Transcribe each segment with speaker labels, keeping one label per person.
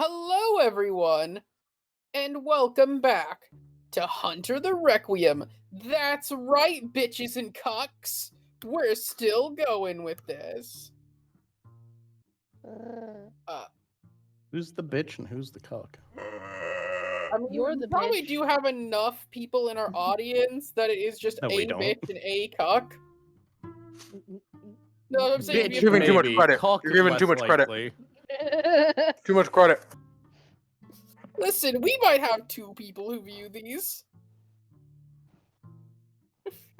Speaker 1: Hello, everyone, and welcome back to Hunter the Requiem. That's right, bitches and cucks. We're still going with this.
Speaker 2: Who's the bitch and who's the cuck?
Speaker 1: I mean,
Speaker 3: You're
Speaker 1: we
Speaker 3: the
Speaker 1: probably
Speaker 3: bitch.
Speaker 1: do have enough people in our audience that it is just
Speaker 2: No,
Speaker 1: a
Speaker 2: we don't.
Speaker 1: bitch and a cuck. No, I'm saying
Speaker 2: Bitch,
Speaker 1: we have
Speaker 4: You're giving too much
Speaker 2: maybe,
Speaker 4: credit.
Speaker 2: cuck
Speaker 4: You're giving too
Speaker 2: less
Speaker 4: much credit.
Speaker 2: likely.
Speaker 4: Too much credit.
Speaker 1: Listen, we might have 2 people who view these.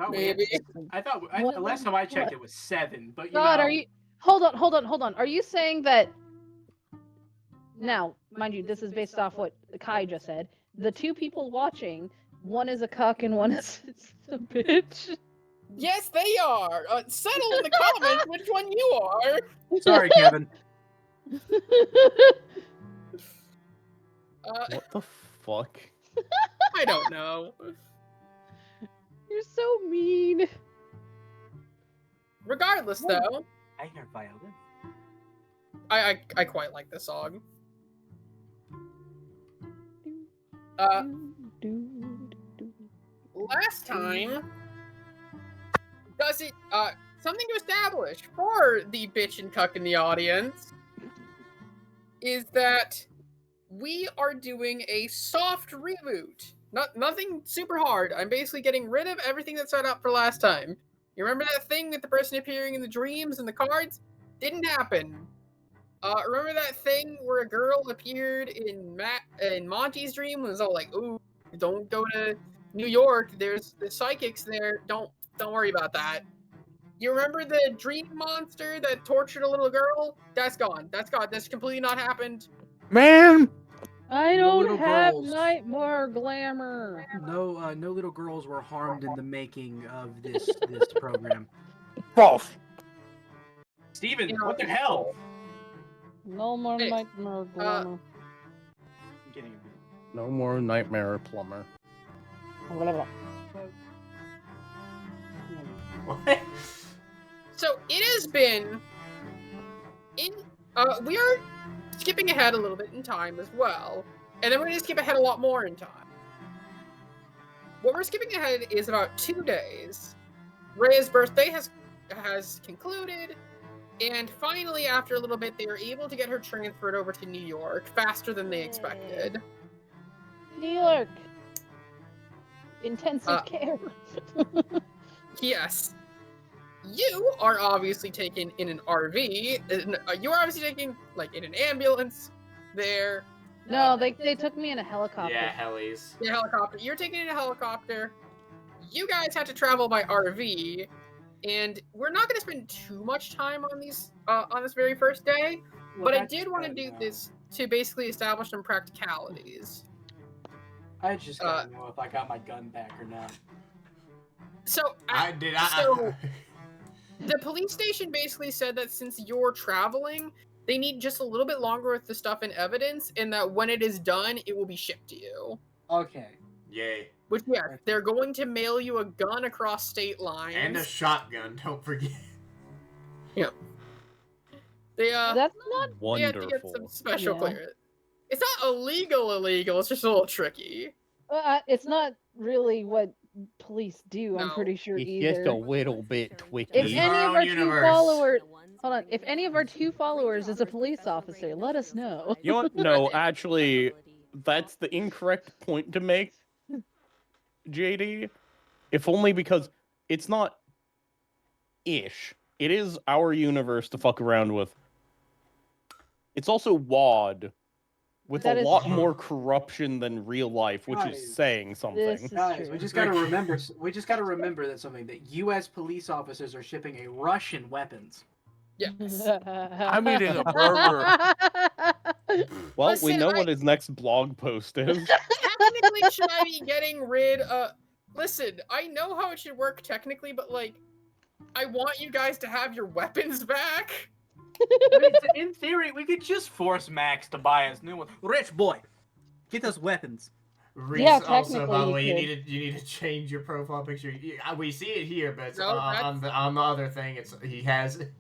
Speaker 1: Maybe.
Speaker 5: I thought
Speaker 3: What?
Speaker 5: the last time I checked it was 7, but you
Speaker 3: God,
Speaker 5: know.
Speaker 3: are you? Hold on. Are you saying that? Now, mind you, this is based off what Kai just said. The 2 people watching, one is a cuck and one is a bitch.
Speaker 1: Yes, they are. Settle in the comments which one you are.
Speaker 5: Sorry, Kevin.
Speaker 2: What the fuck?
Speaker 1: I don't know.
Speaker 3: You're so mean.
Speaker 1: Regardless, though,
Speaker 5: I hear violin.
Speaker 1: I quite like this song. Last time, something to establish for the bitch and cuck in the audience is that we are doing a soft reboot. Nothing super hard. I'm basically getting rid of everything that set up for last time. You remember that thing with the person appearing in the dreams and the cards? Didn't happen. Remember that thing where a girl appeared in Monty's dream and was all like, "Ooh, don't go to New York. There's the psychics there. Don't worry about that." You remember the dream monster that tortured a little girl? That's gone. That's completely not happened.
Speaker 4: Man!
Speaker 3: I
Speaker 5: No
Speaker 3: don't
Speaker 5: little
Speaker 3: have
Speaker 5: girls.
Speaker 3: nightmare glamour.
Speaker 5: No little girls were harmed in the making of this program.
Speaker 4: False.
Speaker 5: Steven, what the hell?
Speaker 3: No more
Speaker 1: Hey,
Speaker 3: nightmare glamour.
Speaker 5: I'm kidding.
Speaker 2: No more nightmare plumber.
Speaker 5: What?
Speaker 1: So it has been we are skipping ahead a little bit in time as well, and then we're going to skip ahead a lot more in time. What we're skipping ahead is about 2 days. Rhea's birthday has concluded, and finally, after a little bit, they were able to get her transferred over to New York faster than they expected.
Speaker 3: New York. Intensive care.
Speaker 1: Yes. You are obviously taken in an RV. You're obviously taken, like, in an ambulance there.
Speaker 3: No, they took me in a helicopter.
Speaker 6: Yeah, helis.
Speaker 1: The helicopter. You're taken in a helicopter. You guys have to travel by RV, and we're not going to spend too much time on these on this very first day. But I did want to do this to basically establish some practicalities.
Speaker 5: I just gotta know if I got my gun back or not.
Speaker 1: So the police station basically said that since you're traveling, they need just a little bit longer with the stuff and evidence, and that when it is done, it will be shipped to you.
Speaker 5: Okay.
Speaker 6: Yay.
Speaker 1: Which, yeah, they're going to mail you a gun across state lines.
Speaker 6: And a shotgun, don't forget.
Speaker 1: Yeah. They,
Speaker 3: That's not
Speaker 1: they have to get some
Speaker 2: Wonderful.
Speaker 1: special
Speaker 3: Yeah.
Speaker 1: clearance. It's not illegal, it's just a little tricky.
Speaker 3: it's not really what police do. I'm
Speaker 1: No.
Speaker 3: pretty sure
Speaker 2: It's
Speaker 3: either.
Speaker 2: just a little bit
Speaker 3: If
Speaker 2: twicky.
Speaker 3: any of
Speaker 6: Our
Speaker 3: our
Speaker 6: own
Speaker 3: 2
Speaker 6: universe.
Speaker 3: followers, hold on. If any of our 2 followers is a police officer, let us know.
Speaker 2: You know what? No, actually, that's the incorrect point to make, JD. If only because it's not ish. It is our universe to fuck around with. It's also WAD with
Speaker 3: That
Speaker 2: a
Speaker 3: is
Speaker 2: lot
Speaker 3: true.
Speaker 2: more corruption than real life, which
Speaker 5: Guys,
Speaker 2: is saying something.
Speaker 3: This is
Speaker 5: Guys,
Speaker 3: true.
Speaker 5: we just gotta remember. We just gotta remember that that U.S. police officers are shipping a Russian weapons.
Speaker 1: Yes.
Speaker 4: I'm eating a burger.
Speaker 2: Well, we
Speaker 1: Listen,
Speaker 2: know what his next blog post is.
Speaker 1: Technically, should I be getting rid of... Listen, I know how it should work technically, but, like, I want you guys to have your weapons back.
Speaker 5: I mean, in theory, we could just force Max to buy us new ones. Rich boy, get us weapons.
Speaker 6: Reese,
Speaker 3: Yeah,
Speaker 6: also, by the
Speaker 3: technically
Speaker 6: way,
Speaker 3: you
Speaker 6: you need to change your profile picture. We see it here, but it's,
Speaker 1: No,
Speaker 6: on the other thing, he has it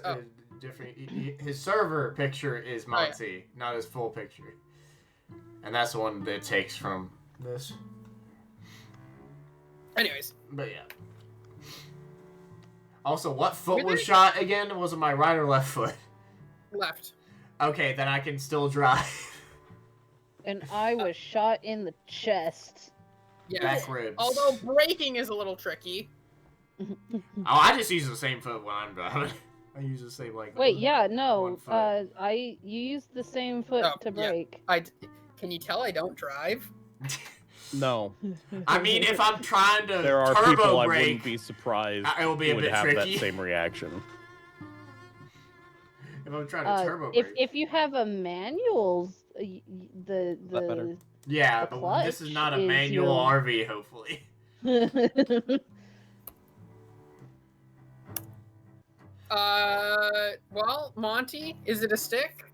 Speaker 1: Oh.
Speaker 6: different. His server picture is
Speaker 1: Oh, yeah.
Speaker 6: Monty, not his full picture. And that's the one that it takes from this.
Speaker 1: Anyways,
Speaker 6: But yeah. Also, what foot
Speaker 1: Really?
Speaker 6: was shot again? Was it my right or left foot?
Speaker 1: left.
Speaker 6: Okay, then I can still drive.
Speaker 3: And I was shot in the chest.
Speaker 1: Yeah.
Speaker 6: Back ribs.
Speaker 1: Although braking is a little tricky.
Speaker 6: Oh, I just use the same foot when I'm driving. I use the same like.
Speaker 3: Wait, yeah,
Speaker 6: one
Speaker 3: no.
Speaker 6: foot.
Speaker 3: You used the same foot
Speaker 1: Oh,
Speaker 3: to
Speaker 1: yeah.
Speaker 3: brake.
Speaker 1: Can you tell I don't drive?
Speaker 2: No.
Speaker 6: I mean, if I'm trying to
Speaker 2: There are
Speaker 6: turbo
Speaker 2: people I
Speaker 6: brake,
Speaker 2: wouldn't be surprised
Speaker 6: it will be a
Speaker 2: would
Speaker 6: bit
Speaker 2: have
Speaker 6: tricky.
Speaker 2: that same reaction.
Speaker 6: If I'm trying to turbo
Speaker 3: if
Speaker 6: brake.
Speaker 3: if you have a manual,
Speaker 2: that better?
Speaker 3: the
Speaker 6: Yeah,
Speaker 3: the
Speaker 6: but this is
Speaker 3: clutch
Speaker 6: not a
Speaker 3: is
Speaker 6: manual
Speaker 3: your-
Speaker 6: RV, hopefully.
Speaker 1: Well, Monty, is it a stick?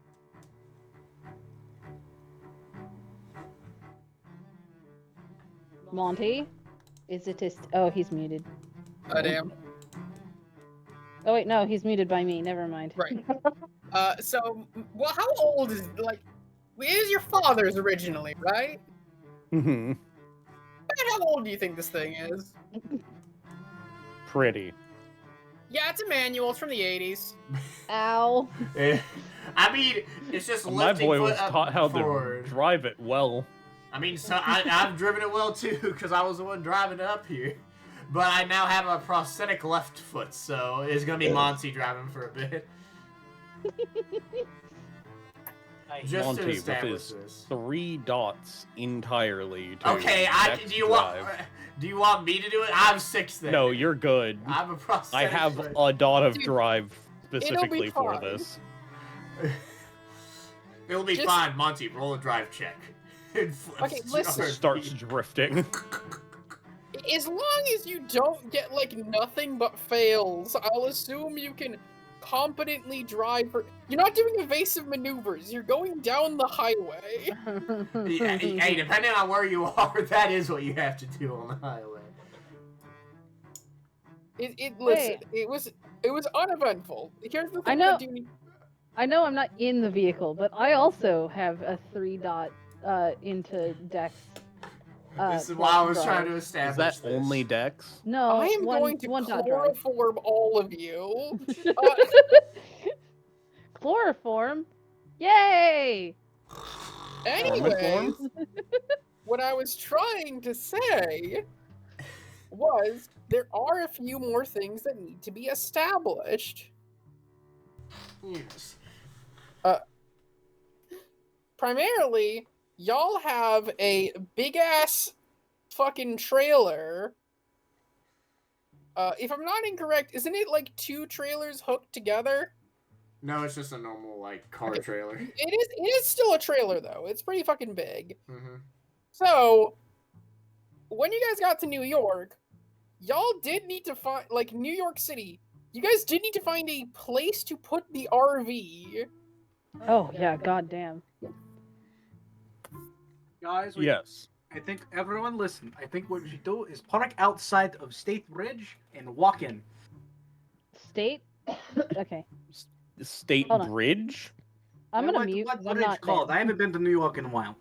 Speaker 3: Monty, is it oh, he's muted.
Speaker 1: Oh, damn.
Speaker 3: Oh wait, no, he's muted by me. Never mind.
Speaker 1: Right. Well, how old is, like, it is your father's originally, right?
Speaker 2: Mhm.
Speaker 1: How old do you think this thing is?
Speaker 2: Pretty.
Speaker 1: Yeah, it's a manual. It's from the 80s.
Speaker 3: Ow.
Speaker 6: I mean, it's just
Speaker 2: My
Speaker 6: lifting
Speaker 2: boy
Speaker 6: foot
Speaker 2: was
Speaker 6: up
Speaker 2: taught how to
Speaker 6: forward.
Speaker 2: drive it well.
Speaker 6: I mean, so I've driven it well too, because I was the one driving it up here. But I now have a prosthetic left foot, so it's gonna be Monty driving for a bit. Just
Speaker 2: Monty
Speaker 6: to
Speaker 2: with
Speaker 6: establish
Speaker 2: his
Speaker 6: this.
Speaker 2: 3 dots entirely. To
Speaker 6: Okay,
Speaker 2: next
Speaker 6: do you want?
Speaker 2: drive.
Speaker 6: Do you want me to do it? I'm 6 then.
Speaker 2: No, you're good.
Speaker 6: I'm a prosthetic.
Speaker 2: I have
Speaker 6: foot.
Speaker 2: a dot of
Speaker 1: Dude,
Speaker 2: drive
Speaker 1: be
Speaker 2: specifically for
Speaker 1: fine.
Speaker 2: this.
Speaker 6: It'll be
Speaker 1: Just-
Speaker 6: fine, Monty. Roll a drive check. It flips
Speaker 1: Okay, listen.
Speaker 6: RV.
Speaker 2: Starts drifting.
Speaker 1: As long as you don't get, like, nothing but fails, I'll assume you can competently drive. You're not doing evasive maneuvers. You're going down the highway.
Speaker 6: Yeah, hey, depending on where you are, that is what you have to do on the highway.
Speaker 1: Listen, it was uneventful. Here's the thing.
Speaker 3: I know.
Speaker 1: that you-
Speaker 3: I know I'm not in the vehicle, but I also have a 3 dot into Dex.
Speaker 6: This is why I was
Speaker 3: drive.
Speaker 6: trying to
Speaker 2: Is
Speaker 6: establish
Speaker 2: that
Speaker 6: this.
Speaker 2: only Dex?
Speaker 3: No,
Speaker 1: I am
Speaker 3: one,
Speaker 1: going to
Speaker 3: one dot drive.
Speaker 1: chloroform all of you.
Speaker 3: Chloroform? Yay!
Speaker 1: Anyways, what I was trying to say was there are a few more things that need to be established.
Speaker 6: Yes.
Speaker 1: Primarily, y'all have a big ass fucking trailer. If I'm not incorrect, isn't it like 2 trailers hooked together?
Speaker 6: No, it's just a normal, like, car
Speaker 1: Okay.
Speaker 6: trailer.
Speaker 1: It is still a trailer though. It's pretty fucking big.
Speaker 6: Mm-hmm.
Speaker 1: So, when you guys got to New York, y'all did need to find, like, New York City, you guys did need to find a place to put the RV.
Speaker 3: Oh yeah, goddamn.
Speaker 5: Guys,
Speaker 2: Yes.
Speaker 5: I think everyone listen. I think what we should do is park outside of State Bridge and walk in.
Speaker 3: State? Okay.
Speaker 2: State
Speaker 3: Hold on.
Speaker 2: Bridge?
Speaker 3: I'm gonna
Speaker 5: What-
Speaker 3: mute.
Speaker 5: What
Speaker 3: 'cause I'm
Speaker 5: bridge
Speaker 3: not
Speaker 5: called?
Speaker 3: there.
Speaker 5: I haven't been to New York in a while.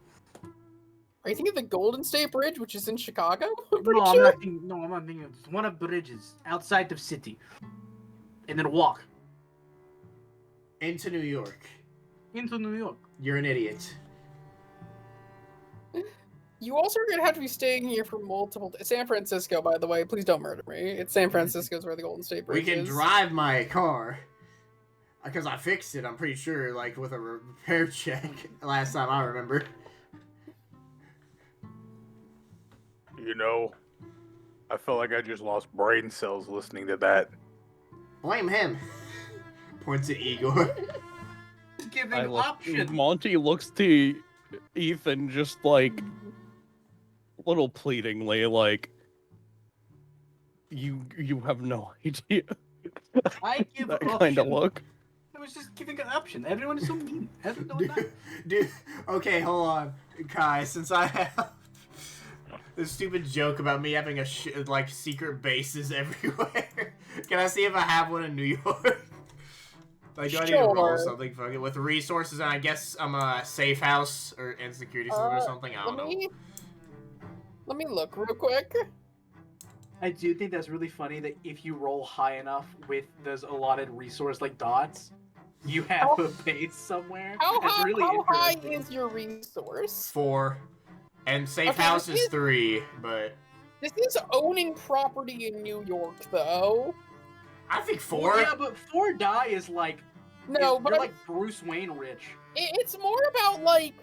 Speaker 1: Are you thinking of the Golden State Bridge, which is in Chicago? I'm pretty
Speaker 5: No, I'm
Speaker 1: sure.
Speaker 5: not thinking. No, I'm not thinking. It's one of the bridges outside the city, and then walk
Speaker 6: Into New York.
Speaker 5: into New York.
Speaker 6: You're an idiot.
Speaker 1: You also are gonna have to be staying here for multiple. San Francisco, by the way. Please don't murder me. It's San Francisco's where the Golden State
Speaker 6: We
Speaker 1: Bridge
Speaker 6: can
Speaker 1: is.
Speaker 6: drive my car. Because I fixed it, I'm pretty sure, like, with a repair check last time I remember.
Speaker 4: You know, I felt like I just lost brain cells listening to that.
Speaker 6: Blame him. Points at Igor.
Speaker 5: Giving
Speaker 2: I look,
Speaker 5: options.
Speaker 2: Monty looks to Ethan just like a little pleadingly, like you have no idea.
Speaker 5: I give
Speaker 2: That
Speaker 5: options.
Speaker 2: kind of look.
Speaker 5: I was just giving an option. Everyone is so mean. Everyone is
Speaker 6: Dude, okay, hold on. Kai, since I have this stupid joke about me having like, secret bases everywhere, can I see if I have one in New York? Like, do I need to roll
Speaker 1: Sure.
Speaker 6: something? Fuck it. With resources, and I guess I'm a safe house and security system or something. I don't know.
Speaker 1: Let me look real quick.
Speaker 5: I do think that's really funny that if you roll high enough with those allotted resource like dots, you have a base somewhere.
Speaker 1: How
Speaker 5: That's
Speaker 1: high,
Speaker 5: really
Speaker 1: how high
Speaker 5: interesting.
Speaker 1: is your resource?
Speaker 6: 4. And safe
Speaker 1: Okay,
Speaker 6: house
Speaker 1: this
Speaker 6: is
Speaker 1: is-
Speaker 6: 3, but
Speaker 1: This is owning property in New York, though.
Speaker 6: I think 4.
Speaker 5: Well, yeah, but 4 die is like
Speaker 1: No,
Speaker 5: is-
Speaker 1: but
Speaker 5: you're like Bruce Wayne rich.
Speaker 1: it's more about like,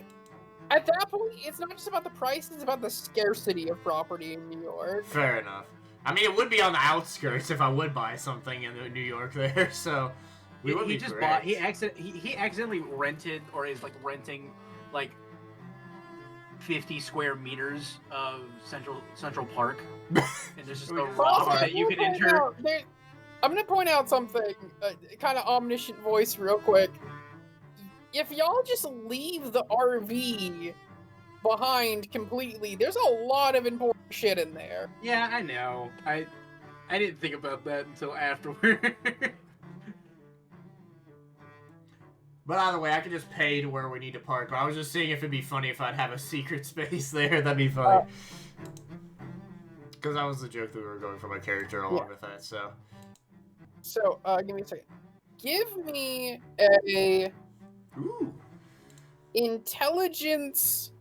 Speaker 1: at that point, it's not just about the price; it's about the scarcity of property in New York.
Speaker 6: Fair enough. I mean, it would be on the outskirts if I would buy something in New York there, so we would
Speaker 5: he
Speaker 6: be
Speaker 5: just
Speaker 6: correct.
Speaker 5: bought. He accidentally rented or is like renting like 50 square meters of Central Park, and there's just a
Speaker 6: Also,
Speaker 5: rock
Speaker 1: Also,
Speaker 5: that you can enter.
Speaker 1: I'm gonna point out something, kind of omniscient voice, real quick. If y'all just leave the RV behind completely, there's a lot of important shit in there.
Speaker 5: Yeah, I know. I didn't think about that until afterward.
Speaker 6: But either way, I could just pay to where we need to park. But I was just seeing if it'd be funny if I'd have a secret space there. That'd be funny. Because that was the joke that we were going for my character along with that. So
Speaker 1: So, give me a second. Give me a
Speaker 6: ooh,
Speaker 1: intelligence.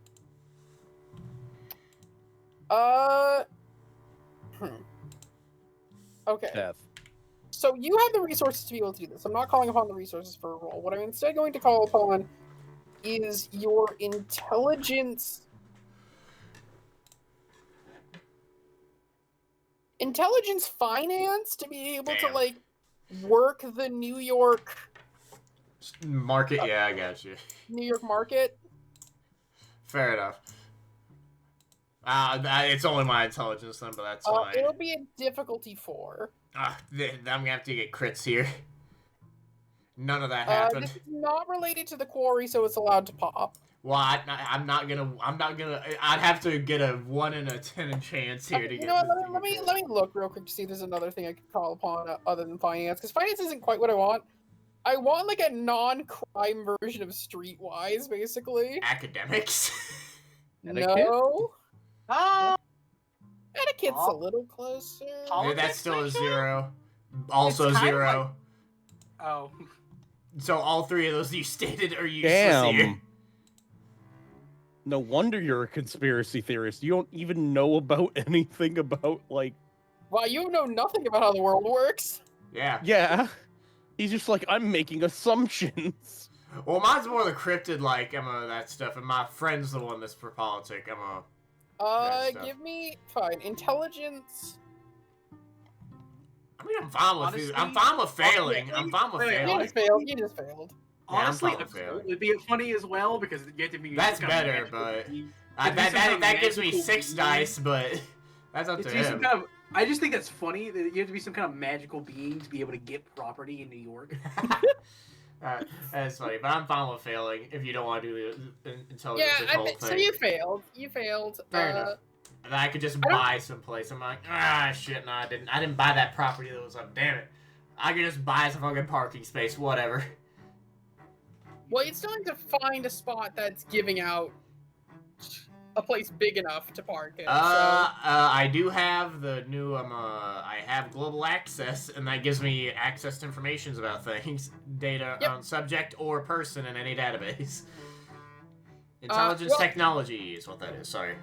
Speaker 1: Okay.
Speaker 2: Death.
Speaker 1: So you have the resources to be able to do this. I'm not calling upon the resources for a roll. What I'm instead going to call upon is your intelligence. Intelligence finance to be able to
Speaker 6: Damn.
Speaker 1: like work the New York
Speaker 6: market. Yeah, I got you.
Speaker 1: market.
Speaker 6: Fair enough. It's only my intelligence then, but that's fine.
Speaker 1: It'll be a difficulty 4.
Speaker 6: I'm gonna have to get crits here. None of that happened.
Speaker 1: This is not related to the quarry, so it's allowed to pop.
Speaker 6: Well, I'm not gonna. I'd have to get a 1 in a 10 chance here to
Speaker 1: You
Speaker 6: get.
Speaker 1: know what?
Speaker 6: this
Speaker 1: Let
Speaker 6: thing
Speaker 1: me look real quick to see if there's another thing I could call upon other than finance, because finance isn't quite what I want. I want like a non-crime version of Streetwise, basically.
Speaker 6: Academics.
Speaker 2: Etiquette?
Speaker 1: No,
Speaker 5: Ah,
Speaker 1: etiquette's a
Speaker 5: Oh.
Speaker 1: little closer.
Speaker 6: Yeah,
Speaker 5: Politics,
Speaker 6: that's still a
Speaker 5: actually?
Speaker 6: 0. Also
Speaker 5: It's kind of
Speaker 6: 0.
Speaker 5: oh.
Speaker 6: So all 3 of those you stated are useless here.
Speaker 2: Damn. No wonder you're a conspiracy theorist. You don't even know about anything about, like...
Speaker 1: Wow, you know nothing about how the world works.
Speaker 6: Yeah.
Speaker 2: Yeah. He's just like, I'm making assumptions.
Speaker 6: Well, mine's more the cryptid, like, that stuff, and my friend's the one that's for politic. That stuff.
Speaker 1: Give me fine intelligence.
Speaker 6: I mean, I'm fine with
Speaker 5: Honestly-
Speaker 6: I'm fine with failing. I'm fine with
Speaker 5: Wait,
Speaker 1: You
Speaker 6: failing.
Speaker 1: just failed. You just failed.
Speaker 6: Yeah, I'm
Speaker 5: Honestly,
Speaker 6: fine with failing.
Speaker 5: it'd be funny as well because you have to be.
Speaker 6: That's
Speaker 5: some kind of
Speaker 6: better,
Speaker 5: magical
Speaker 6: but
Speaker 5: being.
Speaker 6: that gives me
Speaker 5: magical
Speaker 6: 6
Speaker 5: being.
Speaker 6: dice, but that's up
Speaker 5: It's
Speaker 6: to
Speaker 5: to be some
Speaker 6: him.
Speaker 5: kind of. I just think that's funny that you have to be some kind of magical being to be able to get property in New York.
Speaker 6: That's funny, but I'm fine with failing if you don't want to do the intelligence
Speaker 1: Yeah,
Speaker 6: control
Speaker 1: so
Speaker 6: thing.
Speaker 1: you failed. You failed.
Speaker 6: Fair enough. And then I could just
Speaker 1: I don't-
Speaker 6: buy someplace. I'm like, shit, no, I didn't. I didn't buy that property that was up. Damn it. I could just buy some fucking parking space, whatever.
Speaker 1: Well, you still need to find a spot that's giving out a place big enough to park it.
Speaker 6: I do have the new, I have global access, and that gives me access to information about things, data
Speaker 1: Yep.
Speaker 6: on subject or person in any database. Intelligence
Speaker 1: well-
Speaker 6: technology is what that is, sorry.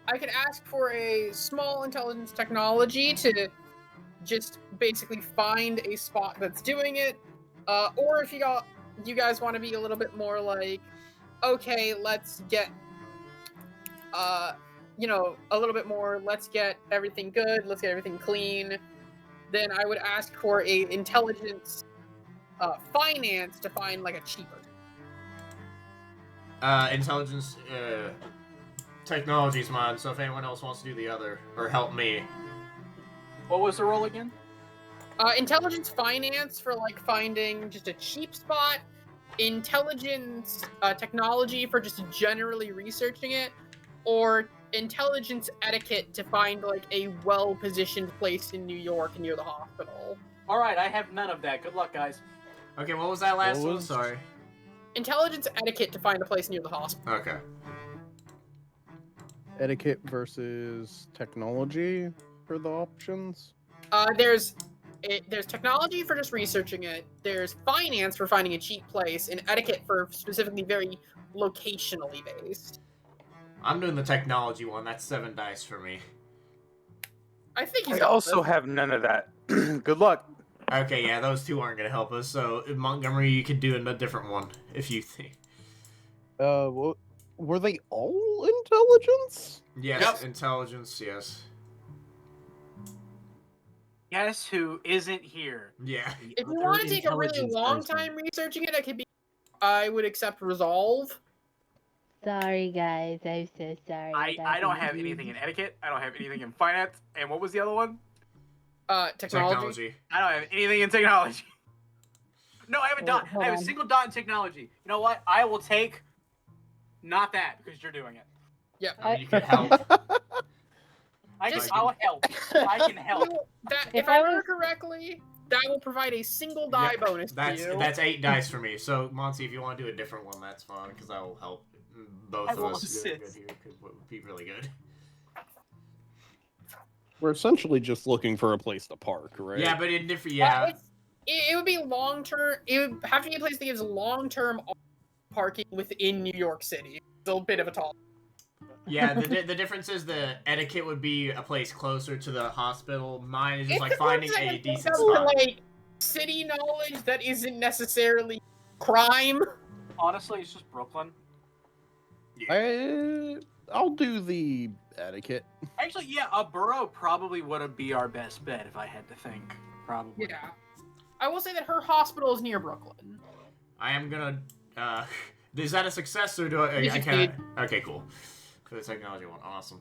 Speaker 1: I could ask for a small intelligence technology to just basically find a spot that's doing it. Or if you guys want to be a little bit more like, okay, let's get, a little bit more, let's get everything good, let's get everything clean, then I would ask for a intelligence finance to find like a cheaper.
Speaker 6: Intelligence, technology's mine, so if anyone else wants to do the other, or help me.
Speaker 5: What was the roll again?
Speaker 1: Intelligence finance for like finding just a cheap spot. Intelligence technology for just generally researching it, or intelligence etiquette to find like a well-positioned place in New York near the hospital.
Speaker 5: All right, I have none of that. Good luck, guys.
Speaker 6: Okay, what was that last one?
Speaker 2: was-
Speaker 6: Sorry.
Speaker 1: Intelligence etiquette to find a place near the hospital.
Speaker 6: Okay.
Speaker 2: Etiquette versus technology for the options.
Speaker 1: There's technology for just researching it. There's finance for finding a cheap place, and etiquette for specifically very locationally based.
Speaker 6: I'm doing the technology one. That's 7 dice for me.
Speaker 1: I think he's
Speaker 4: I
Speaker 1: got
Speaker 4: also
Speaker 1: this.
Speaker 4: have none of that. Good luck.
Speaker 6: Okay, yeah, those two aren't gonna help us. So Montgomery, you could do a different one if you think.
Speaker 2: Were they all intelligence?
Speaker 6: Yes,
Speaker 5: Yep.
Speaker 6: intelligence. Yes.
Speaker 5: Guess who isn't here?
Speaker 6: Yeah.
Speaker 5: The
Speaker 1: If you
Speaker 5: other
Speaker 1: want to take a really
Speaker 5: intelligence
Speaker 1: long
Speaker 5: person.
Speaker 1: time researching it, I would accept resolve.
Speaker 3: Sorry, guys. I'm so sorry.
Speaker 5: I don't have anything in etiquette. I don't have anything in finance. And what was the other one?
Speaker 1: Technology.
Speaker 5: I don't have anything in technology. No, I have a
Speaker 3: Wait,
Speaker 5: dot.
Speaker 3: hold
Speaker 5: I have
Speaker 3: on.
Speaker 5: a single dot in technology. You know what? I will take not that because you're doing it.
Speaker 1: Yeah.
Speaker 6: I mean, you could help.
Speaker 5: I'll help. I can help.
Speaker 1: If I remember correctly, that will provide a single die
Speaker 6: Yeah,
Speaker 1: bonus to you.
Speaker 6: That's 8 dice for me. So Monty, if you want to do a different one, that's fine because I will help both
Speaker 5: I
Speaker 6: of
Speaker 5: will
Speaker 6: us doing good
Speaker 5: assist.
Speaker 6: here. Would be really good.
Speaker 2: We're essentially just looking for a place to park, right?
Speaker 6: Yeah, but in different. Yeah.
Speaker 1: It would be long term. It would have to be a place that gives long term parking within New York City. It's a bit of a tall.
Speaker 6: Yeah, the difference is the etiquette would be a place closer to the hospital. Mine is just
Speaker 1: It's
Speaker 6: like
Speaker 1: the
Speaker 6: finding
Speaker 1: place that
Speaker 6: a
Speaker 1: would
Speaker 6: decent
Speaker 1: go to,
Speaker 6: spot.
Speaker 1: like city knowledge that isn't necessarily crime.
Speaker 5: Honestly, it's just Brooklyn.
Speaker 2: I'll do the etiquette.
Speaker 5: Actually, yeah, a borough probably would be our best bet if I had to think. Probably.
Speaker 1: Yeah. I will say that her hospital is near Brooklyn.
Speaker 6: I am gonna. Is that a success or do I?
Speaker 1: You
Speaker 6: I can't.
Speaker 1: succeed.
Speaker 6: Okay, cool. For the technology one, awesome.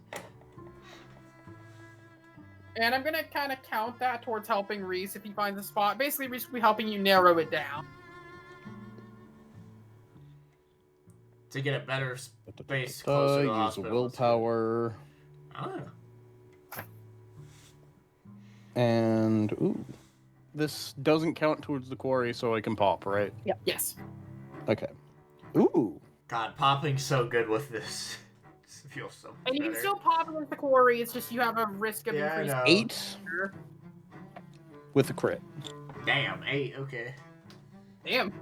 Speaker 1: And I'm gonna kind of count that towards helping Reese if he finds a spot. Basically, Reese will be helping you narrow it down.
Speaker 6: To get a better space closer to the
Speaker 2: Use
Speaker 6: hospital.
Speaker 2: willpower.
Speaker 6: Ah.
Speaker 2: And this doesn't count towards the quarry, so I can pop, right?
Speaker 1: Yes.
Speaker 2: Okay. Ooh.
Speaker 6: God, popping's so good with this. It feels so much
Speaker 1: And you can
Speaker 6: better.
Speaker 1: still pop against the quarry. It's just you have a risk of
Speaker 6: Yeah, I
Speaker 1: increased.
Speaker 6: know.
Speaker 2: 8 with a crit.
Speaker 6: Damn, 8. Okay.
Speaker 1: Damn.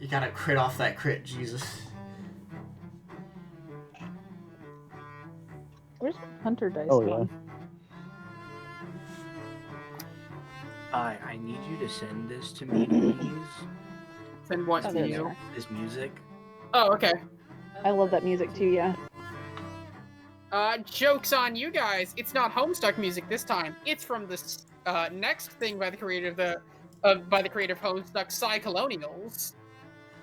Speaker 6: You gotta crit off that crit, Jesus.
Speaker 3: Where's my hunter dice
Speaker 2: Oh, yeah.
Speaker 3: going?
Speaker 5: Hi, I need you to send this to me, please.
Speaker 1: Send what
Speaker 3: Oh,
Speaker 1: to
Speaker 3: there
Speaker 1: you?
Speaker 3: they are.
Speaker 5: This music.
Speaker 1: Oh, okay.
Speaker 3: I love that music too. Yeah.
Speaker 1: Joke's on you guys. It's not Homestuck music this time. It's from this next thing by the creator of Homestuck, Psy Colonials.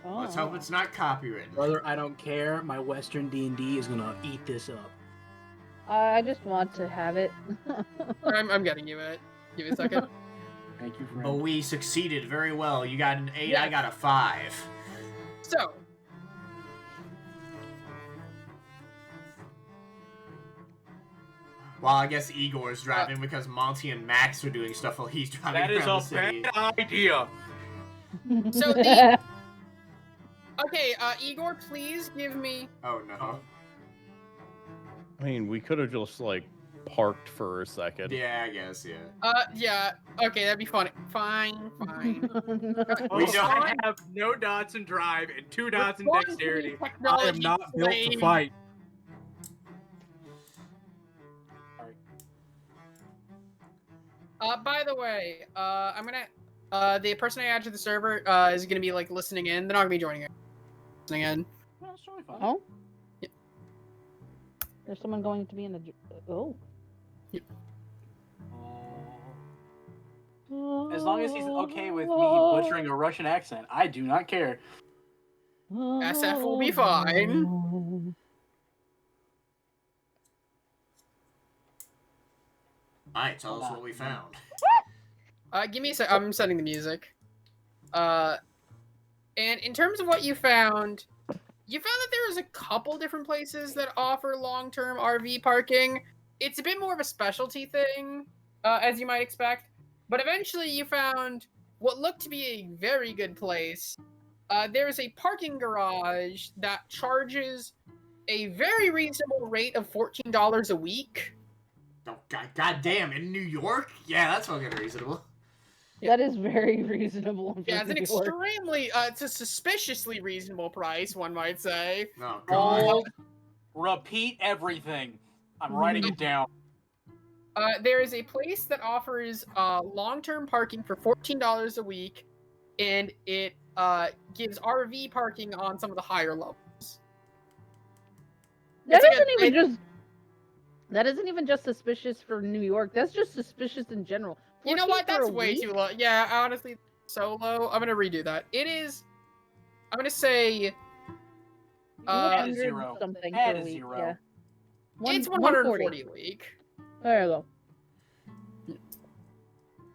Speaker 3: Oh.
Speaker 6: Let's hope it's not copywritten.
Speaker 5: Brother, I don't care. My Western D&D is gonna eat this up.
Speaker 3: I just want to have it.
Speaker 1: I'm getting you it. Give me a second.
Speaker 5: Thank you, friend.
Speaker 6: But we succeeded very well. You got an 8,
Speaker 1: Yeah.
Speaker 6: I got a 5.
Speaker 1: So,
Speaker 6: Well, I guess Igor's driving because Monty and Max are doing stuff while he's driving
Speaker 5: That is
Speaker 6: around
Speaker 5: a
Speaker 6: the city.
Speaker 5: bad idea.
Speaker 1: So the- okay, Igor, please give me.
Speaker 6: Oh no.
Speaker 2: I mean, we could have just, like, parked for a second.
Speaker 6: Yeah, I guess, yeah.
Speaker 1: Yeah. Okay, that'd be funny. Fine.
Speaker 6: We
Speaker 5: Also,
Speaker 6: don't-
Speaker 5: I have no dots in drive and 2 dots in
Speaker 1: One
Speaker 5: dexterity. I am
Speaker 1: technology
Speaker 5: not built to
Speaker 1: slave.
Speaker 5: fight.
Speaker 1: By the way, I'm gonna. The person I add to the server is gonna be like listening in. They're not gonna be joining it. Listening in.
Speaker 5: That's totally fine.
Speaker 3: Oh.
Speaker 1: Yeah.
Speaker 3: There's someone going to be in the. Oh.
Speaker 5: As long as he's okay with me butchering a Russian accent, I do not care.
Speaker 1: SF will be fine.
Speaker 6: Alright, tell us what we found.
Speaker 1: Give me a sec. I'm setting the music. And in terms of what you found that there was a couple different places that offer long-term RV parking. It's a bit more of a specialty thing, as you might expect. But eventually you found what looked to be a very good place. There's a parking garage that charges a very reasonable rate of $14 a week.
Speaker 6: Oh, God damn, in New York? Yeah, that's fucking reasonable.
Speaker 3: That is very reasonable. For
Speaker 1: Yeah, it's an
Speaker 3: New York.
Speaker 1: it's a suspiciously reasonable price, one might say.
Speaker 6: Oh, God.
Speaker 5: Hold. Repeat everything. I'm writing it down.
Speaker 1: There is a place that offers long-term parking for $14 a week, and it gives RV parking on some of the higher levels.
Speaker 3: That
Speaker 1: It's like
Speaker 3: that isn't even just suspicious for New York. That's just suspicious in general.
Speaker 1: You know
Speaker 3: 14
Speaker 1: what?
Speaker 3: for
Speaker 1: That's
Speaker 3: a
Speaker 1: way
Speaker 3: week?
Speaker 1: too low. Yeah, honestly, so low. I'm gonna redo that. It is. I'm gonna say.
Speaker 5: Add a
Speaker 3: 100
Speaker 5: zero.
Speaker 3: something
Speaker 5: Add
Speaker 3: per
Speaker 5: a
Speaker 3: week.
Speaker 5: zero.
Speaker 3: Yeah.
Speaker 1: It's
Speaker 3: 140
Speaker 1: 140 a week.
Speaker 3: There you go.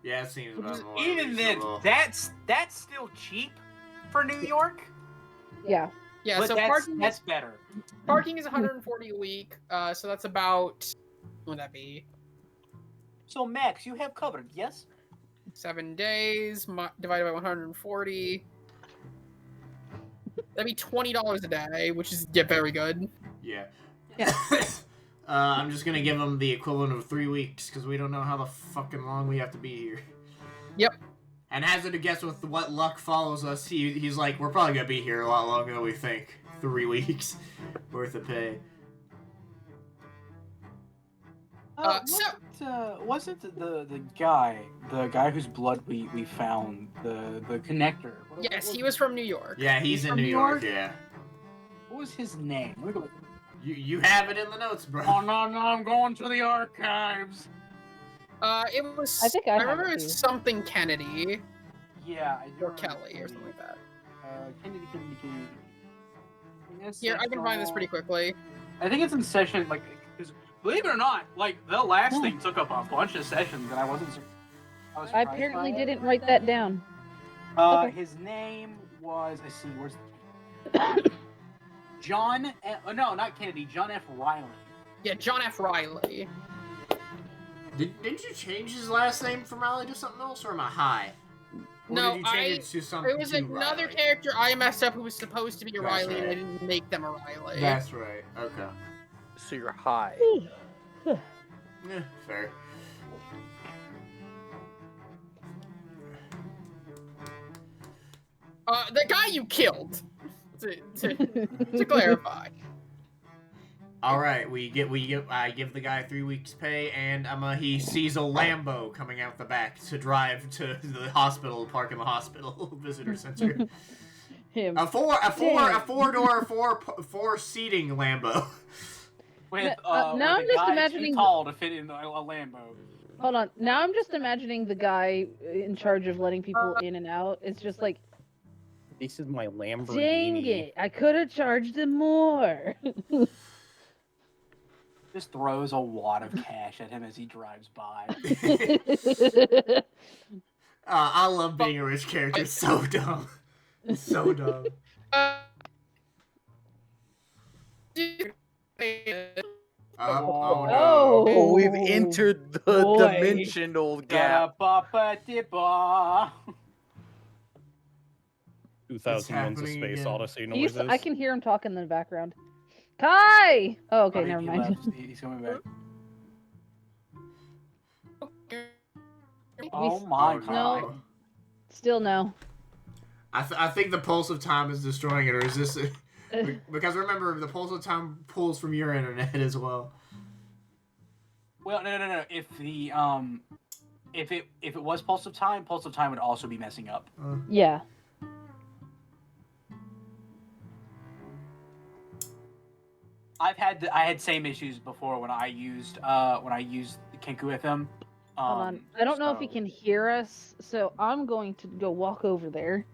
Speaker 6: Yeah, it seems about more
Speaker 5: Even then,
Speaker 6: reasonable.
Speaker 5: that's still cheap for New York.
Speaker 3: Yeah.
Speaker 1: Yeah,
Speaker 5: But
Speaker 1: so
Speaker 5: that's better.
Speaker 1: parking is 140 a week. So that's about. What would that be?
Speaker 5: So Max, you have covered, yes?
Speaker 1: 7 days divided by 140. That'd be $20 a day, which is very good.
Speaker 6: Yeah.
Speaker 3: Yeah.
Speaker 6: I'm just gonna give him the equivalent of 3 weeks, because we don't know how the fucking long we have to be here.
Speaker 1: Yep.
Speaker 6: And hazard to guess with what luck follows us, he's like, we're probably gonna be here a lot longer than we think. 3 weeks worth of pay.
Speaker 5: Wasn't the guy whose blood we found, the connector?
Speaker 1: Yes, he was from New York.
Speaker 6: Yeah, he's in
Speaker 5: from
Speaker 6: New
Speaker 5: New
Speaker 6: York,
Speaker 5: York?
Speaker 6: yeah.
Speaker 5: What was his name?
Speaker 6: You have it in the notes, bro.
Speaker 5: Oh no, I'm going to the archives.
Speaker 1: It was.
Speaker 3: I think I have
Speaker 1: remember
Speaker 3: it
Speaker 1: it's
Speaker 3: too.
Speaker 1: something Kennedy
Speaker 5: Yeah, I do
Speaker 1: or
Speaker 5: remember
Speaker 1: Kelly or something like that.
Speaker 5: Kennedy. Yes,
Speaker 1: Here, I can find this pretty quickly.
Speaker 5: I think it's in session, like, because believe it or not, like the last thing took up a bunch of sessions, and I was
Speaker 3: I
Speaker 5: surprised
Speaker 3: apparently
Speaker 5: by it.
Speaker 3: didn't write that down. Okay.
Speaker 5: His name was, I see, where's John? No, not Kennedy. John F. Riley.
Speaker 1: Yeah, John F. Riley.
Speaker 6: Didn't you change his last name from Riley to something else, or am I high? Or
Speaker 1: No,
Speaker 6: did you change it to something
Speaker 1: It was
Speaker 6: to
Speaker 1: another
Speaker 6: Riley?
Speaker 1: character I messed up who was supposed to be a
Speaker 6: That's
Speaker 1: Riley, and I
Speaker 6: right.
Speaker 1: didn't make them a Riley.
Speaker 6: That's right. Okay.
Speaker 4: So you're high.
Speaker 6: Yeah, fair.
Speaker 1: The guy you killed. To clarify.
Speaker 6: All right, I give the guy 3 weeks pay, and he sees a Lambo coming out the back to drive to the hospital, park in the hospital visitor center.
Speaker 3: Him.
Speaker 6: A four seating Lambo.
Speaker 5: With
Speaker 3: now
Speaker 5: with
Speaker 3: I'm
Speaker 5: a
Speaker 3: just
Speaker 5: guy
Speaker 3: imagining
Speaker 5: too tall to fit in a Lambo.
Speaker 3: Hold on. Now I'm just imagining the guy in charge of letting people in and out. It's just like,
Speaker 2: This is my Lamborghini.
Speaker 3: dang it! I could have charged him more.
Speaker 5: Just throws a wad of cash at him as he drives by.
Speaker 6: I love being a rich character. It's so dumb. It's so dumb. Oh no.
Speaker 4: Oh, we've entered the
Speaker 3: boy.
Speaker 4: dimensional gap.
Speaker 2: 2001: A
Speaker 6: happening
Speaker 2: Space
Speaker 6: again?
Speaker 2: Odyssey noises.
Speaker 3: I can hear him talking in the background. Kai! Oh, okay,
Speaker 5: He
Speaker 3: never mind.
Speaker 5: left. He's coming back.
Speaker 3: We
Speaker 5: Oh
Speaker 3: s-
Speaker 5: my
Speaker 6: Oh,
Speaker 5: god.
Speaker 3: no. Still no.
Speaker 6: I think the pulse of time is destroying it, or is this? Because remember, the pulse of time pulls from your internet as well.
Speaker 5: Well, no. If the if it was Pulse of Time would also be messing up.
Speaker 3: Yeah.
Speaker 5: I had same issues before when I used Kenku with him.
Speaker 3: Hold on. I don't know if he can hear us, so I'm going to go walk over there.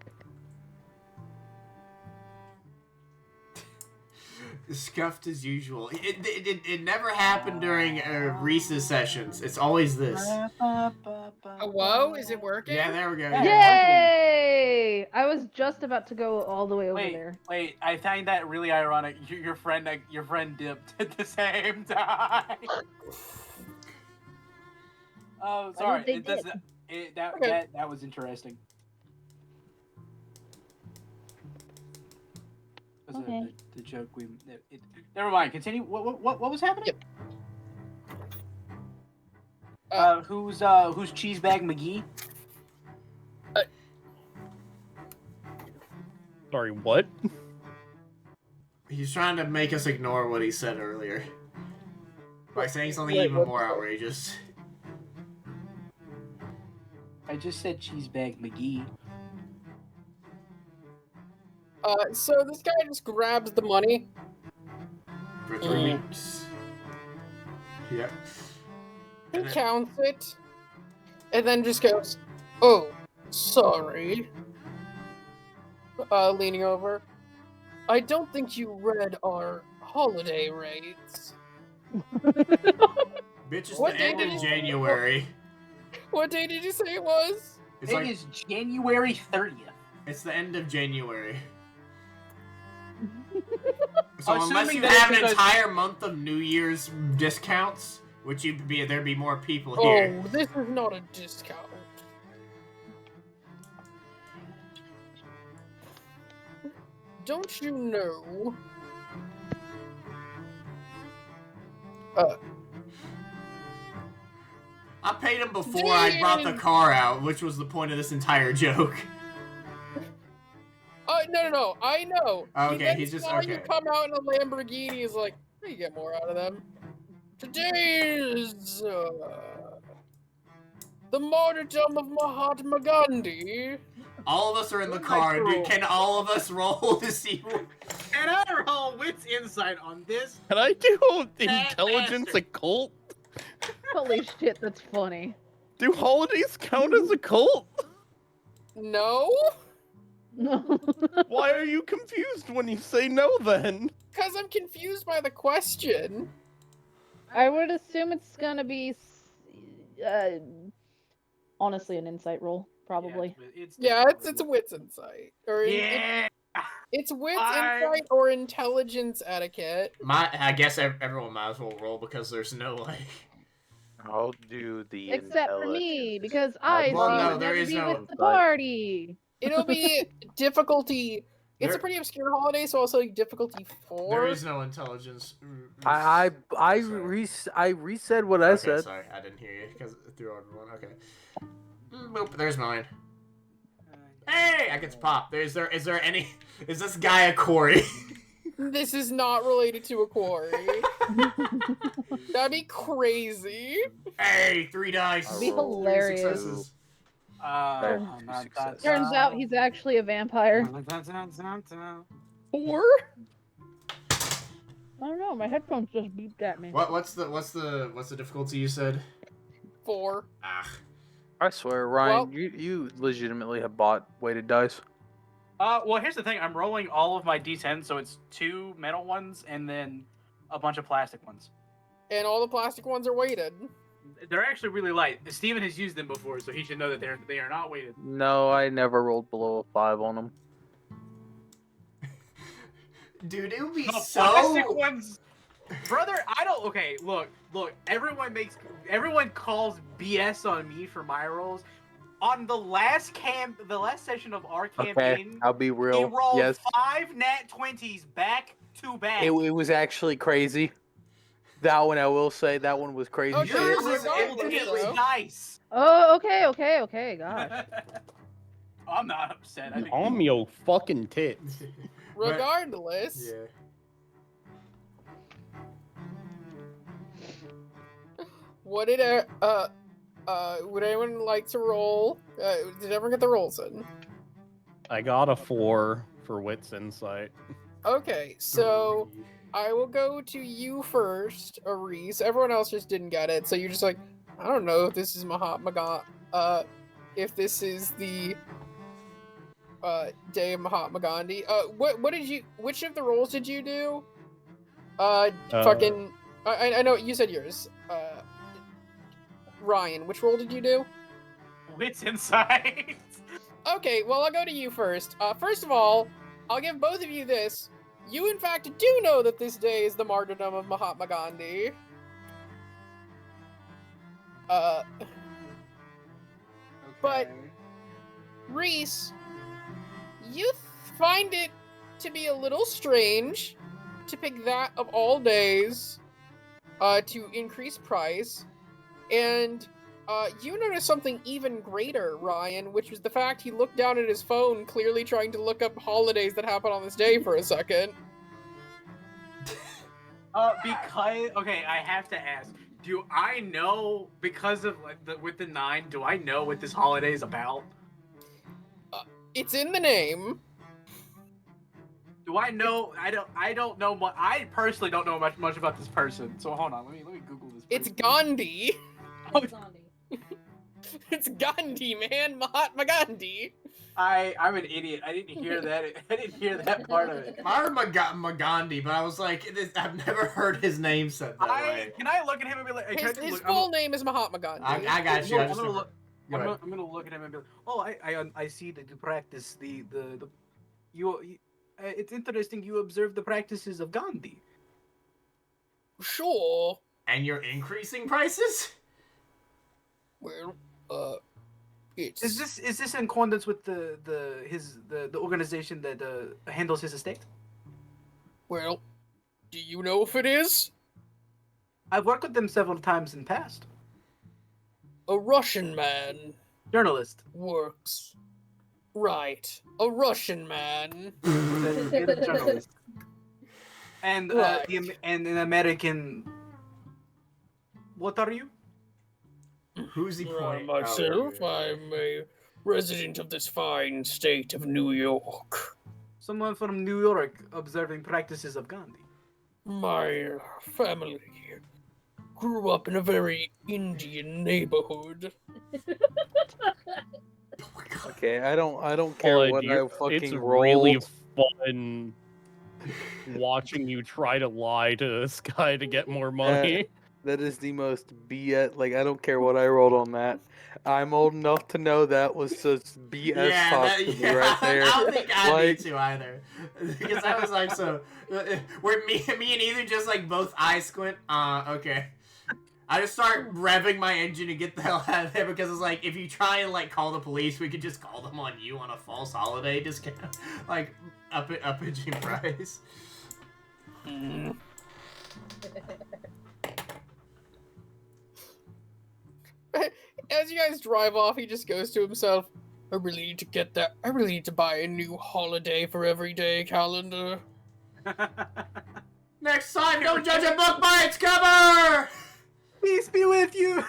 Speaker 6: Scuffed as usual. It never happened during Reese's sessions. It's always this.
Speaker 1: Hello? Is it working?
Speaker 6: Yeah, there we go.
Speaker 5: Yeah.
Speaker 3: Yay! I was just about to go all the way over there.
Speaker 5: Wait, I find that really ironic. Your friend dipped at the same time. Oh, sorry.
Speaker 3: they
Speaker 5: It doesn't. That was interesting. Was
Speaker 3: Okay.
Speaker 5: the joke we? Never mind. Continue. What was happening?
Speaker 1: Yep.
Speaker 5: Who's Cheesebag McGee?
Speaker 2: Sorry, what?
Speaker 6: He's trying to make us ignore what he said earlier by saying something
Speaker 1: Wait,
Speaker 6: even
Speaker 1: what
Speaker 6: more
Speaker 1: the fuck?
Speaker 6: outrageous.
Speaker 5: I just said Cheesebag McGee.
Speaker 1: So this guy just grabs the money.
Speaker 6: For 3
Speaker 1: Mm.
Speaker 6: weeks. Yep.
Speaker 1: He
Speaker 6: And then-
Speaker 1: counts it, and then just goes, "Oh, sorry." Leaning over. I don't think you read our holiday rates.
Speaker 6: Bitch, it's
Speaker 1: What
Speaker 6: the
Speaker 1: day
Speaker 6: end
Speaker 1: did
Speaker 6: of
Speaker 1: you-
Speaker 6: January.
Speaker 1: What day did you say it was?
Speaker 6: It's
Speaker 5: It
Speaker 6: like
Speaker 5: is January 30th.
Speaker 6: it's the end of January. So
Speaker 5: Assuming
Speaker 6: unless you
Speaker 5: that
Speaker 6: have an
Speaker 5: because-
Speaker 6: entire month of New Year's discounts, which there'd be more people
Speaker 1: Oh,
Speaker 6: here.
Speaker 1: this is not a discount. Don't you know?
Speaker 6: I paid him before I brought the car out, which was the point of this entire joke.
Speaker 1: No, I know.
Speaker 6: Okay,
Speaker 1: he then
Speaker 6: he's just-
Speaker 1: saw you
Speaker 6: okay.
Speaker 1: come out in a Lamborghini. He's like, you get more out of them. Today's the martyrdom of Mahatma Gandhi.
Speaker 6: All of us are in the
Speaker 4: Who'd
Speaker 6: car,
Speaker 4: like to
Speaker 6: dude.
Speaker 4: roll?
Speaker 6: Can all of us roll to see?
Speaker 4: Can I roll wits insight on this?
Speaker 2: Can I do
Speaker 6: That
Speaker 2: intelligence
Speaker 6: bastard.
Speaker 2: occult?
Speaker 3: Holy shit, that's funny.
Speaker 2: Do holidays count as a cult?
Speaker 1: No,
Speaker 3: No.
Speaker 2: Why are you confused when you say no then?
Speaker 1: because I'm confused by the question.
Speaker 3: I would assume it's gonna be, honestly, an insight roll, probably.
Speaker 1: Yeah, it's a wits insight, or
Speaker 4: Yeah.
Speaker 1: it's wits
Speaker 4: I-
Speaker 1: insight or intelligence etiquette.
Speaker 6: I guess everyone might as well roll because there's no like.
Speaker 4: I'll do the
Speaker 3: Except for me,
Speaker 4: intelligence.
Speaker 3: because I
Speaker 6: Well,
Speaker 3: seem
Speaker 6: no,
Speaker 3: to
Speaker 6: there
Speaker 3: never
Speaker 6: is
Speaker 3: be
Speaker 6: no
Speaker 3: with the
Speaker 4: insight.
Speaker 3: party.
Speaker 1: It'll be difficulty. It's
Speaker 6: There-
Speaker 1: a pretty obscure holiday, so I'll say difficulty 4.
Speaker 6: There is no intelligence.
Speaker 4: I
Speaker 6: Sorry.
Speaker 4: resaid what I
Speaker 6: Okay,
Speaker 4: said.
Speaker 6: sorry, I didn't hear you because through everyone. Okay. Boop. There's mine. Hey, I get to pop. Is there any? Is this guy a Corey?
Speaker 1: This is not related to a quarry. That'd be crazy.
Speaker 6: Hey, 3 dice.
Speaker 4: I
Speaker 3: Be
Speaker 4: rolled
Speaker 3: hilarious.
Speaker 6: 3 successes.
Speaker 3: Turns out he's actually a vampire.
Speaker 2: 4?
Speaker 3: I don't know, my headphones just beeped at me.
Speaker 6: What's the difficulty you said?
Speaker 1: 4.
Speaker 6: Ah.
Speaker 4: I swear, Ryan,
Speaker 1: Well-
Speaker 4: you legitimately have bought weighted dice.
Speaker 5: Well, here's the thing. I'm rolling all of my d10s, so it's 2 metal ones and then a bunch of plastic ones.
Speaker 1: And all the plastic ones are weighted.
Speaker 5: They're actually really light. Steven has used them before, so he should know that they are not weighted.
Speaker 4: No, I never rolled below a 5 on them.
Speaker 6: Dude, it would be
Speaker 5: The
Speaker 6: so.
Speaker 5: plastic ones, brother. I don't. Okay, look. Everyone calls BS on me for my rolls. On the last session of our
Speaker 4: Okay,
Speaker 5: campaign,
Speaker 4: I'll be
Speaker 5: he
Speaker 4: real.
Speaker 5: rolled
Speaker 4: Yes,
Speaker 5: 5 nat 20s back to back.
Speaker 4: it was actually crazy. That one, I will say, that one was crazy
Speaker 1: Okay,
Speaker 4: shit.
Speaker 6: Yours is
Speaker 1: regardless,
Speaker 6: it-
Speaker 1: though.
Speaker 5: Nice.
Speaker 3: Oh, okay, gosh.
Speaker 5: I'm not upset. I think
Speaker 2: I'm your fucking tits.
Speaker 6: But-
Speaker 1: Regardless,
Speaker 6: Yeah.
Speaker 1: what did would anyone like to roll? Did everyone get the rolls in?
Speaker 2: I got a 4 for wits insight.
Speaker 1: Okay, so I will go to you first, Aris. Everyone else just didn't get it, so you're just like, I don't know if this is Mahatma Gandhi, if this is the day of Mahatma Gandhi. What did you? Which of the rolls did you do? Fucking. I know you said yours. Ryan, which roll did you do?
Speaker 5: wits inside.
Speaker 1: Okay, well, I'll go to you first. First of all, I'll give both of you this. You, in fact, do know that this day is the martyrdom of Mahatma Gandhi. But Reese, you find it to be a little strange to pick that of all days to increase price, and you notice something even greater, Ryan, which was the fact he looked down at his phone, clearly trying to look up holidays that happen on this day for a second.
Speaker 5: Because okay, I have to ask. Do I know because of with the 9? Do I know what this holiday is about?
Speaker 1: It's in the name.
Speaker 5: Do I know? I don't know much. I personally don't know much about this person. So hold on. Let me Google this.
Speaker 1: It's
Speaker 5: person.
Speaker 1: Gandhi.
Speaker 3: Gandhi.
Speaker 1: It's Gandhi, man. Mahatma Gandhi.
Speaker 5: I'm an idiot. I didn't hear that. I didn't hear that part of it.
Speaker 6: I heard Magandhi, but I was like, I've never heard his name said that way.
Speaker 5: Can I look at him and be like,
Speaker 1: His full name is Mahatma Gandhi.
Speaker 6: I got you.
Speaker 5: I'm gonna look at him and be like, oh, I see that you practice it's interesting you observe the practices of Gandhi.
Speaker 1: Sure.
Speaker 6: And you're increasing prices?
Speaker 1: Well, it's...
Speaker 5: Is this in accordance with the organization that handles his estate?
Speaker 1: Well, do you know if it is?
Speaker 5: I've worked with them several times in the past.
Speaker 1: A Russian man
Speaker 5: Journalist.
Speaker 1: works. Right. A Russian man.
Speaker 5: Journalist. And
Speaker 1: Right.
Speaker 5: and an American. What are you?
Speaker 6: Who's he pointing?
Speaker 1: Myself, I'm a resident of this fine state of New York.
Speaker 5: Someone from New York observing practices of Gandhi.
Speaker 1: My family grew up in a very Indian neighborhood.
Speaker 7: Okay, I don't care
Speaker 2: Well,
Speaker 7: what I fucking
Speaker 2: it's
Speaker 7: rolled.
Speaker 2: really fun watching you try to lie to this guy to get more money.
Speaker 7: That is the most BS. Like, I don't care what I rolled on that. I'm old enough to know that was just BS talk to me right there.
Speaker 6: I don't think I
Speaker 7: Like-
Speaker 6: need to either. Because I was like, so, where me and Ethan just like both eyes squint. Okay. I just start revving my engine to get the hell out of there because it's like, if you try and like call the police, we could just call them on you on a false holiday. Just get, like, up it in price.
Speaker 1: Mm. As you guys drive off, he just goes to himself, I really need to get that. I really need to buy a new holiday for everyday calendar.
Speaker 6: Next time, don't judge a book by its cover!
Speaker 5: Peace be with you.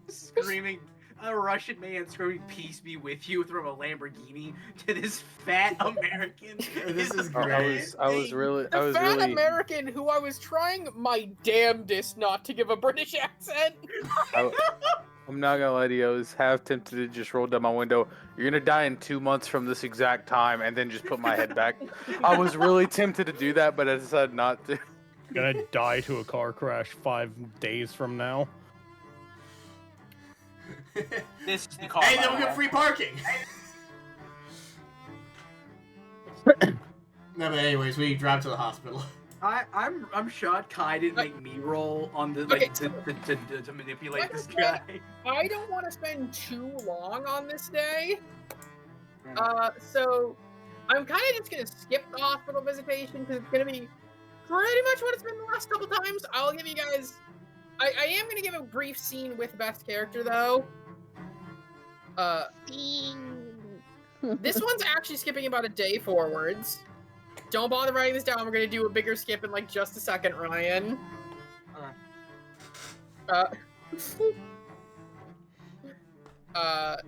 Speaker 5: Screaming, a Russian man screaming "Peace be with you" from a Lamborghini to this fat American.
Speaker 6: This is
Speaker 7: I
Speaker 6: great.
Speaker 7: was really
Speaker 1: The fat American who I was trying my damnedest not to give a British accent.
Speaker 7: I'm not gonna lie to you, I was half tempted to just roll down my window. You're gonna die in 2 months from this exact time, and then just put my head back. I was really tempted to do that, but I decided not to.
Speaker 2: Gonna die to a car crash 5 days from now.
Speaker 5: This is the car.
Speaker 6: Hey, then we get free parking. No, but anyways, we drive to the hospital.
Speaker 5: I'm shocked Kai didn't make me roll on the
Speaker 1: Okay,
Speaker 5: to manipulate
Speaker 1: like I
Speaker 5: this
Speaker 1: said,
Speaker 5: guy.
Speaker 1: I don't want to spend too long on this day. So I'm kind of just gonna skip the hospital visitation because it's gonna be pretty much what it's been the last couple times. I'll give you guys. I am gonna give a brief scene with best character though. This one's actually skipping about a day forwards. Don't bother writing this down. We're gonna do a bigger skip in like just a second, Ryan.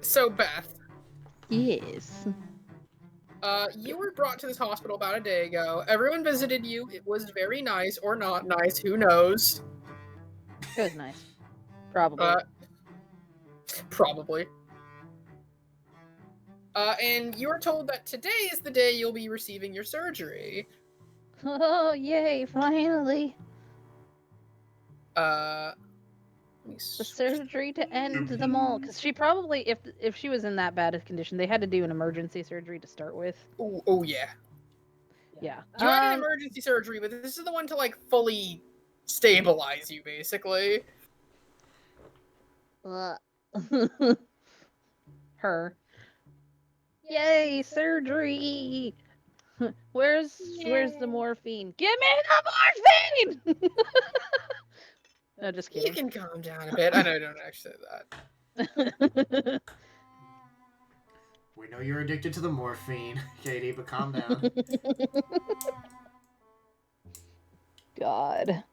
Speaker 1: So Beth,
Speaker 3: Yes.
Speaker 1: you were brought to this hospital about a day ago. Everyone visited you. It was very nice or not nice. Who knows?
Speaker 3: It was nice. Probably.
Speaker 1: Probably. And you were told that today is the day you'll be receiving your surgery.
Speaker 3: Oh, yay, finally.
Speaker 1: Let me
Speaker 3: The
Speaker 1: switch-
Speaker 3: surgery to end them all. Because she probably, if she was in that bad a condition, they had to do an emergency surgery to start with.
Speaker 1: Oh yeah.
Speaker 3: Yeah.
Speaker 1: You had an emergency surgery, but this is the one to like fully stabilize you, basically.
Speaker 3: Her. Yay, surgery! Where's the morphine? Give me the morphine! No, just
Speaker 1: You
Speaker 3: kidding.
Speaker 1: can calm down a bit. I know I don't actually say that.
Speaker 6: We know you're addicted to the morphine, Katie, but calm down.
Speaker 3: God.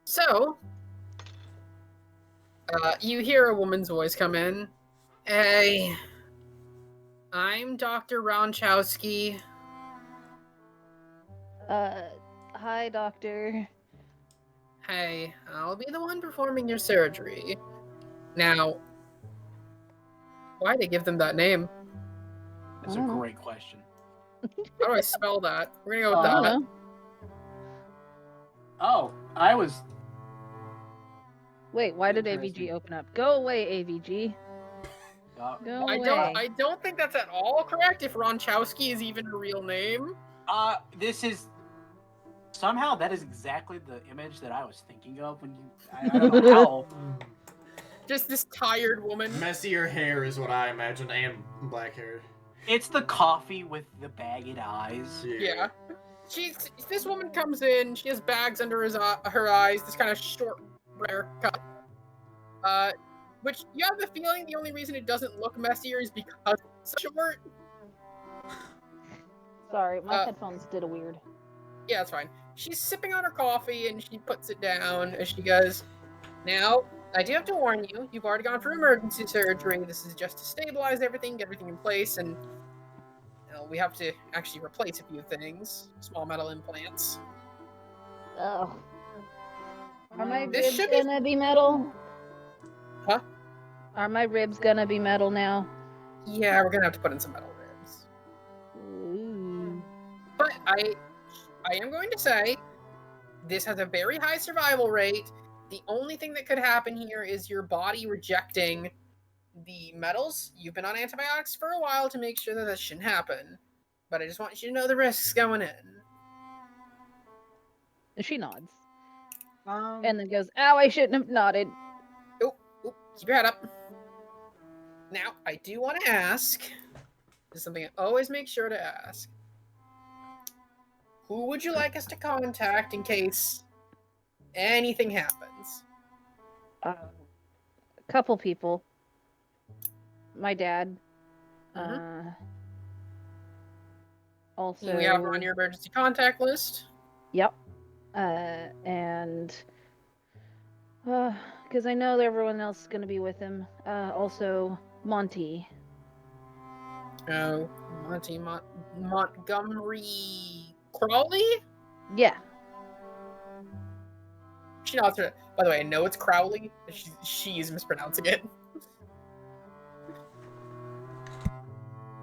Speaker 1: So, you hear a woman's voice come in. Hey, I'm Dr. Ronchowski.
Speaker 3: Hi, doctor.
Speaker 1: Hey, I'll be the one performing your surgery. Now, why they give them that name?
Speaker 5: That's a
Speaker 3: I don't know.
Speaker 5: great question.
Speaker 1: How do I spell that? We're gonna go with
Speaker 3: I don't
Speaker 1: that.
Speaker 3: know.
Speaker 5: Oh, I was.
Speaker 3: Wait, why did
Speaker 5: Interesting.
Speaker 3: AVG open up? Go away, AVG. Go
Speaker 1: I
Speaker 3: away.
Speaker 1: don't think that's at all correct if Ronchowski is even a real name.
Speaker 5: This is somehow that is exactly the image that I was thinking of when you. I don't know how.
Speaker 1: Just this tired woman.
Speaker 6: Messier hair is what I imagine, and black hair.
Speaker 5: It's the coffee with the bagged eyes.
Speaker 1: Yeah. This woman comes in, she has bags under her eyes, this kind of short haircut. Which you have the feeling the only reason it doesn't look messier is because it's so short.
Speaker 3: Sorry, my headphones did a weird.
Speaker 1: Yeah, that's fine. She's sipping on her coffee and she puts it down as she goes, now, I do have to warn you, you've already gone for emergency surgery. This is just to stabilize everything, get everything in place, and we have to actually replace a few things. Small metal implants.
Speaker 3: Oh. Are my
Speaker 1: This
Speaker 3: ribs
Speaker 1: should be-
Speaker 3: gonna be metal?
Speaker 1: Huh?
Speaker 3: Are my ribs gonna be metal now?
Speaker 1: Yeah, we're gonna have to put in some metal ribs.
Speaker 3: Ooh.
Speaker 1: But I am going to say, this has a very high survival rate. The only thing that could happen here is your body rejecting the metals. You've been on antibiotics for a while to make sure that that shouldn't happen. But I just want you to know the risks going in.
Speaker 3: She nods.
Speaker 5: And
Speaker 3: And then goes, ow, I shouldn't have nodded.
Speaker 1: Oh, keep your head up. Now, I do want to ask, this is something I always make sure to ask. Who would you like us to contact in case anything happens?
Speaker 3: A couple people. My dad. Also.
Speaker 1: We have her on your emergency contact list.
Speaker 3: Yep. And because I know that everyone else is gonna be with him. Also Monty.
Speaker 1: Oh, Monty Montgomery Crowley?
Speaker 3: Yeah.
Speaker 1: She nods her. By the way, I know it's Crowley. She's mispronouncing it.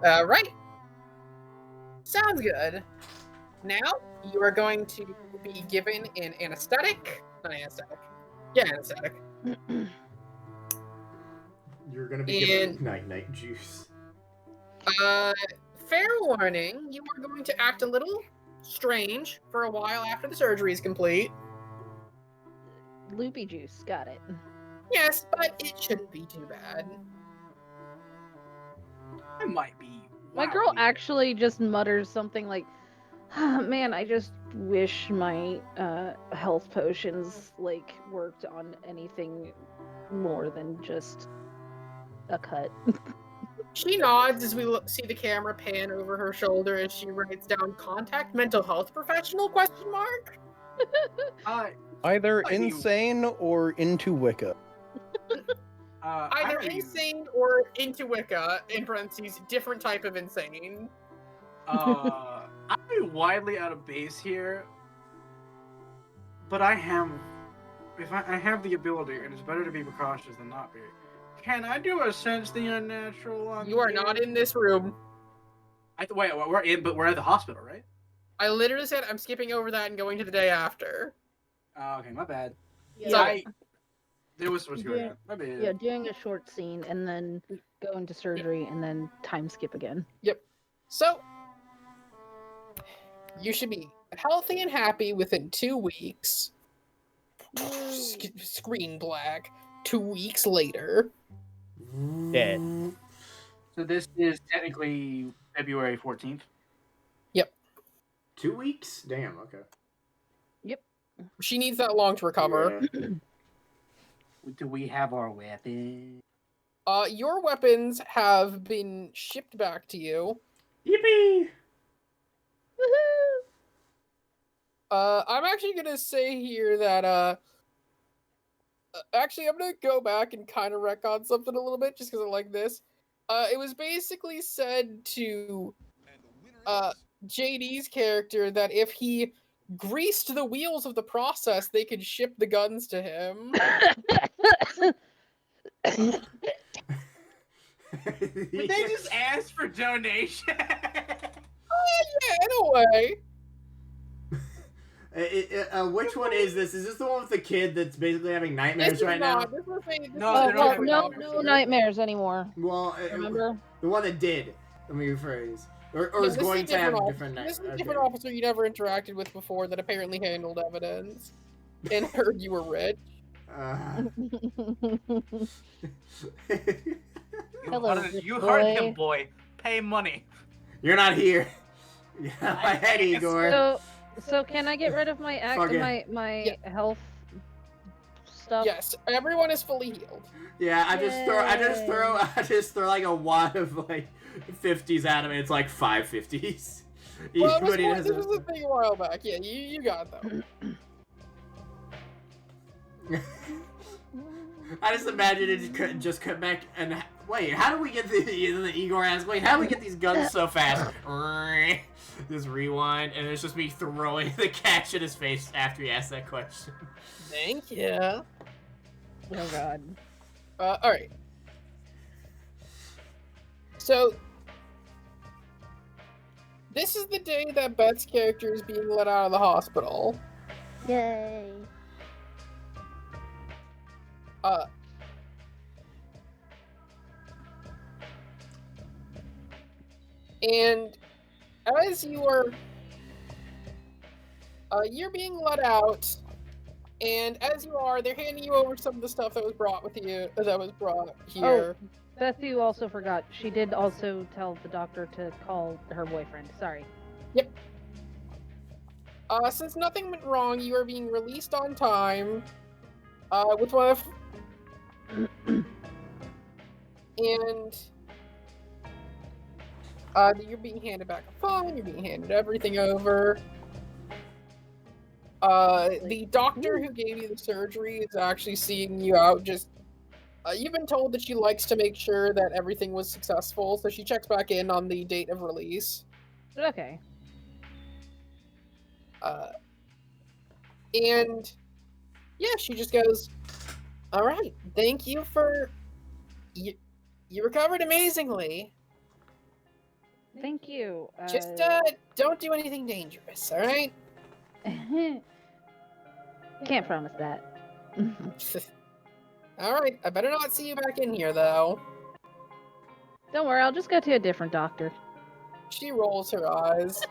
Speaker 1: Right. Sounds good. Now, you are going to be given an anesthetic. Not anesthetic. Yeah, anesthetic.
Speaker 6: You're gonna be given night juice.
Speaker 1: Fair warning, you are going to act a little strange for a while after the surgery is complete.
Speaker 3: Loopy juice, got it.
Speaker 1: Yes, but it shouldn't be too bad.
Speaker 5: it might be.
Speaker 3: My girl
Speaker 5: wildly-
Speaker 3: actually just mutters something like, man, I just wish my health potions like worked on anything more than just a cut.
Speaker 1: She nods as we see the camera pan over her shoulder as she writes down "contact mental health professional?" question mark.
Speaker 2: Either
Speaker 5: Like you-
Speaker 2: insane or into Wicca.
Speaker 1: Either insane or into Wicca, in parentheses, different type of insane.
Speaker 5: I'm widely out of base here, but I have the ability, and it's better to be precautious than not be. Can I do a sense the unnatural on
Speaker 1: You are not in this room.
Speaker 5: Wait, we're at the hospital, right?
Speaker 1: I literally said I'm skipping over that and going to the day after.
Speaker 5: Okay, my bad.
Speaker 3: Yeah.
Speaker 5: There was what's going on. My bad.
Speaker 3: Yeah, doing a short scene and then go into surgery and then time skip again.
Speaker 1: Yep. So, you should be healthy and happy within 2 weeks. Screen black. 2 weeks later.
Speaker 2: Dead.
Speaker 5: So this is technically February 14th.
Speaker 6: 2 weeks? Damn. Okay.
Speaker 1: She needs that long to recover.
Speaker 6: Yeah.
Speaker 5: Do we have our weapon?
Speaker 1: Your weapons have been shipped back to you.
Speaker 6: Yippee!
Speaker 3: Woohoo!
Speaker 1: I'm actually gonna say here that actually I'm gonna go back and kind of retcon something a little bit just because I like this. It was basically said to JD's character that if he greased the wheels of the process, they could ship the guns to him.
Speaker 5: Did they just ask for donation?
Speaker 1: Yeah, in a way.
Speaker 6: Which one is this? Is this the one with the kid that's basically having nightmares
Speaker 1: This is
Speaker 6: right
Speaker 1: not.
Speaker 6: now?
Speaker 1: This was a, this
Speaker 5: No,
Speaker 1: was
Speaker 5: they're
Speaker 1: a
Speaker 5: not
Speaker 1: different
Speaker 3: no
Speaker 1: officer.
Speaker 3: nightmares anymore.
Speaker 6: Well,
Speaker 3: Remember?
Speaker 6: the one that did. Let me rephrase. Or
Speaker 1: Yeah,
Speaker 6: is
Speaker 1: this
Speaker 6: going
Speaker 1: a
Speaker 6: to have
Speaker 1: different
Speaker 6: different
Speaker 1: This is a
Speaker 6: night.
Speaker 1: different officer you never interacted with before that apparently handled evidence and heard you were rich.
Speaker 3: Hello,
Speaker 8: You
Speaker 3: rich
Speaker 8: heard
Speaker 3: boy.
Speaker 8: him, boy. Pay money.
Speaker 6: You're not here. Get out of my head, Igor.
Speaker 3: So can I get rid of my
Speaker 6: Fuck it.
Speaker 3: my health stuff?
Speaker 1: Yes, everyone is fully healed.
Speaker 6: Yeah, I just throw like a wad of like 50s at him. And it's like 5 50s.
Speaker 1: Well,
Speaker 6: But he
Speaker 1: this
Speaker 6: doesn't-
Speaker 1: was a thing a while back. Yeah, you got them.
Speaker 6: I just imagine it just cut back and wait. How do we get the Igor asks? Wait, how do we get these guns so fast? Just rewind, and it's just me throwing the catch in his face after he asked that question.
Speaker 1: Thank you.
Speaker 3: Oh god.
Speaker 1: All right. So this is the day that Beth's character is being let out of the hospital.
Speaker 3: Yay.
Speaker 1: And as you are, you're being let out, and as you are, they're handing you over some of the stuff that was brought with you, that was brought here.
Speaker 3: Beth, you also forgot. She did also tell the doctor to call her boyfriend. Sorry.
Speaker 1: Since nothing went wrong, you are being released on time, with one of, and you're being handed back a phone. You're being handed everything over. The doctor who gave you the surgery is actually seeing you out. Just, you've been told that she likes to make sure that everything was successful, so she checks back in on the date of release.
Speaker 3: Okay.
Speaker 1: And yeah, she just goes, "All right, thank you for you recovered amazingly.
Speaker 3: Thank you.
Speaker 1: Just don't do anything dangerous, all right?"
Speaker 3: Can't promise that.
Speaker 1: All right, I better not see you back in here though.
Speaker 3: Don't worry, I'll just go to a different doctor.
Speaker 1: She rolls her eyes.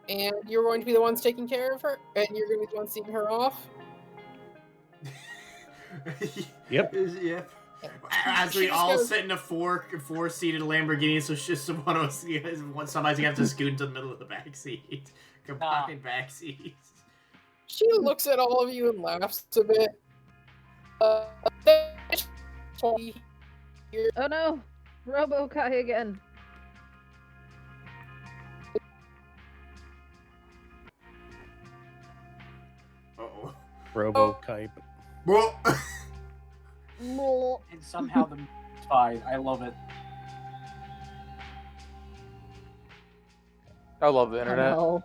Speaker 1: And you're going to be the ones taking care of her, and you're going to be the ones seeing her off.
Speaker 2: Yep.
Speaker 6: Yep. As we
Speaker 1: She just
Speaker 6: all
Speaker 1: goes-
Speaker 6: sit in a four-seated Lamborghini, so it's just one of us. Somebody's gonna have to scoot into the middle of the back seat. Combined back seats.
Speaker 1: She looks at all of you and laughs a bit.
Speaker 3: Oh no! Robo-Kai again.
Speaker 6: Uh-oh.
Speaker 2: Robo-Kype.
Speaker 6: Well,
Speaker 5: And somehow the it's fine. I love it.
Speaker 7: I love the internet.
Speaker 3: Oh,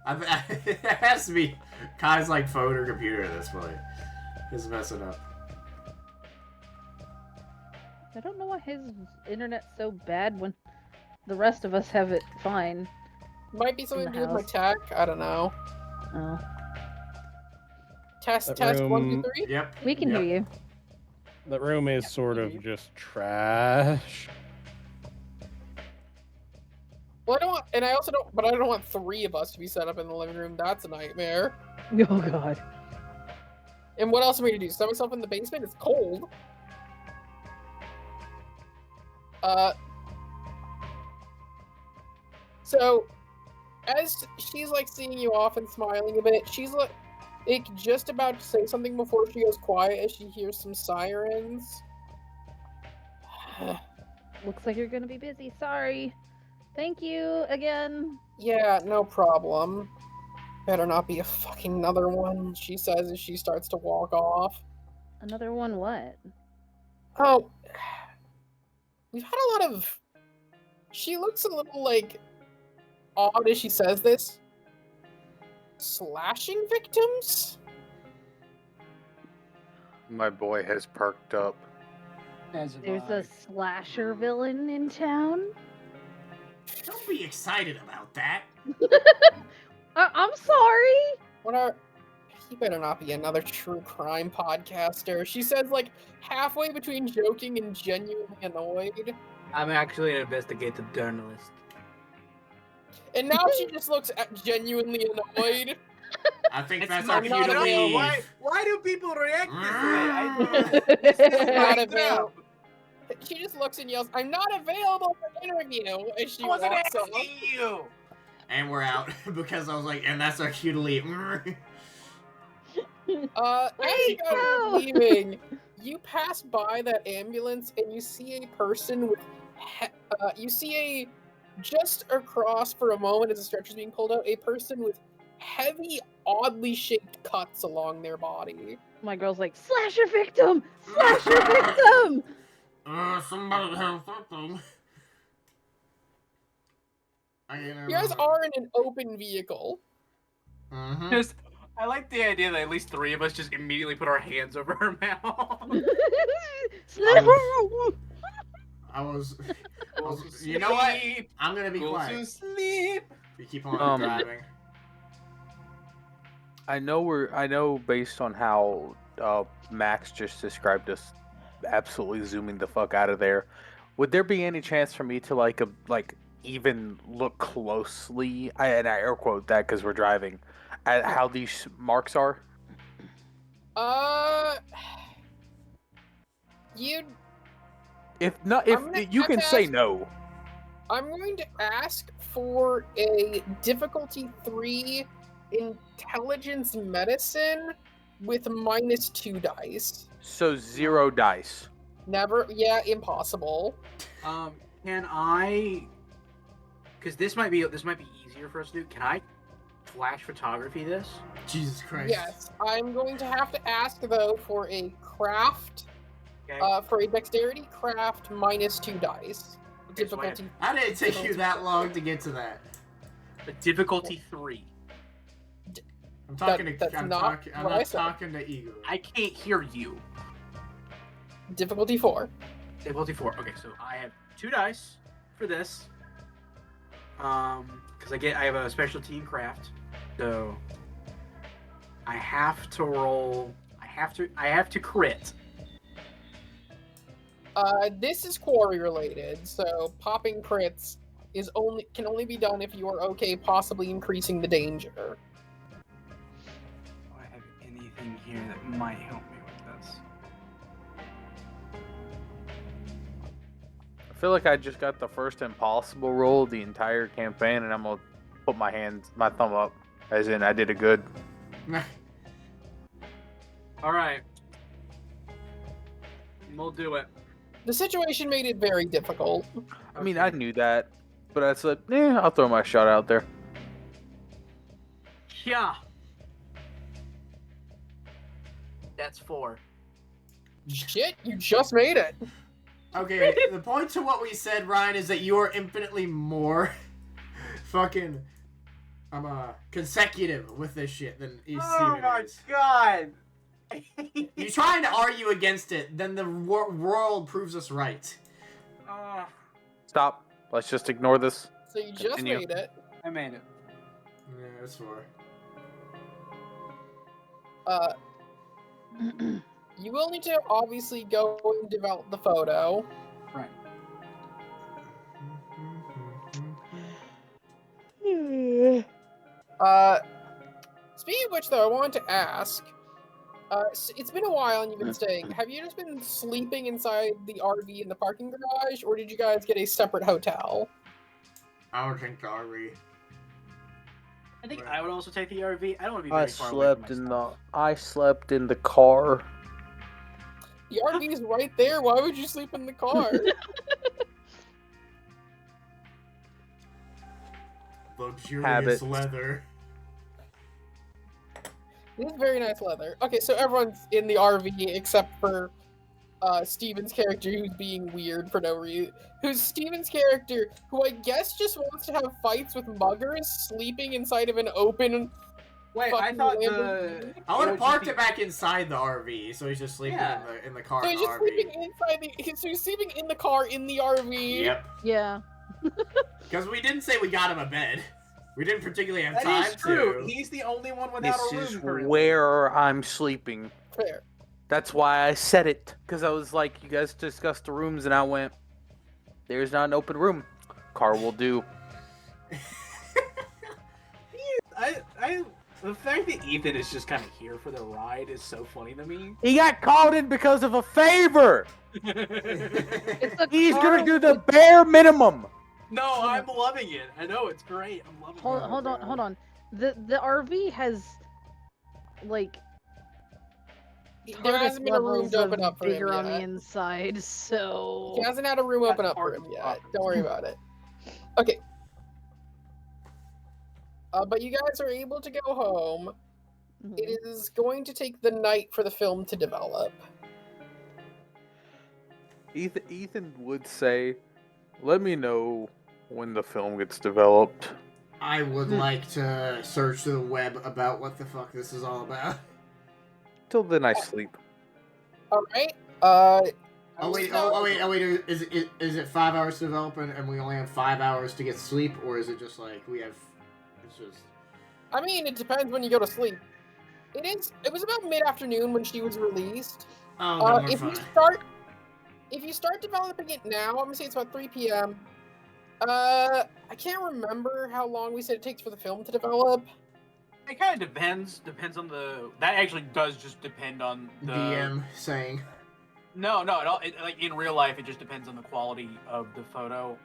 Speaker 6: it has to be Kai's like phone or computer at this point. He's messing up.
Speaker 3: I don't know why his internet's so bad when the rest of us have it fine.
Speaker 1: Might be something to do with my
Speaker 3: house.
Speaker 1: tech. I don't know.
Speaker 3: Oh,
Speaker 1: Test,
Speaker 2: That
Speaker 1: test, 1, 2,
Speaker 2: room-
Speaker 1: 3.
Speaker 6: Yep.
Speaker 3: we can
Speaker 6: yep.
Speaker 3: hear you.
Speaker 2: That room is sort of just trash.
Speaker 1: Well, I don't want, and I also don't, but I don't want 3 of us to be set up in the living room. That's a nightmare.
Speaker 3: Oh god.
Speaker 1: And what else am I gonna do? Set myself in the basement? It's cold. So, as she's like seeing you off and smiling a bit, she's like just about to say something before she goes quiet as she hears some sirens.
Speaker 3: Looks like you're gonna be busy. Sorry. Thank you again.
Speaker 1: Yeah, no problem. Better not be a fucking another one, she says as she starts to walk off.
Speaker 3: Another one what?
Speaker 1: Oh, we've had a lot of... She looks a little, like, odd as she says this. Slashing victims?
Speaker 7: My boy has perked up.
Speaker 8: As have
Speaker 3: There's
Speaker 8: I.
Speaker 3: a slasher villain in town?
Speaker 6: Don't be excited about that.
Speaker 3: I'm sorry.
Speaker 1: What are... He better not be another true crime podcaster. She says, like, halfway between joking and genuinely annoyed.
Speaker 8: I'm actually an investigative journalist.
Speaker 1: And now she just looks genuinely annoyed.
Speaker 6: I think
Speaker 8: It's
Speaker 6: that's
Speaker 8: not
Speaker 6: our cue to
Speaker 1: available.
Speaker 6: leave.
Speaker 8: Why do people react this way?
Speaker 1: Not
Speaker 8: Not
Speaker 1: available. She just looks and yells, "I'm not available for interview," as she
Speaker 8: I wasn't
Speaker 1: walks off.
Speaker 8: asking you.
Speaker 6: And we're out because I was like, and that's our cue to leave.
Speaker 1: As you guys are leaving, you pass by that ambulance and you see a person with, just across for a moment as the stretcher's being pulled out, a person with heavy, oddly shaped cuts along their body.
Speaker 3: My girl's like, slasher victim! Slasher victim!
Speaker 6: Somebody have something.
Speaker 1: You guys are in an open vehicle.
Speaker 6: Mm-hmm.
Speaker 8: Just, I like the idea that at least 3 of us just immediately put our hands over her mouth.
Speaker 6: I was, you know what? I'm gonna be
Speaker 8: Go to
Speaker 6: quiet.
Speaker 8: sleep.
Speaker 6: We keep on driving.
Speaker 7: I know based on how Max just described us absolutely zooming the fuck out of there, would there be any chance for me to like even look closely, and I air quote that because we're driving, at how these marks are?
Speaker 1: You
Speaker 7: If not, you can say no.
Speaker 1: I'm going to ask for a difficulty 3 intelligence medicine with -2 dice.
Speaker 7: So 0 dice.
Speaker 1: Never, yeah, impossible.
Speaker 5: Can I? Because this might be easier for us to do. Can I flash photography this?
Speaker 6: Jesus Christ.
Speaker 1: Yes, I'm going to have to ask though for a craft,
Speaker 5: Okay.
Speaker 1: for a dexterity craft -2 dice.
Speaker 5: Okay, so
Speaker 1: Difficulty.
Speaker 6: How did it take you that long to get to that?
Speaker 5: A difficulty 3.
Speaker 6: I'm talking
Speaker 1: that's
Speaker 6: to. I'm
Speaker 1: not
Speaker 6: talking. I'm
Speaker 1: what I
Speaker 6: not
Speaker 1: said.
Speaker 6: talking to Igor.
Speaker 5: I can't hear you.
Speaker 1: Difficulty 4.
Speaker 5: Difficulty 4. Okay, so I have 2 dice for this. Because I have a specialty in craft, so I have to roll. I have to crit.
Speaker 1: This is quarry related, so popping crits can only be done if you are okay, possibly increasing the danger.
Speaker 5: Do I have anything here that might help me with this?
Speaker 7: I feel like I just got the first impossible roll of the entire campaign, and I'm gonna put my thumb up, as in I did it good.
Speaker 5: All right, we'll do it.
Speaker 1: The situation made it very difficult.
Speaker 7: I mean, I knew that, but I said, I'll throw my shot out there.
Speaker 5: Yeah, that's 4.
Speaker 1: Shit, you just made it.
Speaker 6: Okay, the point to what we said, Ryan, is that you are infinitely more fucking consecutive with this shit than Steven is.
Speaker 5: god!
Speaker 6: You're trying to argue against it, then the world proves us right.
Speaker 7: Stop. Let's just ignore this.
Speaker 1: So you just
Speaker 7: Continue.
Speaker 1: made it.
Speaker 5: I made it.
Speaker 6: Yeah, that's 4.
Speaker 1: You will need to obviously go and develop the photo.
Speaker 5: Right.
Speaker 1: Speaking of which, though, I wanted to ask, It's been a while and you've been staying. Have you just been sleeping inside the RV in the parking garage, or did you guys get a separate hotel?
Speaker 6: I would think the RV.
Speaker 8: I think I would also take the RV. I don't want to be
Speaker 7: I
Speaker 8: very far away from my
Speaker 7: slept in
Speaker 8: stuff.
Speaker 7: I slept in the car.
Speaker 1: The RV is right there. Why would you sleep in the car?
Speaker 6: Luxurious
Speaker 7: Habits.
Speaker 6: leather.
Speaker 1: It is very nice leather. Okay, so everyone's in the RV except for Steven's character, who's being weird for no reason. Who's Steven's character, who I guess just wants to have fights with muggers, sleeping inside of an open.
Speaker 8: Wait, I
Speaker 1: fucking
Speaker 8: thought
Speaker 1: Lamborghini.
Speaker 6: I would have
Speaker 8: would just
Speaker 6: parked
Speaker 8: be-
Speaker 6: it back inside the RV, so he's just sleeping
Speaker 8: Yeah.
Speaker 6: in the car
Speaker 1: So
Speaker 6: in
Speaker 1: he's
Speaker 6: the
Speaker 1: just
Speaker 6: RV.
Speaker 1: sleeping inside the. So he's sleeping in the car in the RV.
Speaker 6: Yep.
Speaker 3: Yeah.
Speaker 6: Because we didn't say we got him a bed. We didn't particularly have
Speaker 8: That
Speaker 6: time
Speaker 8: is true.
Speaker 6: to.
Speaker 8: He's the only one without
Speaker 7: This
Speaker 8: a room
Speaker 7: is
Speaker 8: currently.
Speaker 7: where I'm sleeping.
Speaker 1: Fair.
Speaker 7: That's why I said it, because I was like, you guys discussed the rooms, and I went, there's not an open room. Car will do.
Speaker 8: The fact that Ethan is just kind of here for the ride is so funny to me.
Speaker 7: He got called in because of a favor.
Speaker 3: It's a
Speaker 7: He's
Speaker 3: car
Speaker 7: gonna do the bare minimum.
Speaker 8: No, I'm loving it. I know it's great. I'm loving it.
Speaker 3: Hold on. The RV has like
Speaker 1: There
Speaker 3: TARDIS
Speaker 1: hasn't been a room
Speaker 3: levels
Speaker 1: to open
Speaker 3: of
Speaker 1: up for him
Speaker 3: bigger on the
Speaker 1: yet.
Speaker 3: inside, so
Speaker 1: He hasn't had a room open
Speaker 8: That's
Speaker 1: up for
Speaker 8: part
Speaker 1: him
Speaker 8: of the
Speaker 1: yet.
Speaker 8: problem.
Speaker 1: Don't worry about it. Okay. But you guys are able to go home.
Speaker 3: Mhm.
Speaker 1: It is going to take the night for the film to develop.
Speaker 7: Ethan would say, let me know when the film gets developed.
Speaker 6: I would like to search the web about what the fuck this is all about.
Speaker 7: Till then, I sleep.
Speaker 1: All right.
Speaker 6: Oh wait, is it 5 hours to develop and we only have 5 hours to get sleep, or is it just like we have? It's just.
Speaker 1: I mean, it depends when you go to sleep. It was about mid-afternoon when she was released.
Speaker 6: Oh, then we're
Speaker 1: If
Speaker 6: fine.
Speaker 1: you start developing it now, I'm gonna say it's about 3 p.m. I can't remember how long we said it takes for the film to develop.
Speaker 8: It kind of depends. Depends on the. That actually does just depend on the.
Speaker 6: DM saying.
Speaker 8: No, like in real life, it just depends on the quality of the photo,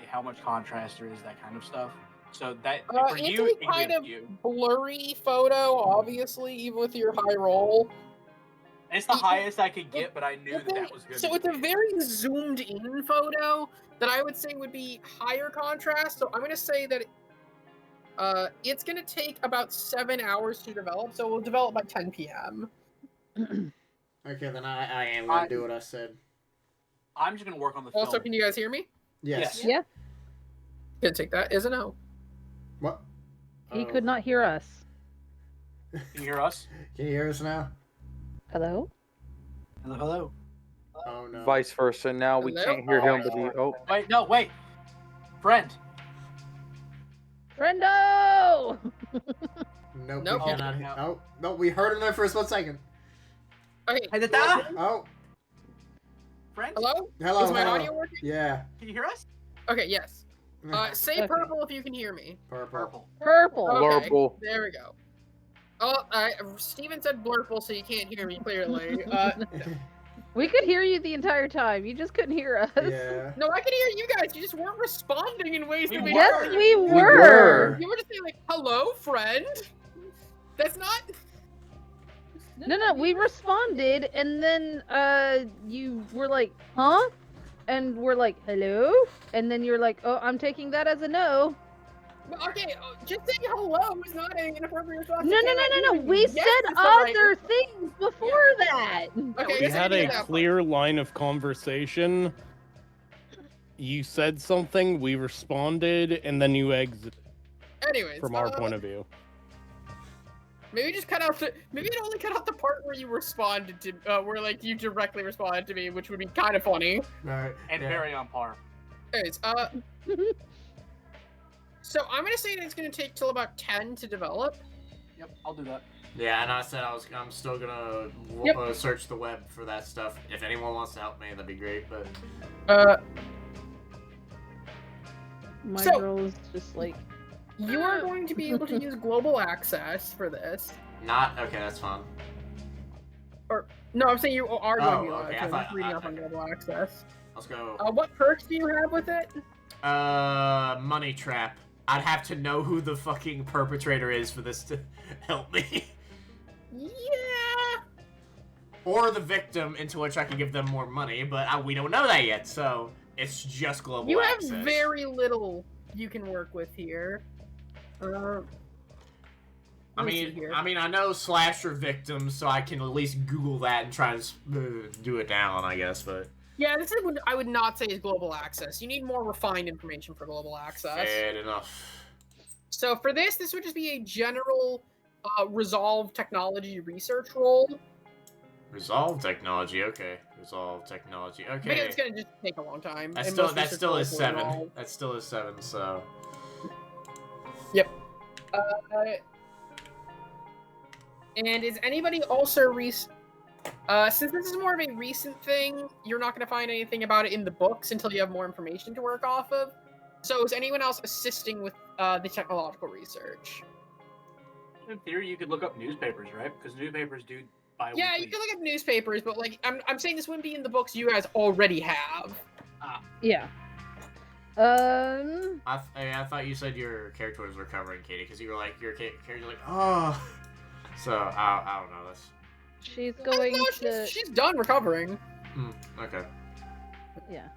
Speaker 8: how much contrast there is, that kind of stuff. So that for
Speaker 1: It's
Speaker 8: you,
Speaker 1: a
Speaker 8: it can
Speaker 1: kind
Speaker 8: be up
Speaker 1: of
Speaker 8: to you.
Speaker 1: blurry photo, obviously, even with your high roll.
Speaker 8: It's the highest I could get, but I knew
Speaker 1: It's
Speaker 8: that was good.
Speaker 1: So it's a very zoomed in photo that I would say would be higher contrast. So I'm gonna say that it's gonna take about 7 hours to develop. So we'll develop by 10 p.m.
Speaker 6: Okay, then I am gonna do what I said.
Speaker 8: I'm just gonna work on the
Speaker 1: Also,
Speaker 8: film.
Speaker 1: can you guys hear me?
Speaker 6: Yes.
Speaker 3: Yeah.
Speaker 1: Gonna take that as a no.
Speaker 6: What?
Speaker 3: He could not hear us.
Speaker 8: Can you hear us?
Speaker 6: Can you hear us now?
Speaker 3: Hello?
Speaker 8: Hello.
Speaker 6: Oh no.
Speaker 7: Vice versa. Now we
Speaker 1: Hello?
Speaker 7: can't hear him, but he. Oh.
Speaker 8: Wait, no, wait. Friend.
Speaker 3: Friendo!
Speaker 6: Nope,
Speaker 1: Nope.
Speaker 6: we cannot
Speaker 8: Oh,
Speaker 6: hear.
Speaker 8: no.
Speaker 6: Oh, no, we heard him there for a split second.
Speaker 1: Okay.
Speaker 8: Hey, Dada.
Speaker 6: Oh,
Speaker 8: Friend.
Speaker 1: Hello?
Speaker 6: hello.
Speaker 1: Is my
Speaker 6: hello.
Speaker 1: audio working?
Speaker 6: Yeah.
Speaker 8: Can you hear us?
Speaker 1: Okay, yes. Say
Speaker 3: Okay.
Speaker 1: purple if you can hear me.
Speaker 6: Purple.
Speaker 3: Purple.
Speaker 1: Okay,
Speaker 7: Blurple.
Speaker 1: there we go. Oh, Steven said blurple, so you can't hear me clearly.
Speaker 3: We could hear you the entire time. You just couldn't hear us.
Speaker 6: Yeah.
Speaker 1: No, I can hear you guys. You just weren't responding in ways
Speaker 8: We
Speaker 1: that
Speaker 8: were.
Speaker 1: made
Speaker 3: Yes,
Speaker 1: sense.
Speaker 3: we
Speaker 7: We
Speaker 3: were.
Speaker 7: were.
Speaker 1: You were just saying like, "Hello, friend." That's not.
Speaker 3: No, we responded, and then you were like, huh? And we're like, hello? And then you're like, oh, I'm taking that as a no.
Speaker 1: Okay, just saying hello is not an inappropriate response.
Speaker 3: No. We
Speaker 1: Yes,
Speaker 3: said
Speaker 1: it's alright.
Speaker 3: other things before that.
Speaker 1: Okay,
Speaker 2: We
Speaker 1: yes, I
Speaker 2: had
Speaker 1: can do
Speaker 2: a
Speaker 1: that.
Speaker 2: clear line of conversation. You said something, we responded, and then you exited
Speaker 1: Anyways,
Speaker 2: from our point of view.
Speaker 1: maybe just cut out maybe it only cut out the part where you responded to where like you directly responded to me, which would be kind of funny.
Speaker 6: Right.
Speaker 8: And
Speaker 6: yeah.
Speaker 8: very on par.
Speaker 1: Anyways, so I'm gonna say that it's gonna take till about 10 to develop.
Speaker 8: Yep, I'll do that.
Speaker 6: Yeah, and I said I'm still gonna
Speaker 1: Yep.
Speaker 6: search the web for that stuff. If anyone wants to help me, that'd be great. But
Speaker 3: My
Speaker 1: So-
Speaker 3: girl is just like,
Speaker 1: You are going to be able to use global access for this.
Speaker 6: not okay. That's fine.
Speaker 1: No, I'm saying you are going to be
Speaker 6: Oh,
Speaker 1: allowed
Speaker 6: okay,
Speaker 1: to.
Speaker 6: I
Speaker 1: I'm
Speaker 6: thought-
Speaker 1: just reading up on
Speaker 6: okay.
Speaker 1: global access.
Speaker 6: Let's go.
Speaker 1: What perks do you have with it?
Speaker 6: Money trap. I'd have to know who the fucking perpetrator is for this to help me.
Speaker 1: Yeah.
Speaker 6: Or the victim, into which I can give them more money, but we don't know that yet, so it's just global
Speaker 1: You have
Speaker 6: access.
Speaker 1: very little you can work with here.
Speaker 6: I mean, I know slasher victims, so I can at least Google that and try to do it down, I guess, but...
Speaker 1: Yeah, this is what I would not say is global access. You need more refined information for global access.
Speaker 6: Fair enough.
Speaker 1: So for this would just be a general resolve technology research role.
Speaker 6: Resolve technology, okay. Resolve technology, okay.
Speaker 1: Because it's gonna just take a long time.
Speaker 6: That
Speaker 1: and
Speaker 6: still,
Speaker 1: most
Speaker 6: that
Speaker 1: research
Speaker 6: still
Speaker 1: roles
Speaker 6: is
Speaker 1: will
Speaker 6: 7.
Speaker 1: involve-
Speaker 6: That still is 7, so...
Speaker 1: Yep. And is anybody also since this is more of a recent thing, you're not going to find anything about it in the books until you have more information to work off of. So is anyone else assisting with the technological research?
Speaker 8: In theory, you could look up newspapers, right? Because newspapers do bi-weekly.
Speaker 1: Yeah, you can look at newspapers, but like I'm saying this wouldn't be in the books you guys already have.
Speaker 3: Yeah.
Speaker 6: I thought you said your character was recovering, Katie, because you were like, your character like, oh... So, I don't know, that's...
Speaker 3: She's going to...
Speaker 1: She's done recovering.
Speaker 6: Okay.
Speaker 3: Yeah.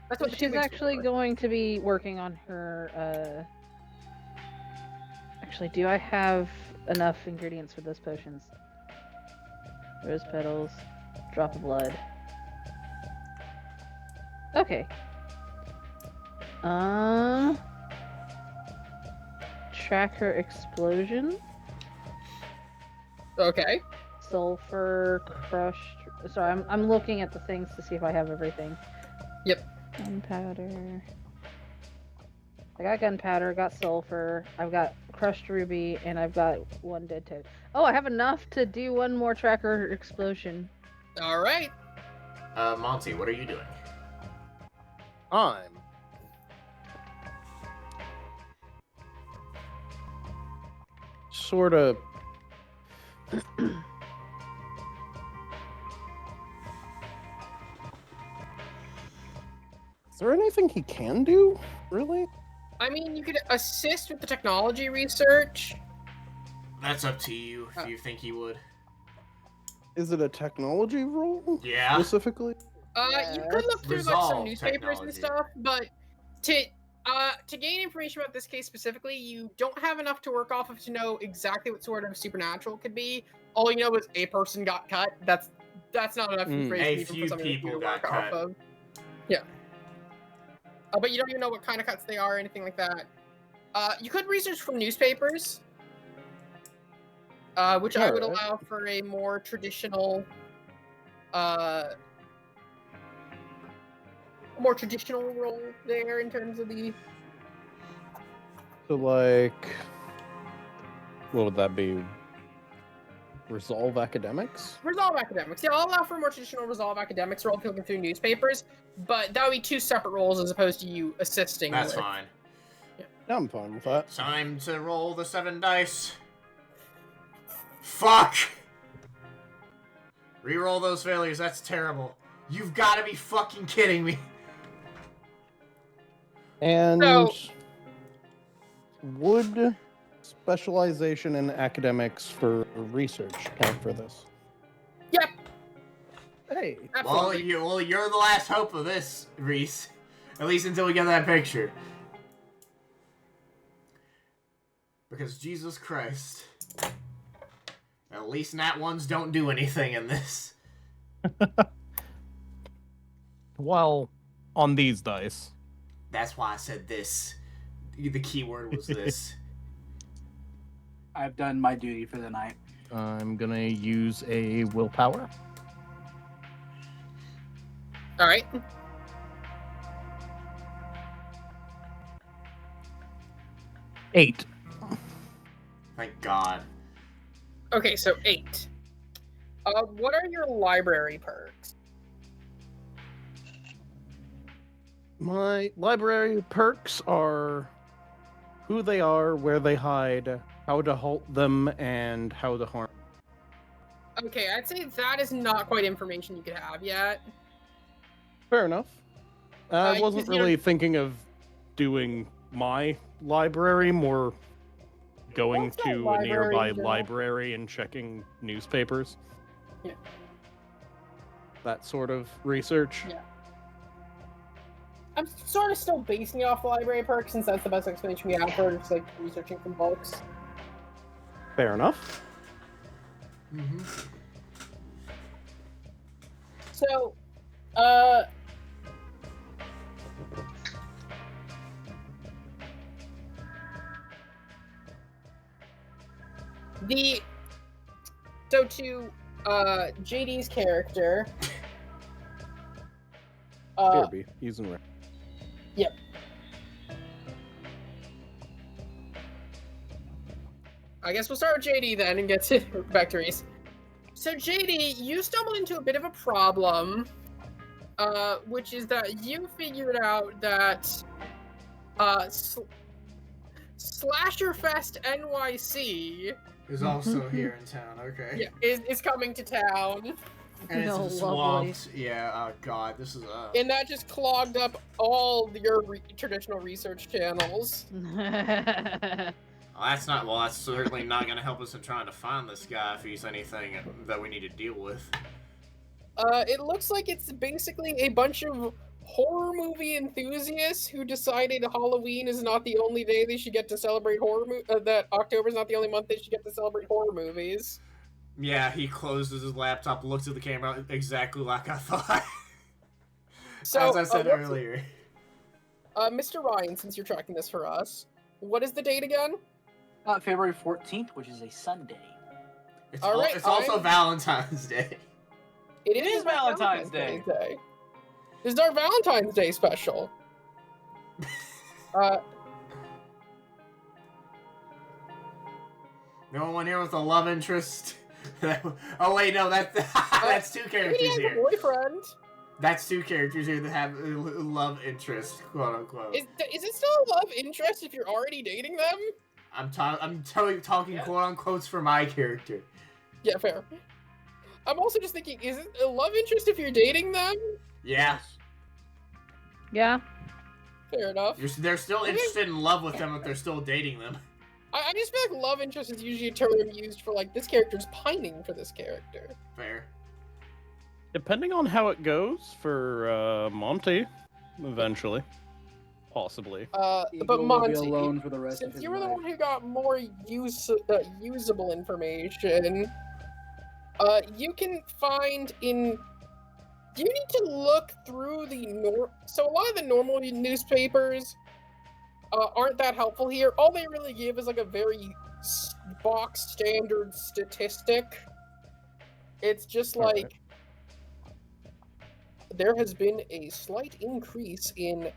Speaker 1: That's what
Speaker 3: She's actually going to be working on her, Actually, do I have enough ingredients for those potions? Rose petals, drop of blood. Okay. Tracker explosion.
Speaker 1: Okay.
Speaker 3: Sulfur crushed. Sorry, I'm looking at the things to see if I have everything.
Speaker 1: Yep.
Speaker 3: Gunpowder. I got gunpowder, got sulfur, I've got crushed ruby, and I've got 1 dead toad. Oh, I have enough to do 1 more tracker explosion.
Speaker 1: All right.
Speaker 6: Monty, what are you doing?
Speaker 2: I'm sort of Is there anything he can do? Really?
Speaker 1: I mean, you could assist with the technology research.
Speaker 6: That's up to you, if you think he would.
Speaker 2: Is it a technology role?
Speaker 6: Yeah.
Speaker 2: Specifically?
Speaker 1: You could look through like some
Speaker 6: Resolve
Speaker 1: newspapers and
Speaker 6: technology.
Speaker 1: stuff, but to gain information about this case specifically, you don't have enough to work off of to know exactly what sort of supernatural could be. All you know is a person got cut. That's not enough information
Speaker 6: A
Speaker 1: even for
Speaker 6: few
Speaker 1: somebody
Speaker 6: people
Speaker 1: to
Speaker 6: got
Speaker 1: work off
Speaker 6: cut.
Speaker 1: of. Yeah. But you don't even know what kind of cuts they are or anything like that. You could research from newspapers, which I would
Speaker 2: Alright.
Speaker 1: allow for a more traditional, role there in terms of the.
Speaker 2: So, like, what would that be? Resolve academics?
Speaker 1: Resolve academics. Yeah, I'll allow for a more traditional resolve academics role if you're looking through newspapers, but that would be 2 separate roles as opposed to you assisting.
Speaker 6: That's
Speaker 1: with.
Speaker 6: fine.
Speaker 2: Yeah, I'm fine with that.
Speaker 6: Time to roll the 7 dice. Fuck! Reroll those failures, that's terrible. You've gotta be fucking kidding me.
Speaker 2: And
Speaker 1: So-
Speaker 2: would specialization in academics for research count for this?
Speaker 1: Yep.
Speaker 2: Hey.
Speaker 6: Well,
Speaker 1: Absolutely.
Speaker 6: you're the last hope of this, Reese. At least until we get that picture. Because Jesus Christ. At least nat ones don't do anything in this.
Speaker 2: Well, on these dice.
Speaker 6: That's why I said this. The key word was this.
Speaker 8: I've done my duty for the night.
Speaker 2: I'm gonna use a willpower.
Speaker 1: All right.
Speaker 2: 8.
Speaker 6: Thank God.
Speaker 1: Okay, so 8. What are your library perks?
Speaker 2: My library perks are who they are, where they hide, how to halt them, and how to harm.
Speaker 1: Okay, I'd say that is not quite information you could have yet.
Speaker 2: Fair enough. I
Speaker 1: you
Speaker 2: wasn't
Speaker 1: just- you know-
Speaker 2: really thinking of doing my library, more going
Speaker 1: What's that
Speaker 2: to a
Speaker 1: library
Speaker 2: nearby
Speaker 1: in general?
Speaker 2: library and checking newspapers.
Speaker 1: Yeah.
Speaker 2: That sort of research.
Speaker 1: Yeah. I'm sort of still basing it off the library perk since that's the best explanation we have for just like researching from books.
Speaker 2: Fair enough.
Speaker 6: Mm-hmm.
Speaker 1: So, to JD's character,
Speaker 2: Kirby, using rare.
Speaker 1: Yep. I guess we'll start with JD then and get to back to Reese. So JD, you stumbled into a bit of a problem, which is that you figured out that Slasherfest NYC
Speaker 6: Is also here in town. Okay.
Speaker 1: is coming to town.
Speaker 6: And it's
Speaker 3: No,
Speaker 6: a
Speaker 3: lovely.
Speaker 6: swamped. Yeah. Oh God, this is
Speaker 1: And that just clogged up all your traditional research channels.
Speaker 6: Well, that's not. Well, that's certainly not going to help us in trying to find this guy if he's anything that we need to deal with.
Speaker 1: It looks like it's basically a bunch of horror movie enthusiasts who decided Halloween is not the only day they should get to celebrate that October is not the only month they should get to celebrate horror movies.
Speaker 6: Yeah, he closes his laptop, looks at the camera exactly like I thought.
Speaker 1: So,
Speaker 6: As I said
Speaker 1: what's-
Speaker 6: earlier.
Speaker 1: Mr. Ryan, since you're tracking this for us, what is the date again?
Speaker 8: February 14th, which is a Sunday.
Speaker 6: It's,
Speaker 1: All right,
Speaker 6: it's also
Speaker 1: I'm-
Speaker 6: Valentine's Day.
Speaker 1: It
Speaker 8: is Valentine's Day.
Speaker 1: This is our Valentine's Day special.
Speaker 6: No one here with a love interest. Oh wait, no, that's two
Speaker 1: He
Speaker 6: characters
Speaker 1: has a
Speaker 6: here.
Speaker 1: boyfriend.
Speaker 6: That's two characters here that have love interest, quote unquote.
Speaker 1: Is it still a love interest if you're already dating them?
Speaker 6: I'm talking
Speaker 8: Yeah.
Speaker 6: quote unquotes for my character.
Speaker 1: Yeah, fair. I'm also just thinking, is it a love interest if you're dating them?
Speaker 6: Yeah,
Speaker 3: Yeah.
Speaker 1: Fair enough.
Speaker 6: they're still interested in love with them if they're still dating them.
Speaker 1: I just feel like love interest is usually a term used for like this character's pining for this character.
Speaker 6: Fair.
Speaker 2: Depending on how it goes for Monty, eventually, possibly.
Speaker 1: But
Speaker 9: Eagle will
Speaker 1: Monty,
Speaker 9: be alone for the rest of
Speaker 1: since
Speaker 9: his
Speaker 1: you were the
Speaker 9: life.
Speaker 1: one who got more usable information, you can find in. You need to look through so a lot of the normal newspapers aren't that helpful here. All they really give is like a very box standard statistic. It's just
Speaker 2: Alright.
Speaker 1: like there has been a slight increase in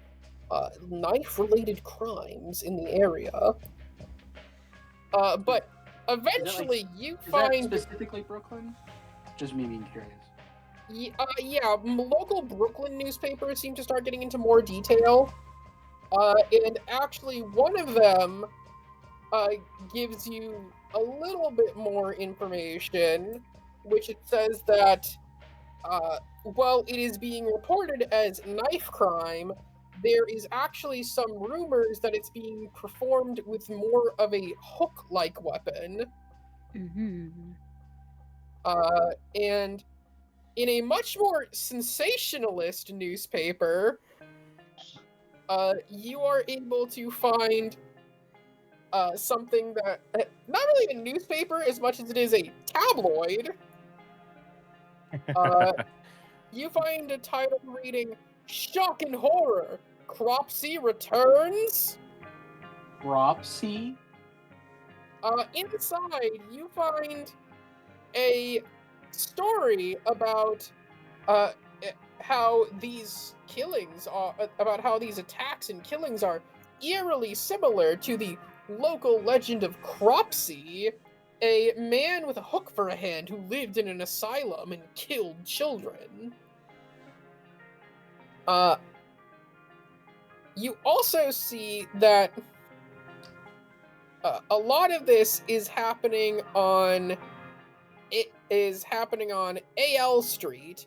Speaker 1: knife-related crimes in the area. But eventually you
Speaker 8: Is that
Speaker 1: find
Speaker 8: specifically Brooklyn? Just me being curious.
Speaker 1: local Brooklyn newspapers seem to start getting into more detail. And actually, one of them gives you a little bit more information, which it says that while it is being reported as knife crime, there is actually some rumors that it's being performed with more of a hook-like weapon.
Speaker 3: Mm-hmm.
Speaker 1: And in a much more sensationalist newspaper, you are able to find something that not really a newspaper as much as it is a tabloid. You find a title reading "Shock and Horror: Cropsey Returns."
Speaker 8: Cropsey?
Speaker 1: Inside, you find a story about how these killings are, about how these attacks and killings are eerily similar to the local legend of Cropsey, a man with a hook for a hand who lived in an asylum and killed children. You also see that a lot of this is happening on is happening on AL Street,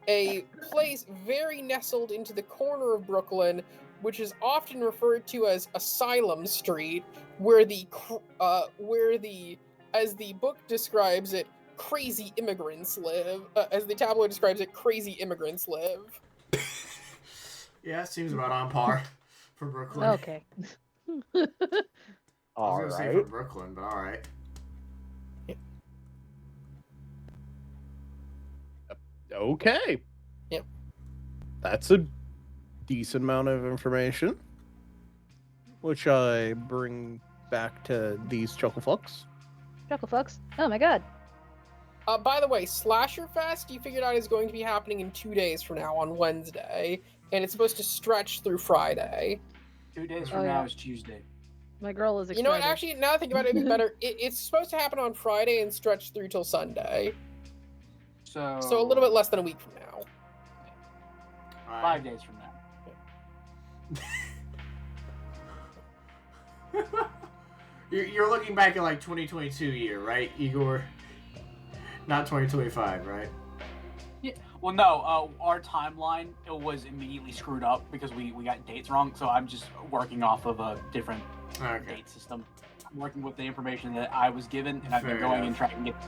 Speaker 1: a place very nestled into the corner of Brooklyn, which is often referred to as Asylum Street, where as the book describes it, crazy immigrants live. As the tabloid describes it, crazy immigrants live.
Speaker 6: Yeah, seems about on par for Brooklyn.
Speaker 3: Okay.
Speaker 6: I was
Speaker 2: All
Speaker 6: gonna say
Speaker 2: right.
Speaker 6: for Brooklyn, but all right.
Speaker 2: Okay.
Speaker 1: Yep.
Speaker 2: That's a decent amount of information, which I bring back to these chucklefucks.
Speaker 3: Chucklefucks. Oh my god.
Speaker 1: By the way, Slasher Fest, you figured out, is going to be happening in 2 days from now on Wednesday, and it's supposed to stretch through Friday.
Speaker 8: 2 days
Speaker 3: Oh,
Speaker 8: from now
Speaker 3: yeah.
Speaker 8: is Tuesday.
Speaker 3: My girl is excited.
Speaker 1: You know what? Actually, now that I think about it, it'd be better. It's supposed to happen on Friday and stretch through till Sunday.
Speaker 8: So
Speaker 1: So a little bit less than a week from now.
Speaker 8: 5 days from now.
Speaker 6: You're looking back at like 2022 year, right, Igor? Not 2025, right?
Speaker 8: Yeah. Well, no. Our timeline was immediately screwed up because we got dates wrong. So I'm just working off of a different
Speaker 6: Okay.
Speaker 8: date system. I'm working with the information that I was given, and I've been
Speaker 6: Fair
Speaker 8: going
Speaker 6: enough.
Speaker 8: and trying to get.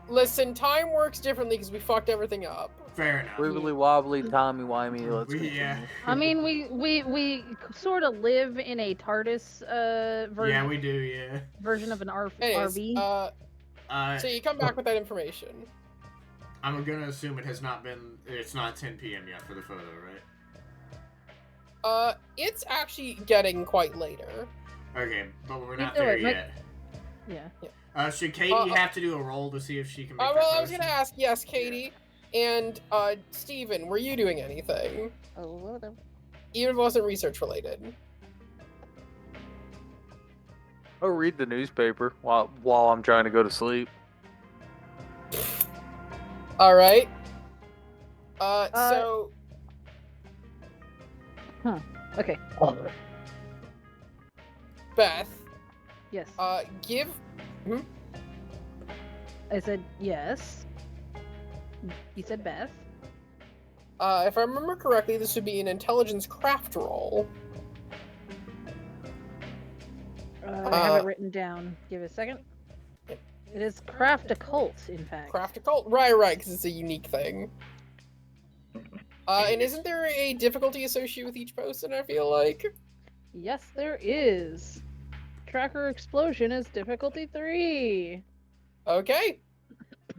Speaker 1: Listen, time works differently because we fucked everything up.
Speaker 6: Fair enough.
Speaker 7: Wibbly wobbly, timey wimey. Let's
Speaker 6: Yeah.
Speaker 7: continue.
Speaker 3: I mean, we sort of live in a TARDIS version
Speaker 6: Yeah, we do. Yeah.
Speaker 3: version of an
Speaker 1: Anyways,
Speaker 3: RV.
Speaker 1: so you come back with that information.
Speaker 6: I'm gonna assume it has not been. It's not 10 p.m. yet for the photo, right?
Speaker 1: It's actually getting quite later.
Speaker 6: Okay, but we're not
Speaker 3: do
Speaker 6: there
Speaker 3: it, Mike.
Speaker 6: yet.
Speaker 3: Yeah.
Speaker 6: Should Katie have to do a roll to see if she can make that
Speaker 1: Well, I was
Speaker 6: potion?
Speaker 1: gonna ask, yes, Katie, and Steven, were you doing anything?
Speaker 3: Oh, whatever.
Speaker 1: Even if it wasn't research related.
Speaker 7: I'll read the newspaper while I'm trying to go to sleep.
Speaker 1: All right. So
Speaker 3: Okay.
Speaker 1: Beth,
Speaker 3: Yes.
Speaker 1: give.
Speaker 3: I said yes. You said Beth.
Speaker 1: If I remember correctly, this would be an intelligence craft roll.
Speaker 3: I have it written down. Give it a second. It is craft occult, in fact.
Speaker 1: Craft occult, right, because it's a unique thing. And isn't there a difficulty associated with each person? I feel like.
Speaker 3: Yes, there is. Tracker explosion is difficulty 3.
Speaker 1: Okay.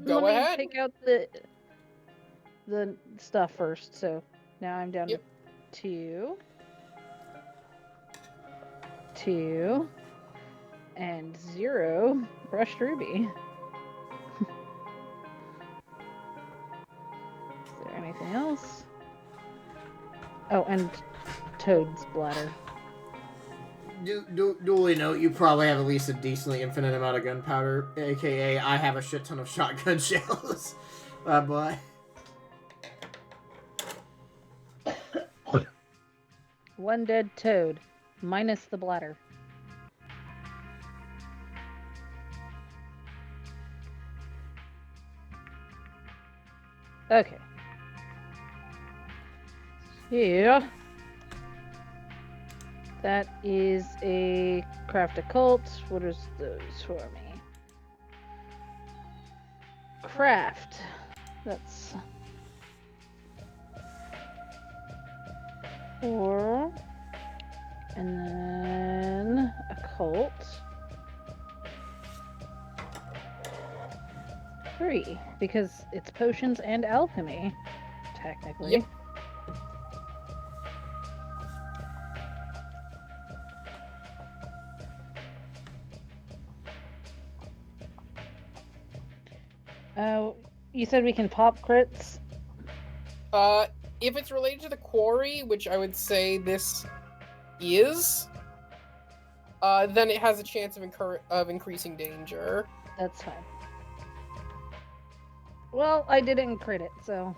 Speaker 1: Go
Speaker 3: Let me
Speaker 1: ahead.
Speaker 3: take out the stuff first. So now I'm down
Speaker 1: Yep.
Speaker 3: to 2, and 0 brushed ruby. Is there anything else? Oh, and Toad's bladder.
Speaker 6: Duly note, you probably have at least a decently infinite amount of gunpowder, aka I have a shit ton of shotgun shells. But
Speaker 3: 1 dead Toad, minus the bladder. Okay. Yeah. That is a craft occult. What is those for me? Craft. That's 4. And then occult. 3. Because it's potions and alchemy, technically.
Speaker 1: Yep.
Speaker 3: You said we can pop crits?
Speaker 1: If it's related to the quarry, which I would say this is, then it has a chance of increasing danger.
Speaker 3: That's fine. Well, I didn't crit it, so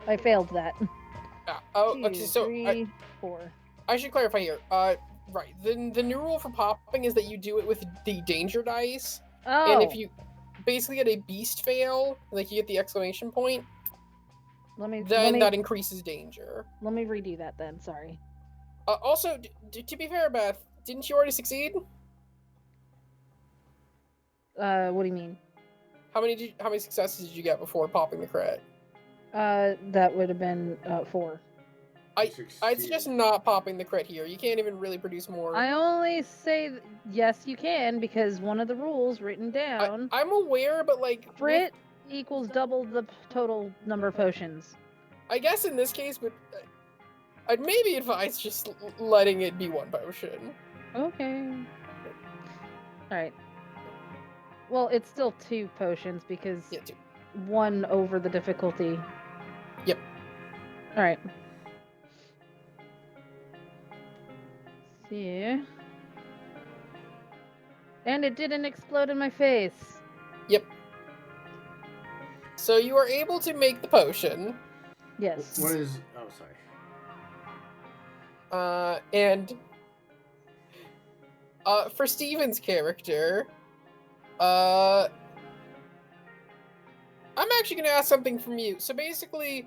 Speaker 3: I failed that.
Speaker 1: Okay,
Speaker 3: 2,
Speaker 1: so
Speaker 3: 3, 4.
Speaker 1: I should clarify here. Right, the new rule for popping is that you do it with the danger dice,
Speaker 3: Oh.
Speaker 1: And if you basically get a beast fail, like you get the exclamation point, then that increases danger.
Speaker 3: Let me redo that then. Sorry.
Speaker 1: Also, to be fair, Beth, didn't you already succeed?
Speaker 3: What do you mean?
Speaker 1: How many successes did you get before popping the crit?
Speaker 3: That would have been 4.
Speaker 1: I'd suggest not popping the crit here. You can't even really produce more.
Speaker 3: I only say yes, you can, because one of the rules written down.
Speaker 1: I'm aware, but like
Speaker 3: crit equals double the total number of potions.
Speaker 1: I guess in this case, but I'd maybe advise just letting it be 1 potion.
Speaker 3: Okay. All right. Well, it's still 2 potions because 1 over the difficulty.
Speaker 1: Yep.
Speaker 3: All right. See. And it didn't explode in my face.
Speaker 1: Yep. So you are able to make the potion.
Speaker 3: Yes.
Speaker 6: What is? Oh, sorry.
Speaker 1: And for Steven's character, I'm actually gonna ask something from you. So basically,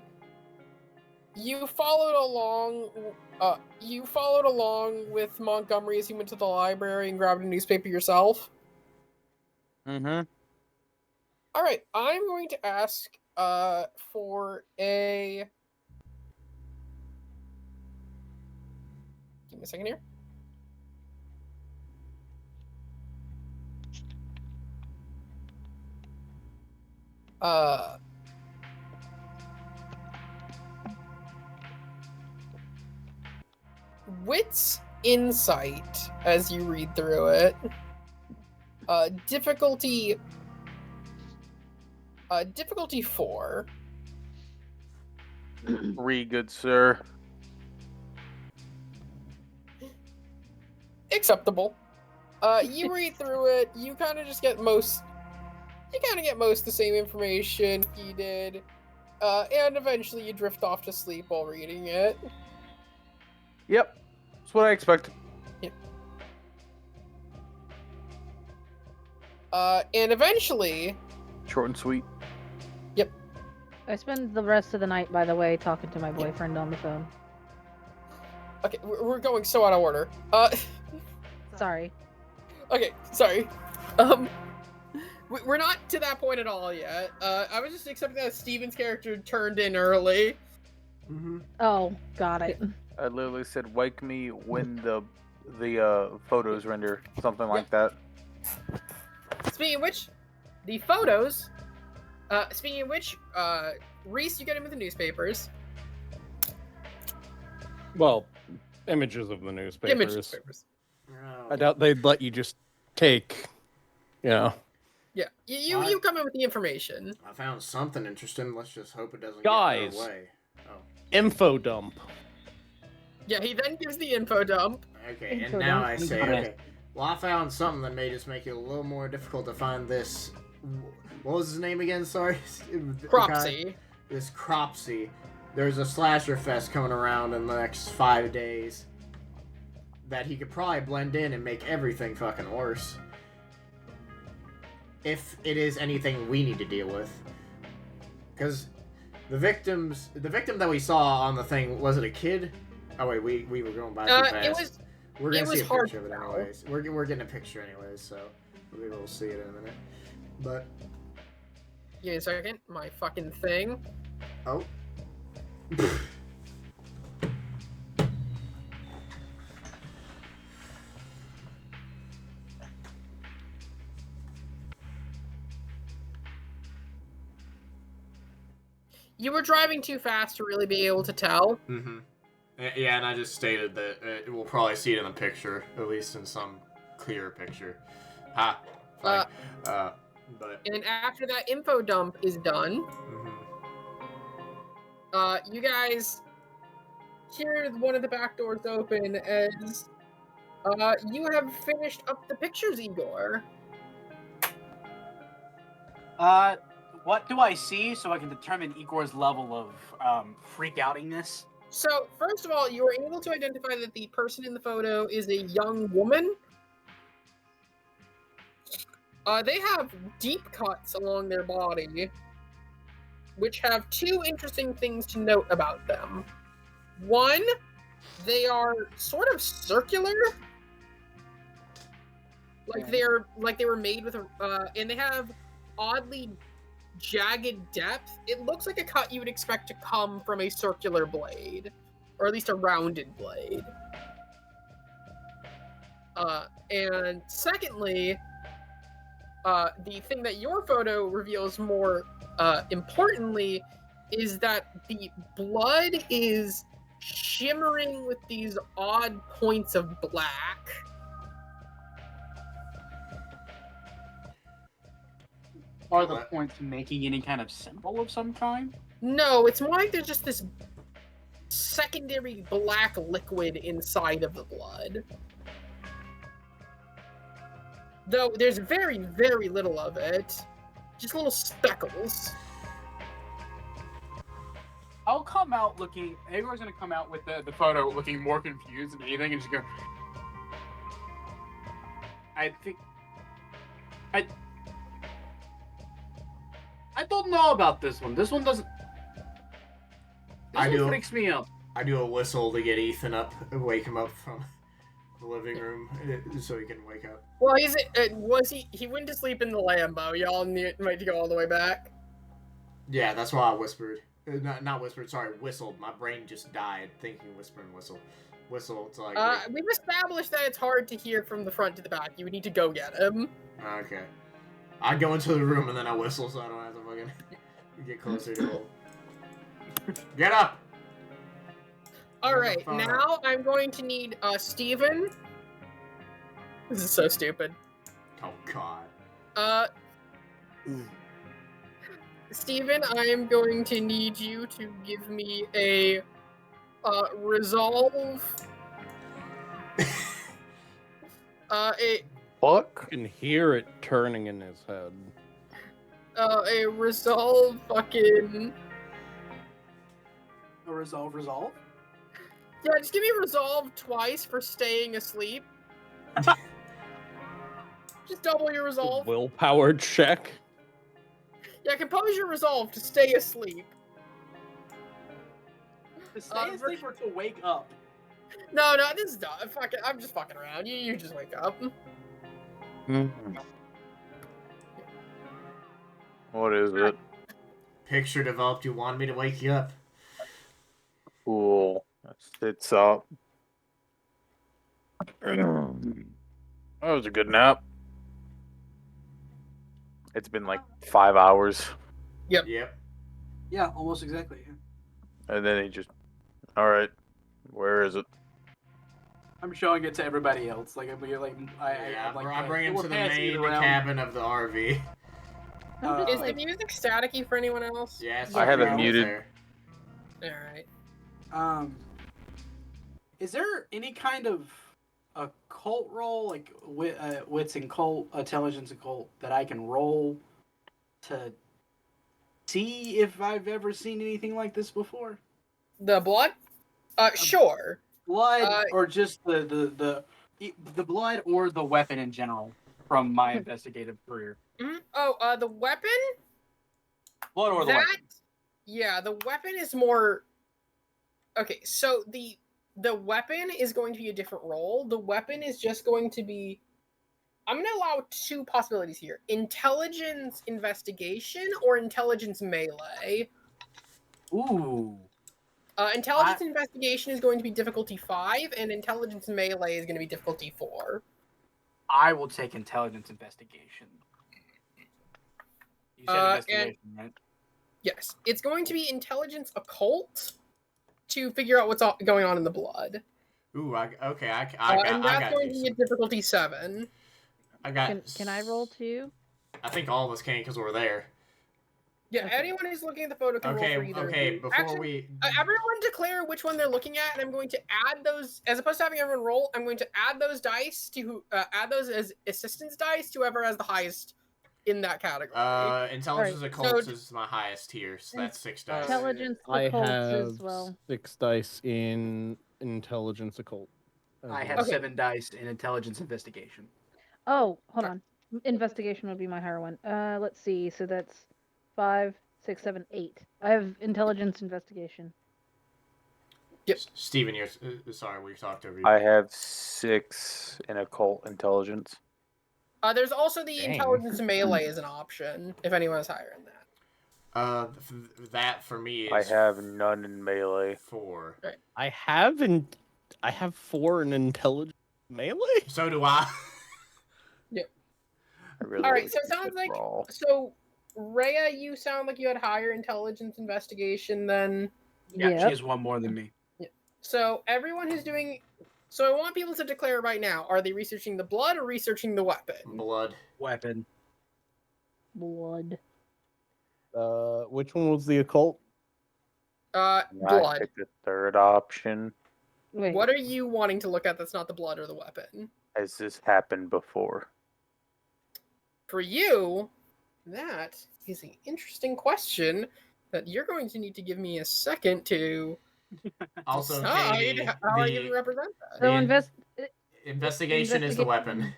Speaker 1: you followed along with Montgomery as he went to the library and grabbed a newspaper yourself.
Speaker 7: Mm-hmm.
Speaker 1: All right, I'm going to ask for a. Give me a second here. Wits insight as you read through it. Difficulty 4.
Speaker 7: Read, good sir.
Speaker 1: Acceptable. You read through it, you kind of get most of the same information he did, and eventually you drift off to sleep while reading it.
Speaker 7: Yep, that's what I expected.
Speaker 1: Yep. And eventually...
Speaker 7: Short and sweet.
Speaker 1: Yep.
Speaker 3: I spend the rest of the night, by the way, talking to my boyfriend on the phone.
Speaker 1: Okay, we're going so out of order.
Speaker 3: Sorry.
Speaker 1: Okay, sorry. We're not to that point at all yet. I was just accepting that Steven's character turned in early.
Speaker 6: Mm-hmm.
Speaker 3: Oh, got it.
Speaker 7: I literally said, "Wake me when the photos render," something like that.
Speaker 1: Speaking of which, the photos. Speaking of which, Reese, you get in with the newspapers.
Speaker 2: Well, images of the newspapers.
Speaker 1: Newspapers.
Speaker 2: I doubt they'd let you just take, Yeah,
Speaker 1: you come in with the information.
Speaker 6: I found something interesting. Let's just hope it doesn't
Speaker 2: Guys.
Speaker 6: get away. Oh.
Speaker 2: Info dump.
Speaker 1: Yeah, he then gives the info dump.
Speaker 6: Okay, and now I say, okay. Well, I found something that may just make it a little more difficult to find this. What was his name again? Sorry?
Speaker 1: Cropsy.
Speaker 6: This Cropsy. There's a slasher fest coming around in the next 5 days that he could probably blend in and make everything fucking worse. If it is anything we need to deal with. Because the victim that we saw on the thing, was it a kid? Oh wait, we were going by too fast. We're gonna see a picture of it anyways. We're getting a picture anyways, so maybe we'll see it in a minute. But
Speaker 1: give me a second, my fucking thing.
Speaker 6: Oh.
Speaker 1: You were driving too fast to really be able to tell.
Speaker 6: Mm-hmm. Yeah, and I just stated that we'll probably see it in the picture, at least in some clearer picture. Ha. Funny. But.
Speaker 1: And after that info dump is done, you guys hear one of the back doors open as you have finished up the pictures, Igor.
Speaker 8: What do I see so I can determine Igor's level of freak outingness?
Speaker 1: So, first of all, you were able to identify that the person in the photo is a young woman. They have deep cuts along their body, which have two interesting things to note about them. One, they are sort of circular, like they were made with and they have oddly jagged depth. It looks like a cut you would expect to come from a circular blade, or at least a rounded blade. And secondly, the thing that your photo reveals more importantly is that the blood is shimmering with these odd points of black.
Speaker 8: Are the points making any kind of symbol of some kind?
Speaker 1: No, it's more like there's just this secondary black liquid inside of the blood. Though there's very, very little of it. Just little speckles.
Speaker 8: I'll come out looking. Agar's gonna come out with the photo looking more confused than anything and just go. I don't know about this one. This one doesn't. This one freaks me out.
Speaker 6: I do a whistle to get Ethan up, wake him up from the living room, so he can wake up.
Speaker 1: Well, he went to sleep in the Lambo. Y'all might to go all the way back.
Speaker 6: Yeah, that's why I whispered. Not whispered, sorry, whistled. My brain just died thinking whisper and whistle. Whistle, it's like...
Speaker 1: We've established that it's hard to hear from the front to the back. You would need to go get him.
Speaker 6: Okay. I go into the room and then I whistle so I don't have to fucking get closer to him. Get up!
Speaker 1: Alright, now I'm going to need, Steven. This is so stupid.
Speaker 6: Oh, God.
Speaker 1: Steven, I am going to need you to give me a, resolve.
Speaker 7: Fuck?
Speaker 2: You can hear it turning in his head.
Speaker 1: A resolve fucking...
Speaker 5: A resolve?
Speaker 1: Yeah, just give me resolve twice for staying asleep. Just double your resolve.
Speaker 2: Willpower check.
Speaker 1: Yeah, compose your resolve to stay asleep.
Speaker 8: To stay asleep or to wake up?
Speaker 1: No, this is dumb. Fuck it, I'm just fucking around. You just wake up.
Speaker 7: What is it?
Speaker 6: Picture developed, you want me to wake you up.
Speaker 7: Cool. It's up. That was a good nap. It's been like 5 hours.
Speaker 1: Yep.
Speaker 5: Yeah, almost exactly.
Speaker 7: And then he just... Alright. Where is it?
Speaker 5: I'm showing it to everybody else. Like,
Speaker 6: I bring him to the main cabin of the RV.
Speaker 1: Is the music staticky for anyone else?
Speaker 6: Yes.
Speaker 7: I have it muted.
Speaker 1: Alright.
Speaker 5: Is there any kind of occult roll, like wits and cult, intelligence and cult, that I can roll to see if I've ever seen anything like this before?
Speaker 1: The blood? Sure.
Speaker 5: Blood, or just the blood, or the weapon in general from my investigative career.
Speaker 1: Mm-hmm. Oh, the weapon?
Speaker 8: Blood or the weapon?
Speaker 1: Yeah, the weapon is more... Okay, so the weapon is going to be a different role. The weapon is just going to be... I'm going to allow two possibilities here. Intelligence investigation or intelligence melee.
Speaker 8: Ooh.
Speaker 1: Intelligence investigation is going to be difficulty 5, and intelligence melee is going to be difficulty 4.
Speaker 8: I will take intelligence investigation. You said investigation, right?
Speaker 1: Yes. It's going to be intelligence occult to figure out what's going on in the blood.
Speaker 6: Ooh, I got
Speaker 1: and that's going to be a difficulty 7.
Speaker 6: I got...
Speaker 3: Can I roll too?
Speaker 6: I think all of us can because we're there.
Speaker 1: Yeah, anyone who's looking at the photo can roll for either.
Speaker 6: Okay, before
Speaker 1: everyone declare which one they're looking at, and I'm going to add those, as opposed to having everyone roll, I'm going to add those dice to, add those as assistance dice to whoever has the highest in that category.
Speaker 6: Intelligence occult is my highest here, so that's 6 dice.
Speaker 3: Intelligence occult as well.
Speaker 2: 6 dice in intelligence occult.
Speaker 8: I have 7 dice in intelligence investigation.
Speaker 3: Oh, hold on. Investigation would be my higher one. Let's see. So that's 5, 6, 7, 8. I have intelligence investigation.
Speaker 1: Yep.
Speaker 6: Steven, you're sorry, we talked over you.
Speaker 7: I have 6 in occult intelligence.
Speaker 1: There's also the
Speaker 2: Dang.
Speaker 1: intelligence melee as an option, if anyone is higher in that.
Speaker 6: That for me
Speaker 7: I
Speaker 6: is
Speaker 7: have none in melee.
Speaker 6: 4.
Speaker 2: I have 4 in intelligence melee.
Speaker 6: So do I.
Speaker 7: I really
Speaker 1: All right,
Speaker 7: like
Speaker 1: so it
Speaker 7: this
Speaker 1: sounds like
Speaker 7: brawl.
Speaker 1: so. Rhea, you sound like you had higher intelligence investigation than.
Speaker 8: Yeah,
Speaker 3: Yep.
Speaker 8: she has one more than me.
Speaker 1: So everyone who's doing. So I want people to declare right now: are they researching the blood or researching the weapon?
Speaker 6: Blood.
Speaker 8: Weapon.
Speaker 3: Blood.
Speaker 2: Which one was the occult?
Speaker 7: I
Speaker 1: Blood.
Speaker 7: picked the third option.
Speaker 3: Wait.
Speaker 1: What are you wanting to look at that's not the blood or the weapon?
Speaker 7: Has this happened before?
Speaker 1: For you, that is an interesting question that you're going to need to give me a second to
Speaker 6: Also,
Speaker 1: decide
Speaker 6: JD,
Speaker 1: how are you going to represent that.
Speaker 3: So
Speaker 6: investigation is the weapon.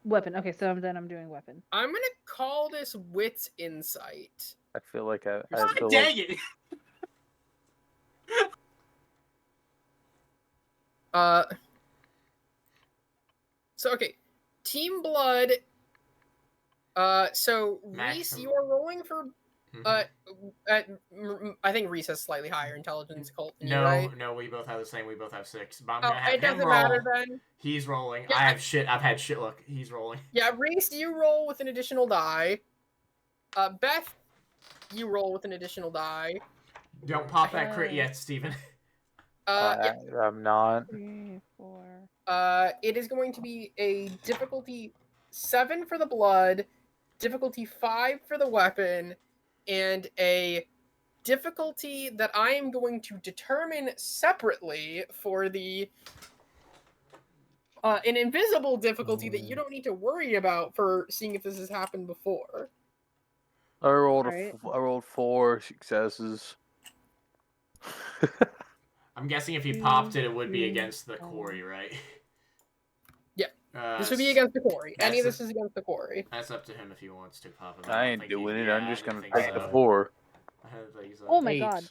Speaker 3: Weapon. Okay, so then I'm doing weapon.
Speaker 1: I'm going to call this wits insight.
Speaker 7: I feel like I
Speaker 8: God
Speaker 7: feel
Speaker 8: dang
Speaker 7: like
Speaker 8: it!
Speaker 1: So okay, Team Blood. So Reese, you are rolling for. I think Reese has slightly higher intelligence cult than you, right?
Speaker 6: No, we both have the same. We both have 6. But I'm
Speaker 1: Oh,
Speaker 6: gonna have
Speaker 1: it
Speaker 6: him
Speaker 1: doesn't
Speaker 6: roll.
Speaker 1: matter then.
Speaker 6: He's rolling.
Speaker 1: Yeah,
Speaker 6: I have shit. I've had shit luck. He's rolling.
Speaker 1: Yeah, Reese, you roll with an additional die. Beth, you roll with an additional die.
Speaker 6: Don't pop that crit yet, Steven.
Speaker 1: Yeah.
Speaker 7: I'm not.
Speaker 3: 3, 4.
Speaker 1: It is going to be a difficulty 7 for the blood, difficulty 5 for the weapon, and a difficulty that I am going to determine separately for the an invisible difficulty that you don't need to worry about for seeing if this has happened before.
Speaker 7: I rolled
Speaker 3: Alright.
Speaker 7: I rolled 4 successes.
Speaker 6: I'm guessing if he popped it, it would be against the quarry, right?
Speaker 1: Yeah. This would be against the quarry. Any of
Speaker 6: that's
Speaker 1: this is against the quarry.
Speaker 6: That's up to him if he wants to pop it.
Speaker 7: I ain't doing it. I'm just gonna take the 4.
Speaker 6: I don't think so.
Speaker 3: Oh my
Speaker 2: 8.
Speaker 3: god.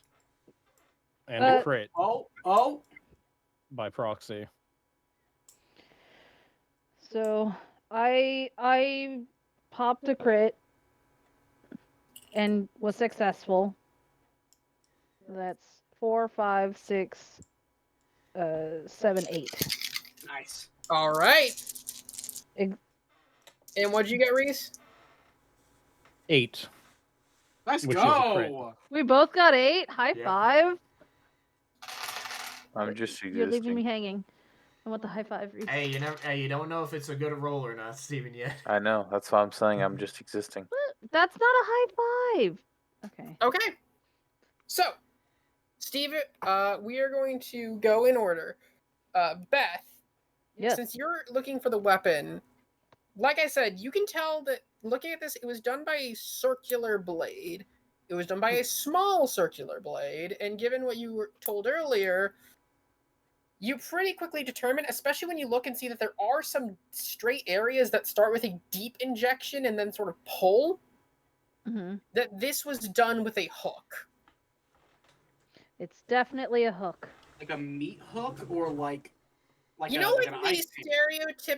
Speaker 2: And a crit
Speaker 8: Oh.
Speaker 2: by proxy.
Speaker 3: So I popped a crit and was successful. That's 4, 5, 6, 7, 8.
Speaker 8: Nice.
Speaker 1: All right.
Speaker 3: Ex-
Speaker 1: And what'd you get, Reese?
Speaker 2: 8.
Speaker 8: Let's
Speaker 2: Which is a crit.
Speaker 8: go.
Speaker 3: We both got 8. High
Speaker 6: Yeah.
Speaker 3: 5.
Speaker 7: I'm just
Speaker 3: You're leaving me
Speaker 7: existing.
Speaker 3: hanging. I want the high 5, Reese.
Speaker 6: Hey, you don't know if it's a good roll or not, Steven, yet.
Speaker 7: I know. That's why I'm saying I'm just existing.
Speaker 3: That's not a high 5. Okay.
Speaker 1: Okay. So, Steve, we are going to go in order. Beth,
Speaker 3: Yes.
Speaker 1: since you're looking for the weapon, like I said, you can tell that looking at this, it was done by a circular blade. It was done by a small circular blade, and given what you were told earlier, you pretty quickly determine, especially when you look and see that there are some straight areas that start with a deep injection and then sort of pull,
Speaker 3: Mm-hmm.
Speaker 1: that this was done with a hook.
Speaker 3: It's definitely a hook.
Speaker 8: Like a meat hook or like
Speaker 1: You
Speaker 8: a,
Speaker 1: know,
Speaker 8: like
Speaker 1: like
Speaker 8: an
Speaker 1: the
Speaker 8: ice pick?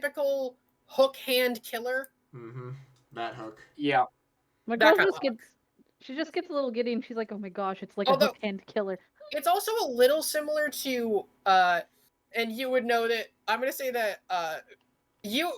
Speaker 1: stereotypical hook hand killer?
Speaker 6: Mm-hmm. That hook.
Speaker 8: Yeah.
Speaker 3: My
Speaker 1: That
Speaker 3: girl
Speaker 1: kind
Speaker 3: just
Speaker 1: of
Speaker 3: gets she just gets a little giddy and she's like, oh my gosh, it's like
Speaker 1: Although-
Speaker 3: a hook hand killer.
Speaker 1: It's also a little similar to, and you would know that, I'm going to say that, you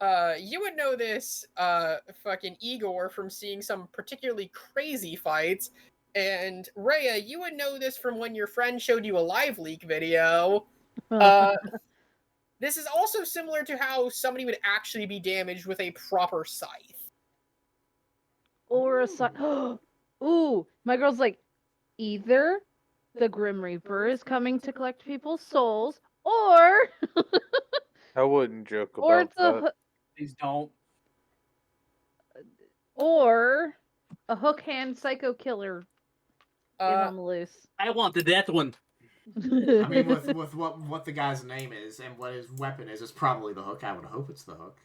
Speaker 1: would know this, fucking Igor from seeing some particularly crazy fights, and Rhea, you would know this from when your friend showed you a live leak video. This is also similar to how somebody would actually be damaged with a proper scythe.
Speaker 3: Or a Ooh, my girl's like, either the Grim Reaper is coming to collect people's souls, or
Speaker 7: I wouldn't joke
Speaker 3: or
Speaker 7: about
Speaker 3: it's a
Speaker 7: that.
Speaker 8: Please don't.
Speaker 3: or a hook hand psycho killer is on the loose.
Speaker 8: I want the death one.
Speaker 6: I mean, with what the guy's name is and what his weapon is, it's probably the hook. I would hope it's the hook.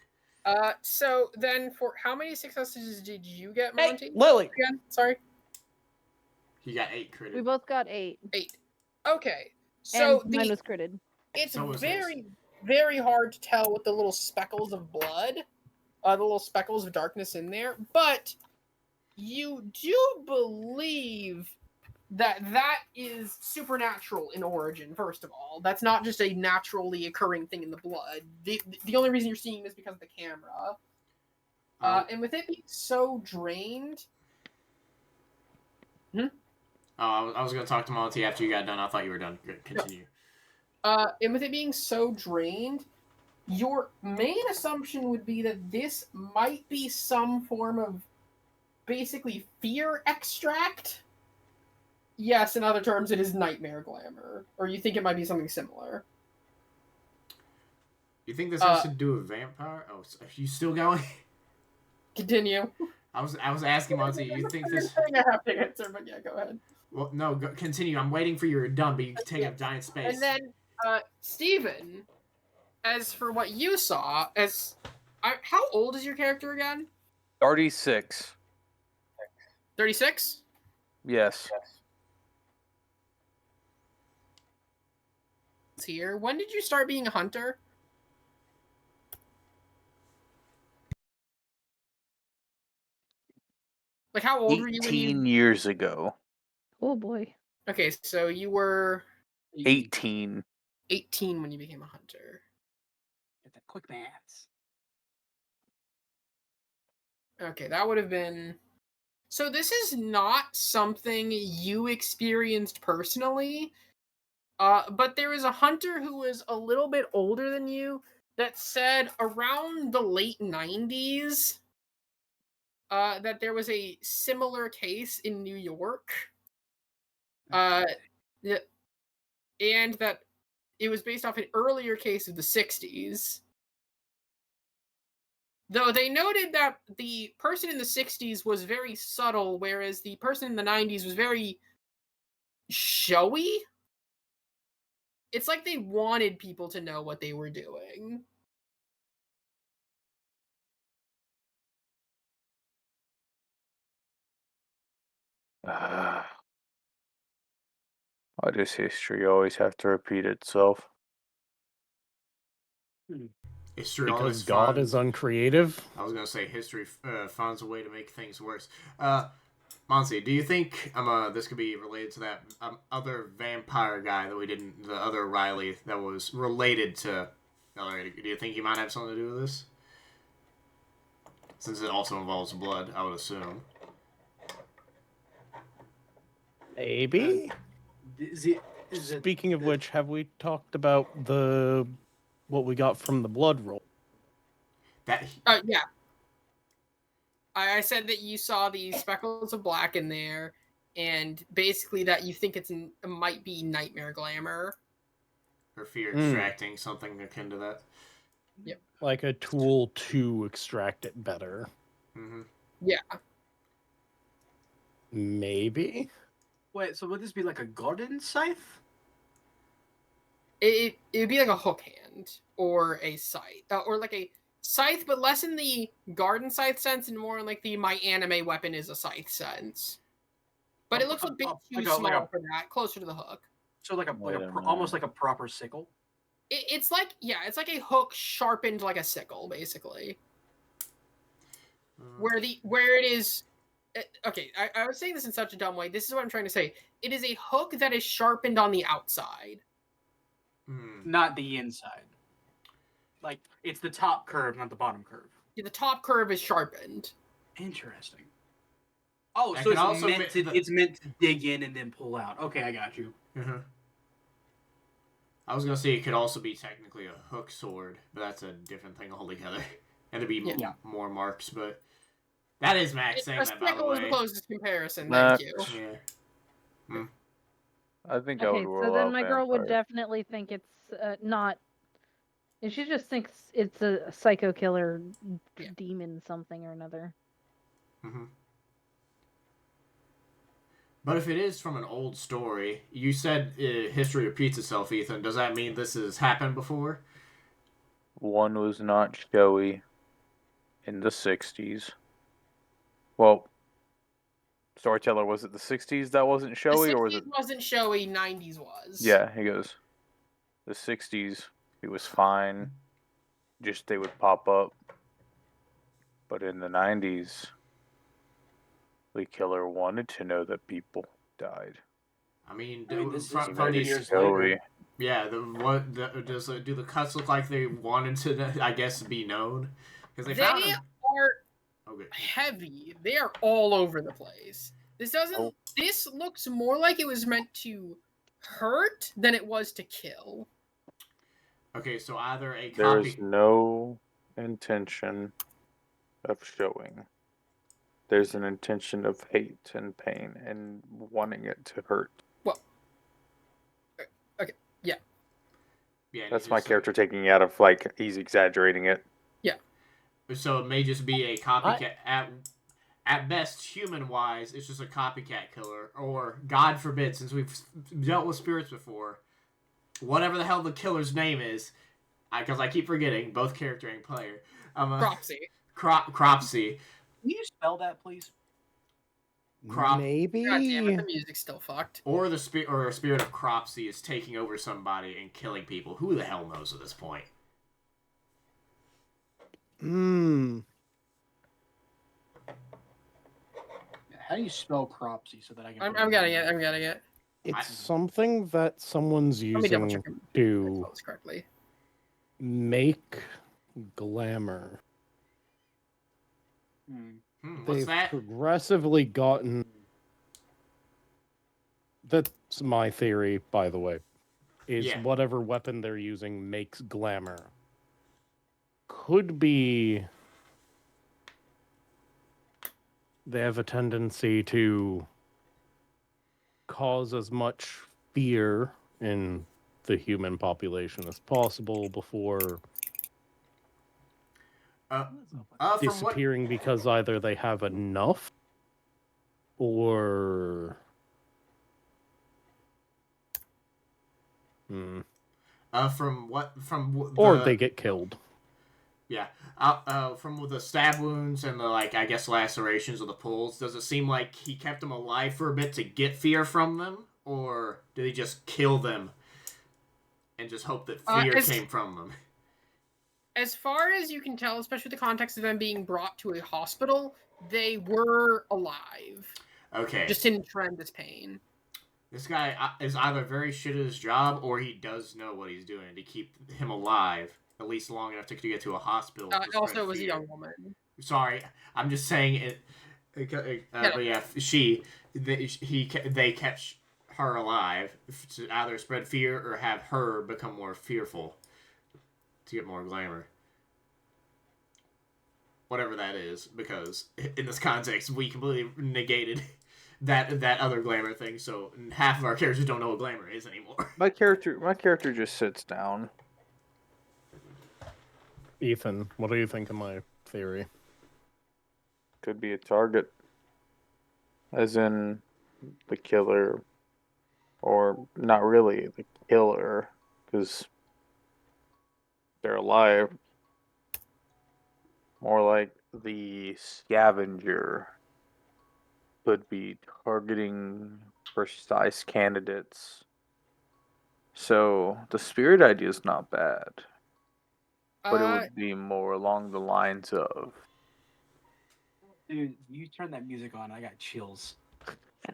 Speaker 1: So then, for how many successes did you get,
Speaker 2: Hey,
Speaker 1: Monty?
Speaker 2: Lily.
Speaker 1: Again, sorry.
Speaker 6: He got 8 critted.
Speaker 3: We both got 8.
Speaker 1: 8. Okay. So
Speaker 3: And mine was critted.
Speaker 1: it's
Speaker 6: So was
Speaker 1: very, very hard to tell with the little speckles of blood, the little speckles of darkness in there. But you do believe that is supernatural in origin. First of all, that's not just a naturally occurring thing in the blood. The only reason you're seeing this is because of the camera. And with it being so drained.
Speaker 6: I was going to talk to Monty after you got done. I thought you were done. Good, continue.
Speaker 1: And with it being so drained, your main assumption would be that this might be some form of basically fear extract. Yes, in other terms, it is nightmare glamour. Or you think it might be something similar.
Speaker 6: You think this has to do with vampire? Oh, are you still going?
Speaker 1: Continue.
Speaker 6: I was asking Monty. You think this?
Speaker 1: I have to answer, but yeah, go ahead.
Speaker 6: Well, no, continue. I'm waiting for your done, but you can take up giant space.
Speaker 1: And then, Steven, as for what you saw, how old is your character again?
Speaker 7: 36.
Speaker 1: 36?
Speaker 7: Yes.
Speaker 1: Here. When did you start being a hunter? Like, how old were you when
Speaker 7: 18 years ago.
Speaker 3: Oh boy.
Speaker 1: Okay, so you were
Speaker 7: 18.
Speaker 1: 18 when you became a hunter.
Speaker 8: Get that quick maths.
Speaker 1: Okay, that would have been... So this is not something you experienced personally, but there was a hunter who was a little bit older than you that said around the late 90s that there was a similar case in New York. And that it was based off an earlier case of the 60s. Though they noted that the person in the 60s was very subtle, whereas the person in the 90s was very showy. It's like they wanted people to know what they were doing.
Speaker 7: Why does history always have to repeat itself?
Speaker 6: History
Speaker 2: Because
Speaker 6: always
Speaker 2: God
Speaker 6: finds-
Speaker 2: is uncreative.
Speaker 6: I was gonna say history finds a way to make things worse. Monty, do you think this could be related to that other vampire guy that we didn't, the other Riley that was related to? Do you think he might have something to do with this? Since it also involves blood, I would assume.
Speaker 2: Maybe. Speaking of which, have we talked about what we got from the blood roll?
Speaker 1: Yeah. I said that you saw the speckles of black in there, and basically that you think it might be nightmare glamour.
Speaker 6: Or fear extracting, something akin to that.
Speaker 1: Yep.
Speaker 2: Like a tool to extract it better.
Speaker 6: Mm-hmm.
Speaker 1: Yeah.
Speaker 2: Maybe?
Speaker 8: Wait, so would this be like a garden scythe?
Speaker 1: It would be like a hook hand or a scythe, or like a scythe, but less in the garden scythe sense and more in like the my anime weapon is a scythe sense. But it looks a bit too small for that, closer to the hook.
Speaker 8: So almost like a proper sickle.
Speaker 1: It's like a hook sharpened like a sickle, basically. Where it is. Okay, I was saying this in such a dumb way. This is what I'm trying to say. It is a hook that is sharpened on the outside.
Speaker 8: Not the inside. Like, it's the top curve, not the bottom curve.
Speaker 1: Yeah, the top curve is sharpened.
Speaker 8: Interesting. Oh,
Speaker 6: That
Speaker 8: so
Speaker 6: could also
Speaker 8: it's meant to dig in and then pull out. Okay, I got you.
Speaker 6: Mm-hmm. I was gonna say it could also be technically a hook sword, but that's a different thing altogether. And there'd be more marks, but that is Max saying that, by the
Speaker 1: sickle
Speaker 6: way.
Speaker 1: is the closest comparison.
Speaker 7: Nah.
Speaker 1: Thank you.
Speaker 6: Yeah.
Speaker 7: I think I
Speaker 3: Okay,
Speaker 7: would
Speaker 3: so
Speaker 7: rule
Speaker 3: then
Speaker 7: out
Speaker 3: my girl would
Speaker 7: vampire.
Speaker 3: definitely think it's not. And she just thinks it's a psycho killer demon something or another.
Speaker 6: Mm-hmm. But if it is from an old story, you said history repeats itself, Ethan. Does that mean this has happened before?
Speaker 7: One was not showy. in the 60s. Well, Storyteller, was it the 60s that wasn't showy,
Speaker 1: the
Speaker 7: or
Speaker 1: 60s
Speaker 7: was it?
Speaker 1: wasn't showy, 90s was.
Speaker 7: Yeah, he goes, the 60s, he was fine. Just they would pop up. But in the 90s, the killer wanted to know that people died.
Speaker 6: I mean,
Speaker 8: this is
Speaker 6: from
Speaker 8: 30
Speaker 6: these,
Speaker 8: years
Speaker 7: Showy.
Speaker 8: later.
Speaker 6: yeah, do the cuts look like they wanted to, I guess, be known? Because
Speaker 1: They
Speaker 6: found him.
Speaker 1: are
Speaker 6: Okay.
Speaker 1: heavy. They are all over the place. This doesn't.
Speaker 7: Oh.
Speaker 1: This looks more like it was meant to hurt than it was to kill.
Speaker 6: Okay, so either a
Speaker 7: There
Speaker 6: copy.
Speaker 7: is no intention of showing. There's an intention of hate and pain and wanting it to hurt.
Speaker 1: Well, okay, yeah.
Speaker 6: Yeah,
Speaker 7: That's my character taking it out of, like, he's exaggerating it.
Speaker 6: So it may just be a copycat. At best, human-wise, it's just a copycat killer. Or, God forbid, since we've dealt with spirits before, whatever the hell the killer's name is, because I keep forgetting, both character and player.
Speaker 1: Cropsy.
Speaker 6: Cropsy.
Speaker 8: Can you spell that, please?
Speaker 2: Maybe.
Speaker 1: God damn it, the music's still fucked.
Speaker 6: Or a spirit of Cropsy is taking over somebody and killing people. Who the hell knows at this point?
Speaker 8: How do you spell Cropsy so that I can?
Speaker 1: I'm getting it. I'm getting it.
Speaker 2: It's something that someone's
Speaker 1: Let me double
Speaker 2: using
Speaker 1: check
Speaker 2: to
Speaker 1: this correctly.
Speaker 2: make glamour.
Speaker 6: What's
Speaker 2: They've
Speaker 6: that?
Speaker 2: progressively gotten. That's my theory, by the way. Is
Speaker 6: Yeah.
Speaker 2: whatever weapon they're using makes glamour. Could be. They have a tendency to cause as much fear in the human population as possible before
Speaker 6: From what?
Speaker 2: disappearing because either they have enough or
Speaker 6: or
Speaker 2: they get killed.
Speaker 6: Yeah. From the stab wounds and the, like, I guess, lacerations of the pulls, does it seem like he kept them alive for a bit to get fear from them? Or did he just kill them and just hope that fear came from them?
Speaker 1: As far as you can tell, especially the context of them being brought to a hospital, they were alive.
Speaker 6: Okay.
Speaker 1: Just in tremendous pain.
Speaker 6: This guy is either very shit at his job or he does know what he's doing to keep him alive. At least long enough to get to a hospital.
Speaker 1: Also, it was a young woman.
Speaker 6: Sorry, I'm just saying it. But yeah, they kept her alive to either spread fear or have her become more fearful to get more glamour. Whatever that is, because in this context, we completely negated that other glamour thing. So half of our characters don't know what glamour is anymore.
Speaker 7: My character just sits down.
Speaker 2: Ethan, what do you think of my theory?
Speaker 7: Could be a target. As in the killer. Or not really the killer. Because they're alive. More like the scavenger could be targeting precise candidates. So the spirit idea is not bad. But it would be more along the lines of...
Speaker 8: Dude, you turn that music on, I got chills.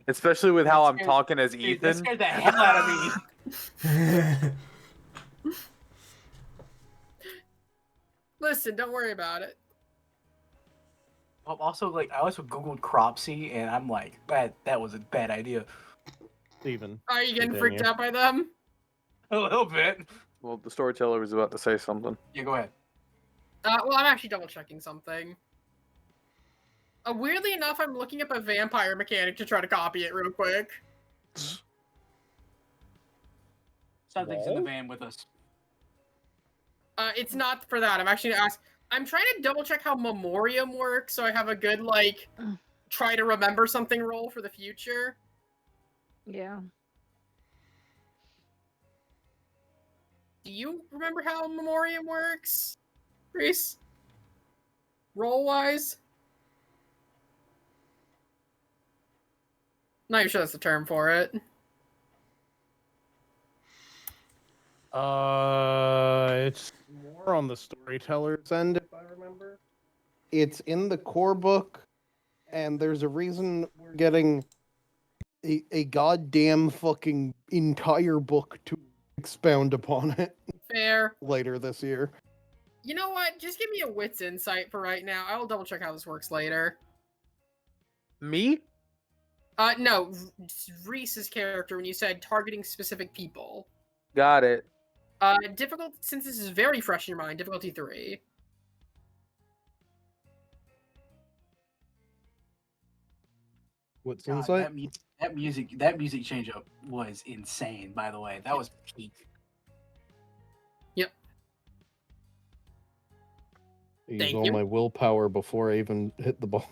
Speaker 7: Especially with how I'm talking as Ethan.
Speaker 8: That scared the hell out of me.
Speaker 1: Listen, don't worry about it.
Speaker 8: Also, like, I also googled Cropsy, and I'm like, that was a bad idea.
Speaker 2: Steven.
Speaker 1: Are you getting freaked out by them?
Speaker 8: A little bit.
Speaker 7: Well, the storyteller was about to say something.
Speaker 8: Yeah, go ahead.
Speaker 1: Well, I'm actually double checking something. Weirdly enough, I'm looking up a vampire mechanic to try to copy it real quick.
Speaker 8: Something's in the van with us.
Speaker 1: It's not for that. I'm actually gonna ask. I'm trying to double check how Memoriam works, so I have a good, like, try to remember something roll for the future.
Speaker 3: Yeah.
Speaker 1: Do you remember how Memoriam works, Reese? roll-wise. Not even sure that's the term for it.
Speaker 2: It's more on the storyteller's end, if I remember. It's in the core book, and there's a reason we're getting a goddamn fucking entire book to expound upon it
Speaker 1: Fair.
Speaker 2: later this year.
Speaker 1: You know what? Just give me a wits insight for right now. I will double check how this works later.
Speaker 7: Me?
Speaker 1: No, Reese's character when you said targeting specific people.
Speaker 7: Got it.
Speaker 1: Difficult, since this is very fresh in your mind, difficulty 3.
Speaker 2: What's
Speaker 8: God,
Speaker 2: insight?
Speaker 8: that music change up was insane. By the way, that was peak.
Speaker 2: Use
Speaker 1: Thank
Speaker 2: all
Speaker 1: you.
Speaker 2: my willpower before I even hit the ball.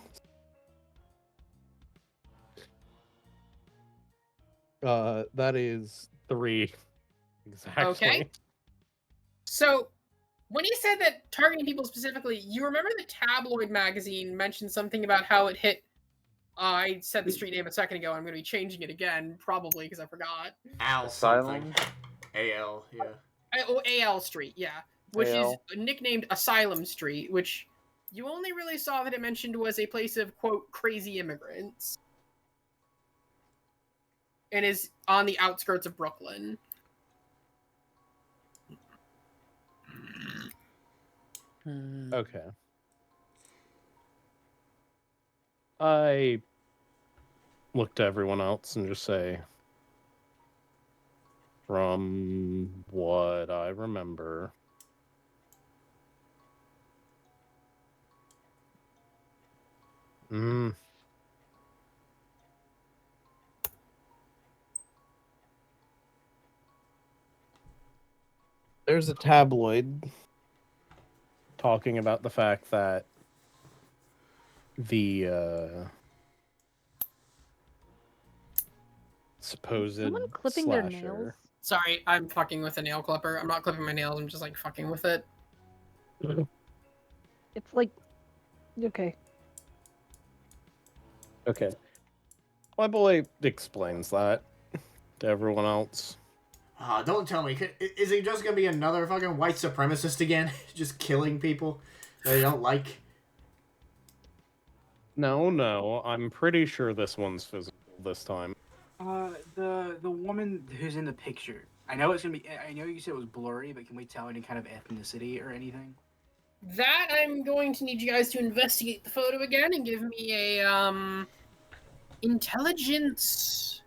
Speaker 2: That is 3. Exactly.
Speaker 1: Okay. So, when he said that targeting people specifically, you remember the tabloid magazine mentioned something about how it hit. I said the street name a second ago. I'm going to be changing it again, probably because I forgot.
Speaker 6: Al
Speaker 7: Asylum?
Speaker 6: something. AL, yeah.
Speaker 1: AL Street, yeah, which
Speaker 7: AL.
Speaker 1: is nicknamed Asylum Street, which you only really saw that it mentioned was a place of quote crazy immigrants, and is on the outskirts of Brooklyn.
Speaker 2: Okay. I look to everyone else and just say, from what I remember, there's a tabloid talking about the fact that the supposed
Speaker 3: Someone clipping their
Speaker 2: slasher.
Speaker 3: nails?
Speaker 1: Sorry, I'm fucking with a nail clipper. I'm not clipping my nails. I'm just like fucking with it.
Speaker 3: It's like, okay.
Speaker 2: Okay. My boy explains that to everyone else.
Speaker 6: Don't tell me. Is he just gonna be another fucking white supremacist again? Just killing people that they don't like?
Speaker 2: No, I'm pretty sure this one's physical this time.
Speaker 8: The woman who's in the picture. I know it's gonna be. I know you said it was blurry, but can we tell any kind of ethnicity or anything?
Speaker 1: That I'm going to need you guys to investigate the photo again and give me a intelligence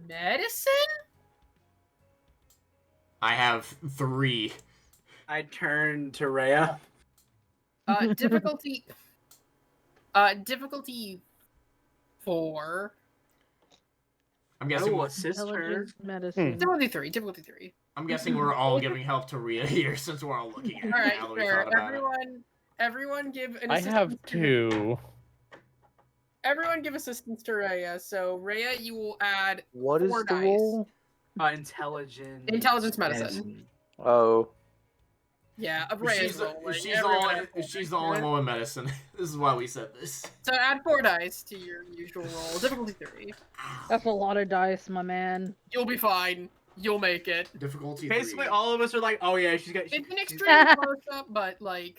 Speaker 1: medicine.
Speaker 6: I have 3.
Speaker 5: I turn to Rhea.
Speaker 1: Difficulty. Difficulty 4.
Speaker 6: I'm
Speaker 5: I
Speaker 6: guessing.
Speaker 5: will assist her.
Speaker 3: Intelligence medicine.
Speaker 1: Difficulty 3. Difficulty 3.
Speaker 6: I'm guessing we're all giving help to Rhea here since we're all looking at it
Speaker 1: All right,
Speaker 6: now that we
Speaker 1: fair.
Speaker 6: thought about it.
Speaker 1: Everyone give an
Speaker 2: I
Speaker 1: assistance.
Speaker 2: have 2.
Speaker 1: Everyone give assistance to Rhea. So Rhea, you will add
Speaker 7: What is
Speaker 1: 4
Speaker 7: the
Speaker 1: dice.
Speaker 7: roll?
Speaker 5: Intelligence
Speaker 1: medicine.
Speaker 7: Oh.
Speaker 1: Yeah, of Rhea's
Speaker 6: She's
Speaker 1: rolling.
Speaker 6: the
Speaker 1: Everyone
Speaker 6: only
Speaker 1: add 4
Speaker 6: she's
Speaker 1: dice
Speaker 6: the
Speaker 1: to
Speaker 6: only
Speaker 1: it.
Speaker 6: one with medicine. This is why we said this.
Speaker 1: So add 4 dice to your usual roll. Difficulty 3.
Speaker 3: That's a lot of dice, my man.
Speaker 1: You'll be fine. You'll make it.
Speaker 6: Difficulty
Speaker 5: Basically,
Speaker 6: 3.
Speaker 5: all of us are like, "Oh yeah, she's got."
Speaker 1: It's an
Speaker 5: she's-
Speaker 1: extreme close-up, but like,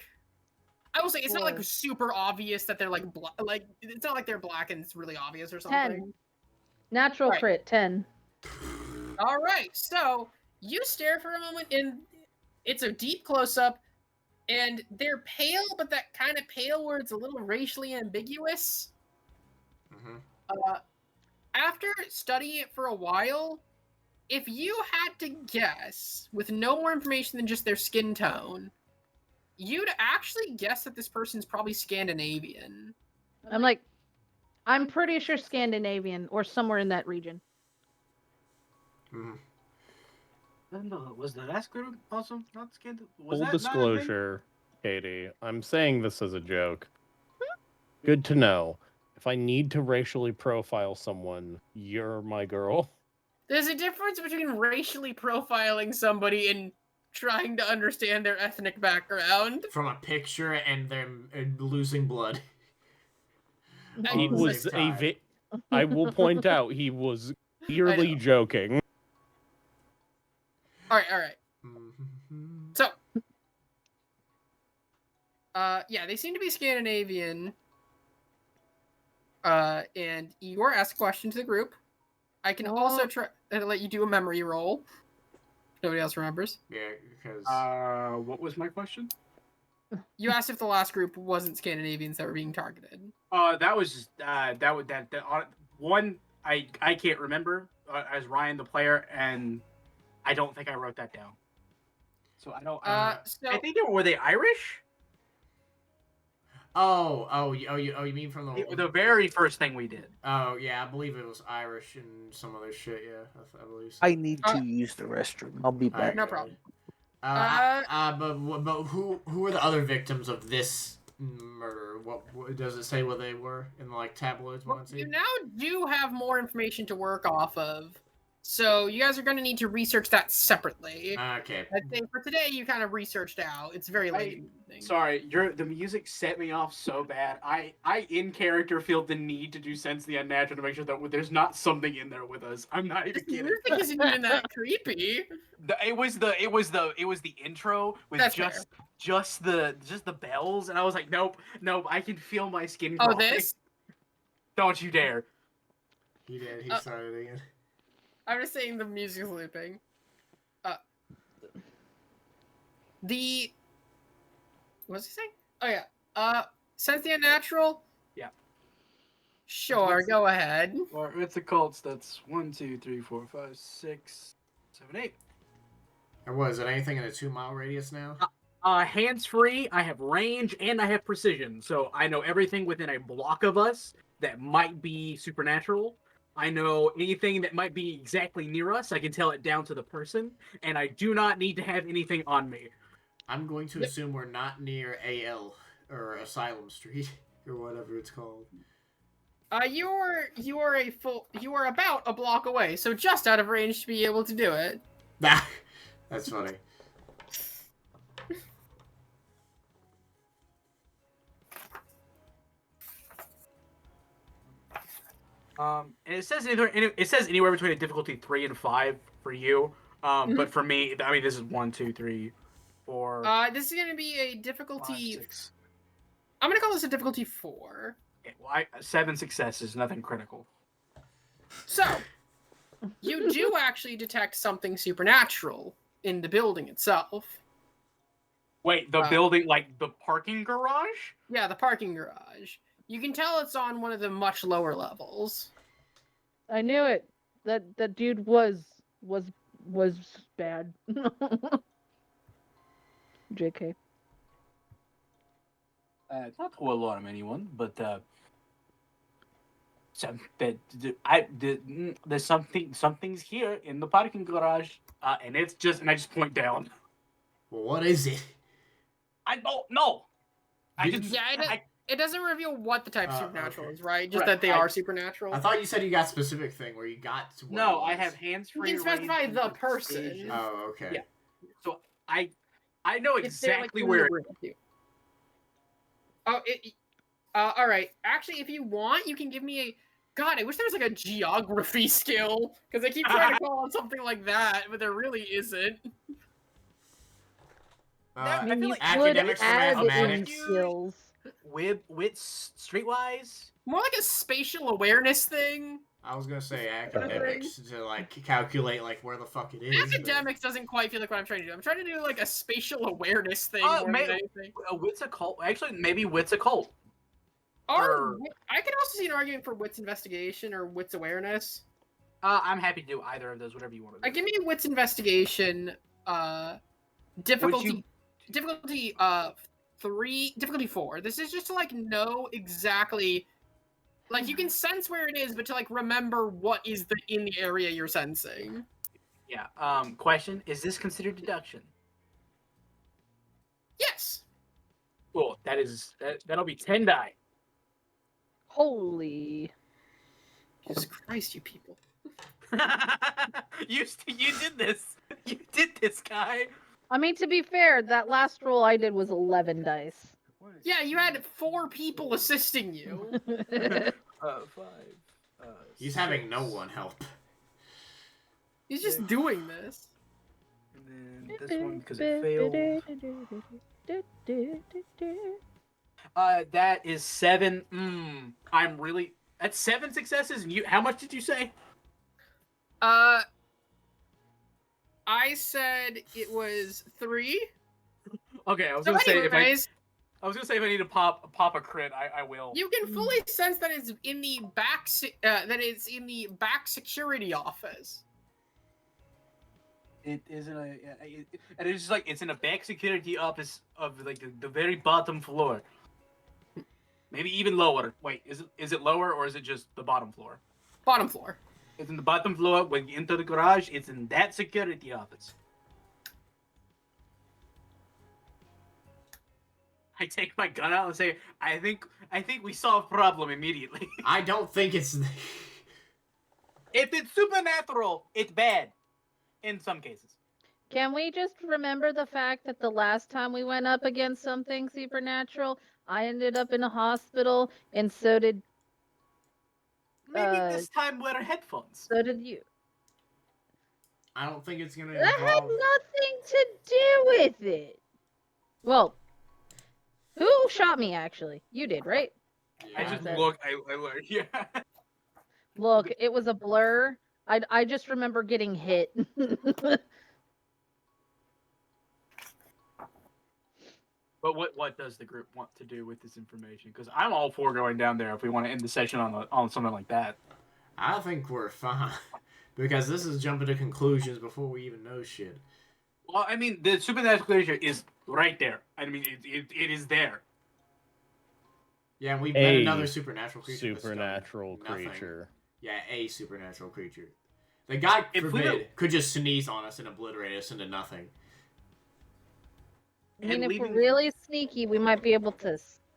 Speaker 1: I will say it's not like
Speaker 3: Four.
Speaker 1: super obvious that they're like like it's not like they're black and it's really obvious or something.
Speaker 3: 10. Natural
Speaker 1: Right.
Speaker 3: crit, 10.
Speaker 1: All right, so you stare for a moment, and it's a deep close-up, and they're pale, but that kind of pale where it's a little racially ambiguous.
Speaker 6: Mhm.
Speaker 1: After studying it for a while, if you had to guess, with no more information than just their skin tone, you'd actually guess that this person's probably Scandinavian.
Speaker 3: I'm like, I'm pretty sure Scandinavian or somewhere in that region.
Speaker 6: Mhm.
Speaker 8: Was the last group also not scanned?
Speaker 2: Full disclosure, Katie, I'm saying this as a joke. Good to know. If I need to racially profile someone, you're my girl.
Speaker 1: There's a difference between racially profiling somebody and trying to understand their ethnic background.
Speaker 6: From a picture and them losing blood.
Speaker 2: He
Speaker 6: All at the
Speaker 2: was
Speaker 6: same
Speaker 2: a
Speaker 6: time.
Speaker 2: I will point out he was clearly
Speaker 1: know.
Speaker 2: joking.
Speaker 1: All right.
Speaker 6: Mhm.
Speaker 1: So, yeah, they seem to be Scandinavian. And Igor asked a question to the group. I can also try to let you do a memory roll. Nobody else remembers.
Speaker 6: Yeah, because
Speaker 5: What was my question?
Speaker 1: You asked if the last group wasn't Scandinavians that were being targeted.
Speaker 5: That was one I can't remember as Ryan the player, and I don't think I wrote that down. So I don't.
Speaker 1: So
Speaker 5: I think were they Irish?
Speaker 6: you mean from
Speaker 5: The very first thing we did.
Speaker 6: Oh yeah, I believe it was Irish and some other shit. Yeah, I believe so.
Speaker 9: I need to use the restroom. I'll be back.
Speaker 1: no problem.
Speaker 6: But who are the other victims of this murder? What does it say? What they were in like tabloids?
Speaker 1: Well, you now do have more information to work off of, so you guys are going to need to research that separately.
Speaker 6: Okay.
Speaker 1: I think for today you kind of researched out. It's very late in the evening.
Speaker 5: Sorry, the music set me off so bad. I in character feel the need to do Sense the Unnatural to make sure that there's not something in there with us. I'm not even
Speaker 1: This
Speaker 5: kidding.
Speaker 1: music isn't even that creepy.
Speaker 5: It was the intro with
Speaker 1: That's
Speaker 5: just the bells, and I was like, nope, I can feel my skin
Speaker 1: Oh,
Speaker 5: crawling.
Speaker 1: this?
Speaker 5: Don't you dare.
Speaker 6: He did. He started again.
Speaker 1: I'm just saying the music's looping. What's he saying? Oh yeah. Sense the Unnatural?
Speaker 5: Yeah.
Speaker 1: Sure, go ahead.
Speaker 5: Or it's the cults. That's 1, 2, 3, 4, 5, 6, 7, 8.
Speaker 6: Or was it anything in a 2-mile radius now?
Speaker 5: Hands free. I have range and I have precision, so I know everything within a block of us that might be supernatural. I know anything that might be exactly near us. I can tell it down to the person, and I do not need to have anything on me.
Speaker 6: I'm going to assume we're not near AL or Asylum Street or whatever it's called.
Speaker 1: You are about a block away, so just out of range to be able to do it.
Speaker 6: That's funny.
Speaker 5: And it says anywhere between a difficulty 3 and 5 for you. But for me, I mean, this is 1, 2, 3, 4.
Speaker 1: This is gonna be a difficulty.
Speaker 5: 5, 6.
Speaker 1: I'm gonna call this a difficulty 4.
Speaker 5: Yeah, well, 7 successes, nothing critical.
Speaker 1: So, you do actually detect something supernatural in the building itself.
Speaker 5: Wait, the building, like the parking garage?
Speaker 1: Yeah, the parking garage. You can tell it's on one of the much lower levels.
Speaker 3: I knew it. That dude was bad. JK.
Speaker 5: Not to alarm anyone, but there's something's here in the parking garage, and I just point down.
Speaker 6: Well, what is it?
Speaker 5: I don't know.
Speaker 1: It doesn't reveal what the type of supernatural
Speaker 6: okay.
Speaker 1: is, right? Just
Speaker 5: Right,
Speaker 1: that they are supernatural.
Speaker 6: I thought you said you got specific thing where you got to what
Speaker 5: No,
Speaker 6: it
Speaker 5: I
Speaker 6: was.
Speaker 5: have hands
Speaker 1: You
Speaker 5: free.
Speaker 1: can specify the person.
Speaker 6: Oh, okay.
Speaker 5: Yeah. So I know
Speaker 1: If they're, like,
Speaker 5: exactly
Speaker 1: in
Speaker 5: where.
Speaker 1: the room with you. Oh, all right. Actually, if you want, you can give me a. God, I wish there was like a geography skill because I keep trying to call on something like that, but there really isn't.
Speaker 3: I mean,
Speaker 5: feel
Speaker 3: you
Speaker 5: like
Speaker 3: would
Speaker 6: academics or
Speaker 3: add in
Speaker 6: mathematics.
Speaker 3: skills.
Speaker 5: Wits streetwise.
Speaker 1: More like a spatial awareness thing.
Speaker 6: I was gonna say academics to like calculate like where the fuck it is. but-
Speaker 1: Academics doesn't quite feel like what I'm trying to do. I'm trying to do like a spatial awareness thing more than anything.
Speaker 5: Wits occult. Actually, maybe wits occult.
Speaker 1: Or I could also see an argument for wits investigation or wits awareness.
Speaker 5: I'm happy to do either of those, whatever you want to do.
Speaker 1: Give me a wits investigation. Difficulty 3, difficulty 4. This is just to like know exactly, like you can sense where it is, but to like remember what is in the area you're sensing.
Speaker 5: Yeah. Question: is this considered deduction?
Speaker 1: Yes.
Speaker 5: Cool. That'll be 10 die.
Speaker 3: Holy.
Speaker 1: Jesus Christ, you people.
Speaker 5: You did this. You did this, guy.
Speaker 3: I mean, to be fair, that last roll I did was 11 dice.
Speaker 1: Yeah, you had 4 people assisting you.
Speaker 8: 5.
Speaker 6: He's having no one help.
Speaker 1: He's just doing this.
Speaker 8: And then this one because it failed. That is 7. I'm really. That's 7 successes. And you, how much did you say?
Speaker 1: I said it was 3.
Speaker 8: Okay, I was
Speaker 1: So
Speaker 8: gonna say if
Speaker 1: anyways,
Speaker 8: I need to pop a crit, I will.
Speaker 1: you can fully sense that it's in the back. Back security office.
Speaker 8: It is in and it's just like it's in a back security office of like the very bottom floor. Maybe even lower. Wait, is it lower or is it just the bottom floor?
Speaker 1: Bottom floor.
Speaker 8: It's in the bottom floor. When you enter the garage, it's in that security office. I take my gun out and say, I think we solve problem immediately.
Speaker 6: I don't think it's.
Speaker 8: If it's supernatural, it's bad. In some cases.
Speaker 3: Can we just remember the fact that the last time we went up against something supernatural, I ended up in a hospital, and so did
Speaker 8: Maybe this time wear headphones.
Speaker 3: so did you.
Speaker 6: I don't think it's gonna.
Speaker 3: That had
Speaker 6: involve...
Speaker 3: nothing to do with it. Well, who shot me? Actually, you did, right?
Speaker 8: I
Speaker 6: Yeah.
Speaker 8: just look. I yeah.
Speaker 3: Look, it was a blur. I just remember getting hit.
Speaker 8: But what does the group want to do with this information? Because I'm all for going down there if we want to end the session on something like that.
Speaker 6: I think we're fine because this is jumping to conclusions before we even know shit.
Speaker 8: Well, I mean, the supernatural creature is right there. I mean, it is there.
Speaker 6: Yeah, and we've met another supernatural creature.
Speaker 2: Supernatural
Speaker 6: Nothing.
Speaker 2: creature.
Speaker 6: Yeah, a supernatural creature. The guy could just sneeze on us and obliterate us into nothing.
Speaker 3: I mean, if we're really sneaky, we might be able to,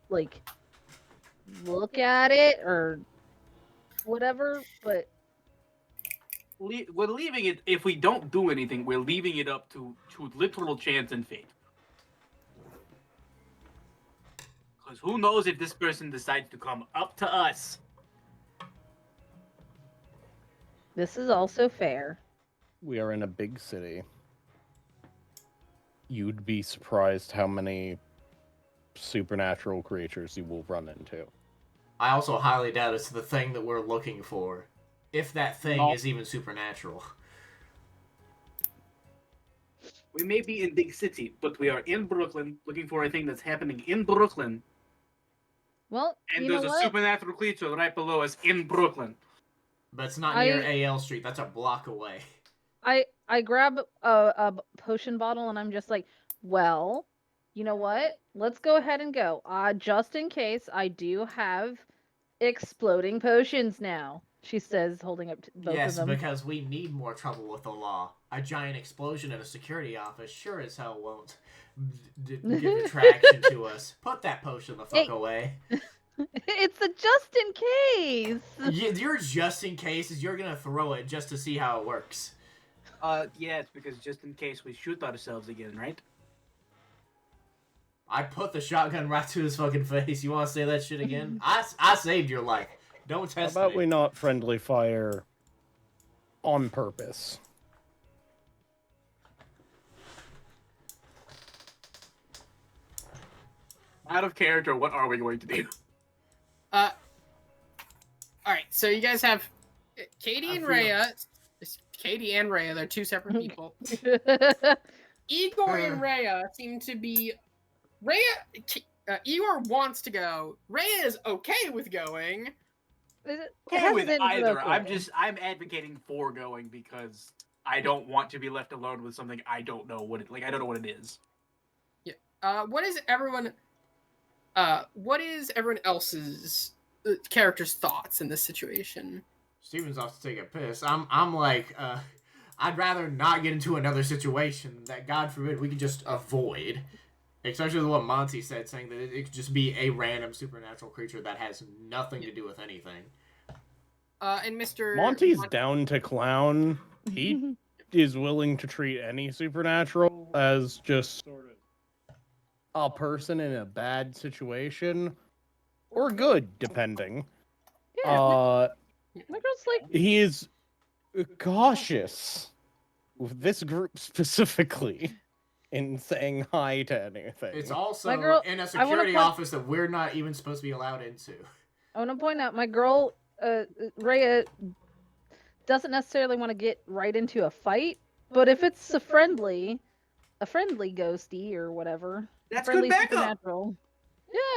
Speaker 3: like, look at it or whatever, but...
Speaker 8: We're leaving it, if we don't do anything, we're leaving it up to literal chance and fate. Because who knows if this person decides to come up to us.
Speaker 3: This is also fair.
Speaker 2: We are in a big city. You'd be surprised how many supernatural creatures you will run into.
Speaker 6: I also highly doubt it's the thing that we're looking for. If that thing is even supernatural.
Speaker 8: We may be in big city, but we are in Brooklyn looking for a thing that's happening in Brooklyn.
Speaker 3: Well,
Speaker 8: And
Speaker 3: you know
Speaker 8: there's a
Speaker 3: what?
Speaker 8: supernatural creature right below us in Brooklyn.
Speaker 6: But it's not near AL Street. That's a block away.
Speaker 3: I grab a potion bottle and I'm just like, well, you know what? Let's go ahead and go. Just in case, I do have exploding potions now. She says, holding up both of them.
Speaker 6: Yes, because we need more trouble with the law. A giant explosion in a security office sure as hell won't give attraction to us. Put that potion the fuck away.
Speaker 3: It's a just in case.
Speaker 6: Your just in case is you're gonna throw it just to see how it works.
Speaker 8: Yeah, it's because just in case we shoot ourselves again, right?
Speaker 6: I put the shotgun right to his fucking face. You want to say that shit again? I saved your life. Don't test
Speaker 2: How about
Speaker 6: me.
Speaker 2: we not friendly fire on purpose?
Speaker 8: Out of character, what are we going to do?
Speaker 1: Alright, so you guys have Katie and Rhea. Katie and Rhea, they're two separate people. Igor and Rhea seem to be... Igor wants to go. Rhea is okay with going.
Speaker 8: Okay with either. I'm advocating for going because I don't want to be left alone with something I don't know what it I don't know what it is.
Speaker 1: Yeah. What is everyone else's character's thoughts in this situation?
Speaker 6: Steven's off to take a piss. I'm like, I'd rather not get into another situation that, God forbid, we could just avoid. Especially with what Monty said, saying that it could just be a random supernatural creature that has nothing to do with anything.
Speaker 1: And Mr.
Speaker 2: Monty's down to clown. He is willing to treat any supernatural as just sort of a person in a bad situation, or good, depending.
Speaker 3: Yeah.
Speaker 2: Uh,
Speaker 3: My girl's like,
Speaker 2: he is cautious with this group specifically in saying hi to anything.
Speaker 6: It's also
Speaker 3: My girl-
Speaker 6: in a
Speaker 3: I wanna
Speaker 6: security
Speaker 3: point-
Speaker 6: office that we're not even supposed to be allowed into.
Speaker 3: I want to point out my girl, Rhea, doesn't necessarily want to get right into a fight, but if it's a friendly ghosty or whatever,
Speaker 5: That's
Speaker 3: friendly
Speaker 5: good backup.
Speaker 3: supernatural.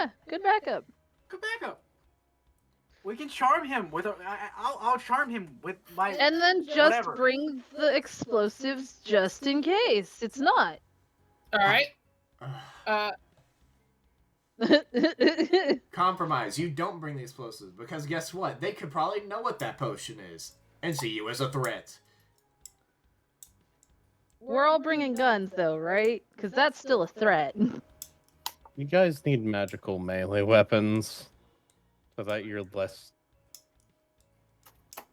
Speaker 3: Yeah, good backup.
Speaker 5: Good backup. We can charm him with I'll charm him with my.
Speaker 3: And then just
Speaker 5: Whatever.
Speaker 3: bring the explosives just in case it's not.
Speaker 1: All right.
Speaker 6: Compromise. You don't bring the explosives because guess what? They could probably know what that potion is and see you as a threat.
Speaker 3: We're all bringing guns though, right? Because that's still a threat.
Speaker 2: You guys need magical melee weapons so that you're less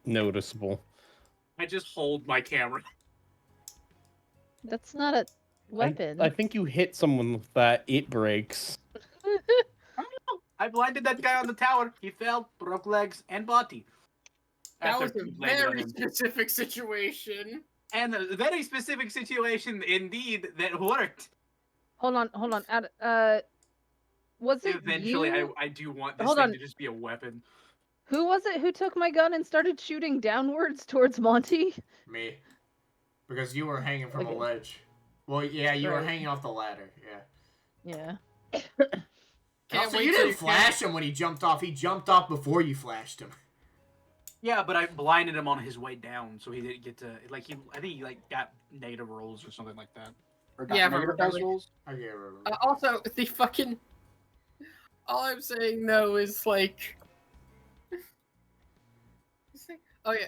Speaker 2: noticeable.
Speaker 8: I just hold my camera.
Speaker 3: That's not a weapon.
Speaker 2: I think you hit someone with that, it breaks.
Speaker 8: I blinded that guy on the tower. He fell, broke legs, and body.
Speaker 1: That
Speaker 8: After
Speaker 1: was a
Speaker 8: we landed on
Speaker 1: very
Speaker 8: him.
Speaker 1: specific situation.
Speaker 8: And a very specific situation indeed that worked.
Speaker 3: Hold on. Was it
Speaker 8: Eventually,
Speaker 3: you?
Speaker 8: I do want this
Speaker 3: Hold
Speaker 8: thing
Speaker 3: on.
Speaker 8: to just be a weapon.
Speaker 3: Who was it who took my gun and started shooting downwards towards Monty?
Speaker 6: Me. Because you were hanging from a
Speaker 3: Okay.
Speaker 6: ledge. Well, yeah, you were
Speaker 3: Right.
Speaker 6: hanging off the ladder. Yeah.
Speaker 3: Yeah.
Speaker 1: Can't
Speaker 6: Also,
Speaker 1: wait
Speaker 6: you
Speaker 1: till
Speaker 6: didn't
Speaker 1: you
Speaker 6: flash him when he jumped off. He jumped off before you flashed him.
Speaker 8: Yeah, but I blinded him on his way down, so he didn't get to like he. I think he like got native rolls or something like that. Or got
Speaker 1: Yeah,
Speaker 8: negative
Speaker 1: probably.
Speaker 8: dice rolls.
Speaker 6: I can't remember.
Speaker 1: Also, the fucking. All I'm saying though is like. Oh yeah.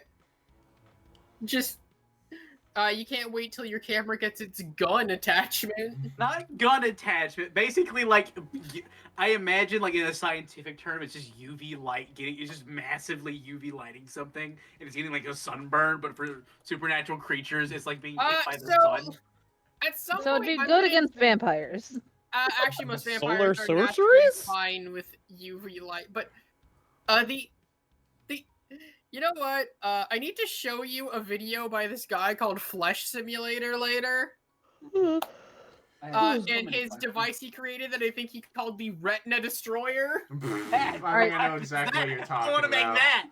Speaker 1: Just. You can't wait till your camera gets its gun attachment.
Speaker 8: Not gun attachment. Basically, like I imagine, like in a scientific term, it's just UV light getting. It's just massively UV lighting something, and it's getting like a sunburn. But for supernatural creatures, it's like being hit by the sun.
Speaker 1: At some
Speaker 3: So it'd
Speaker 1: point,
Speaker 3: be
Speaker 1: I'm
Speaker 3: good
Speaker 1: gonna-
Speaker 3: against vampires.
Speaker 1: Actually, most
Speaker 2: Solar
Speaker 1: vampires are naturally
Speaker 2: sorceries?
Speaker 1: fine with UV light, but the you know what? I need to show you a video by this guy called Flesh Simulator later. And his device he created that I think he called the Retina Destroyer.
Speaker 6: I think I know exactly what you're talking
Speaker 8: I want to make
Speaker 6: about.
Speaker 8: that.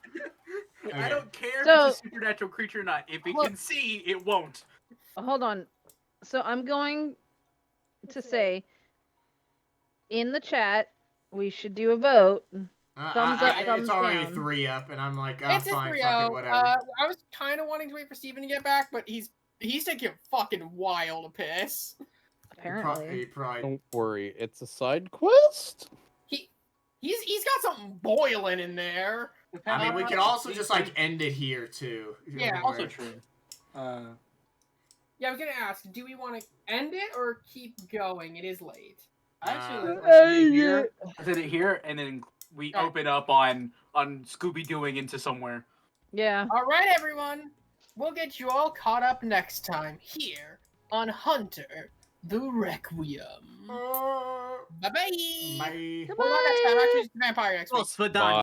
Speaker 6: Okay.
Speaker 8: I don't care
Speaker 3: So-
Speaker 8: if it's a supernatural creature or not. If it can see, it won't.
Speaker 3: Hold on. So I'm going to say in the chat we should do a vote. Thumbs up, thumbs
Speaker 6: it's already
Speaker 3: down.
Speaker 6: 3 up, and I'm like,
Speaker 1: It's a
Speaker 6: fine,
Speaker 1: 3-0.
Speaker 6: fucking whatever.
Speaker 1: I was kind of wanting to wait for Steven to get back, but he's taking a fucking while to piss.
Speaker 3: Apparently.
Speaker 6: He probably.
Speaker 2: Don't worry, it's a side quest.
Speaker 1: He's got something boiling in there.
Speaker 6: I mean, we could also just like end it here too.
Speaker 1: Yeah,
Speaker 8: Also true.
Speaker 1: Yeah, I was gonna ask, do we want to end it or keep going? It is late.
Speaker 8: Actually,
Speaker 3: yeah.
Speaker 8: I did it here, and then we
Speaker 1: Alright.
Speaker 8: open up on Scooby Dooing into somewhere.
Speaker 3: Yeah.
Speaker 1: All right, everyone. We'll get you all caught up next time here on Hunter the Requiem. Bye-bye.
Speaker 6: Bye.
Speaker 1: Well, not next time. Actually, it's Vampire next week.
Speaker 8: Well, Spadani.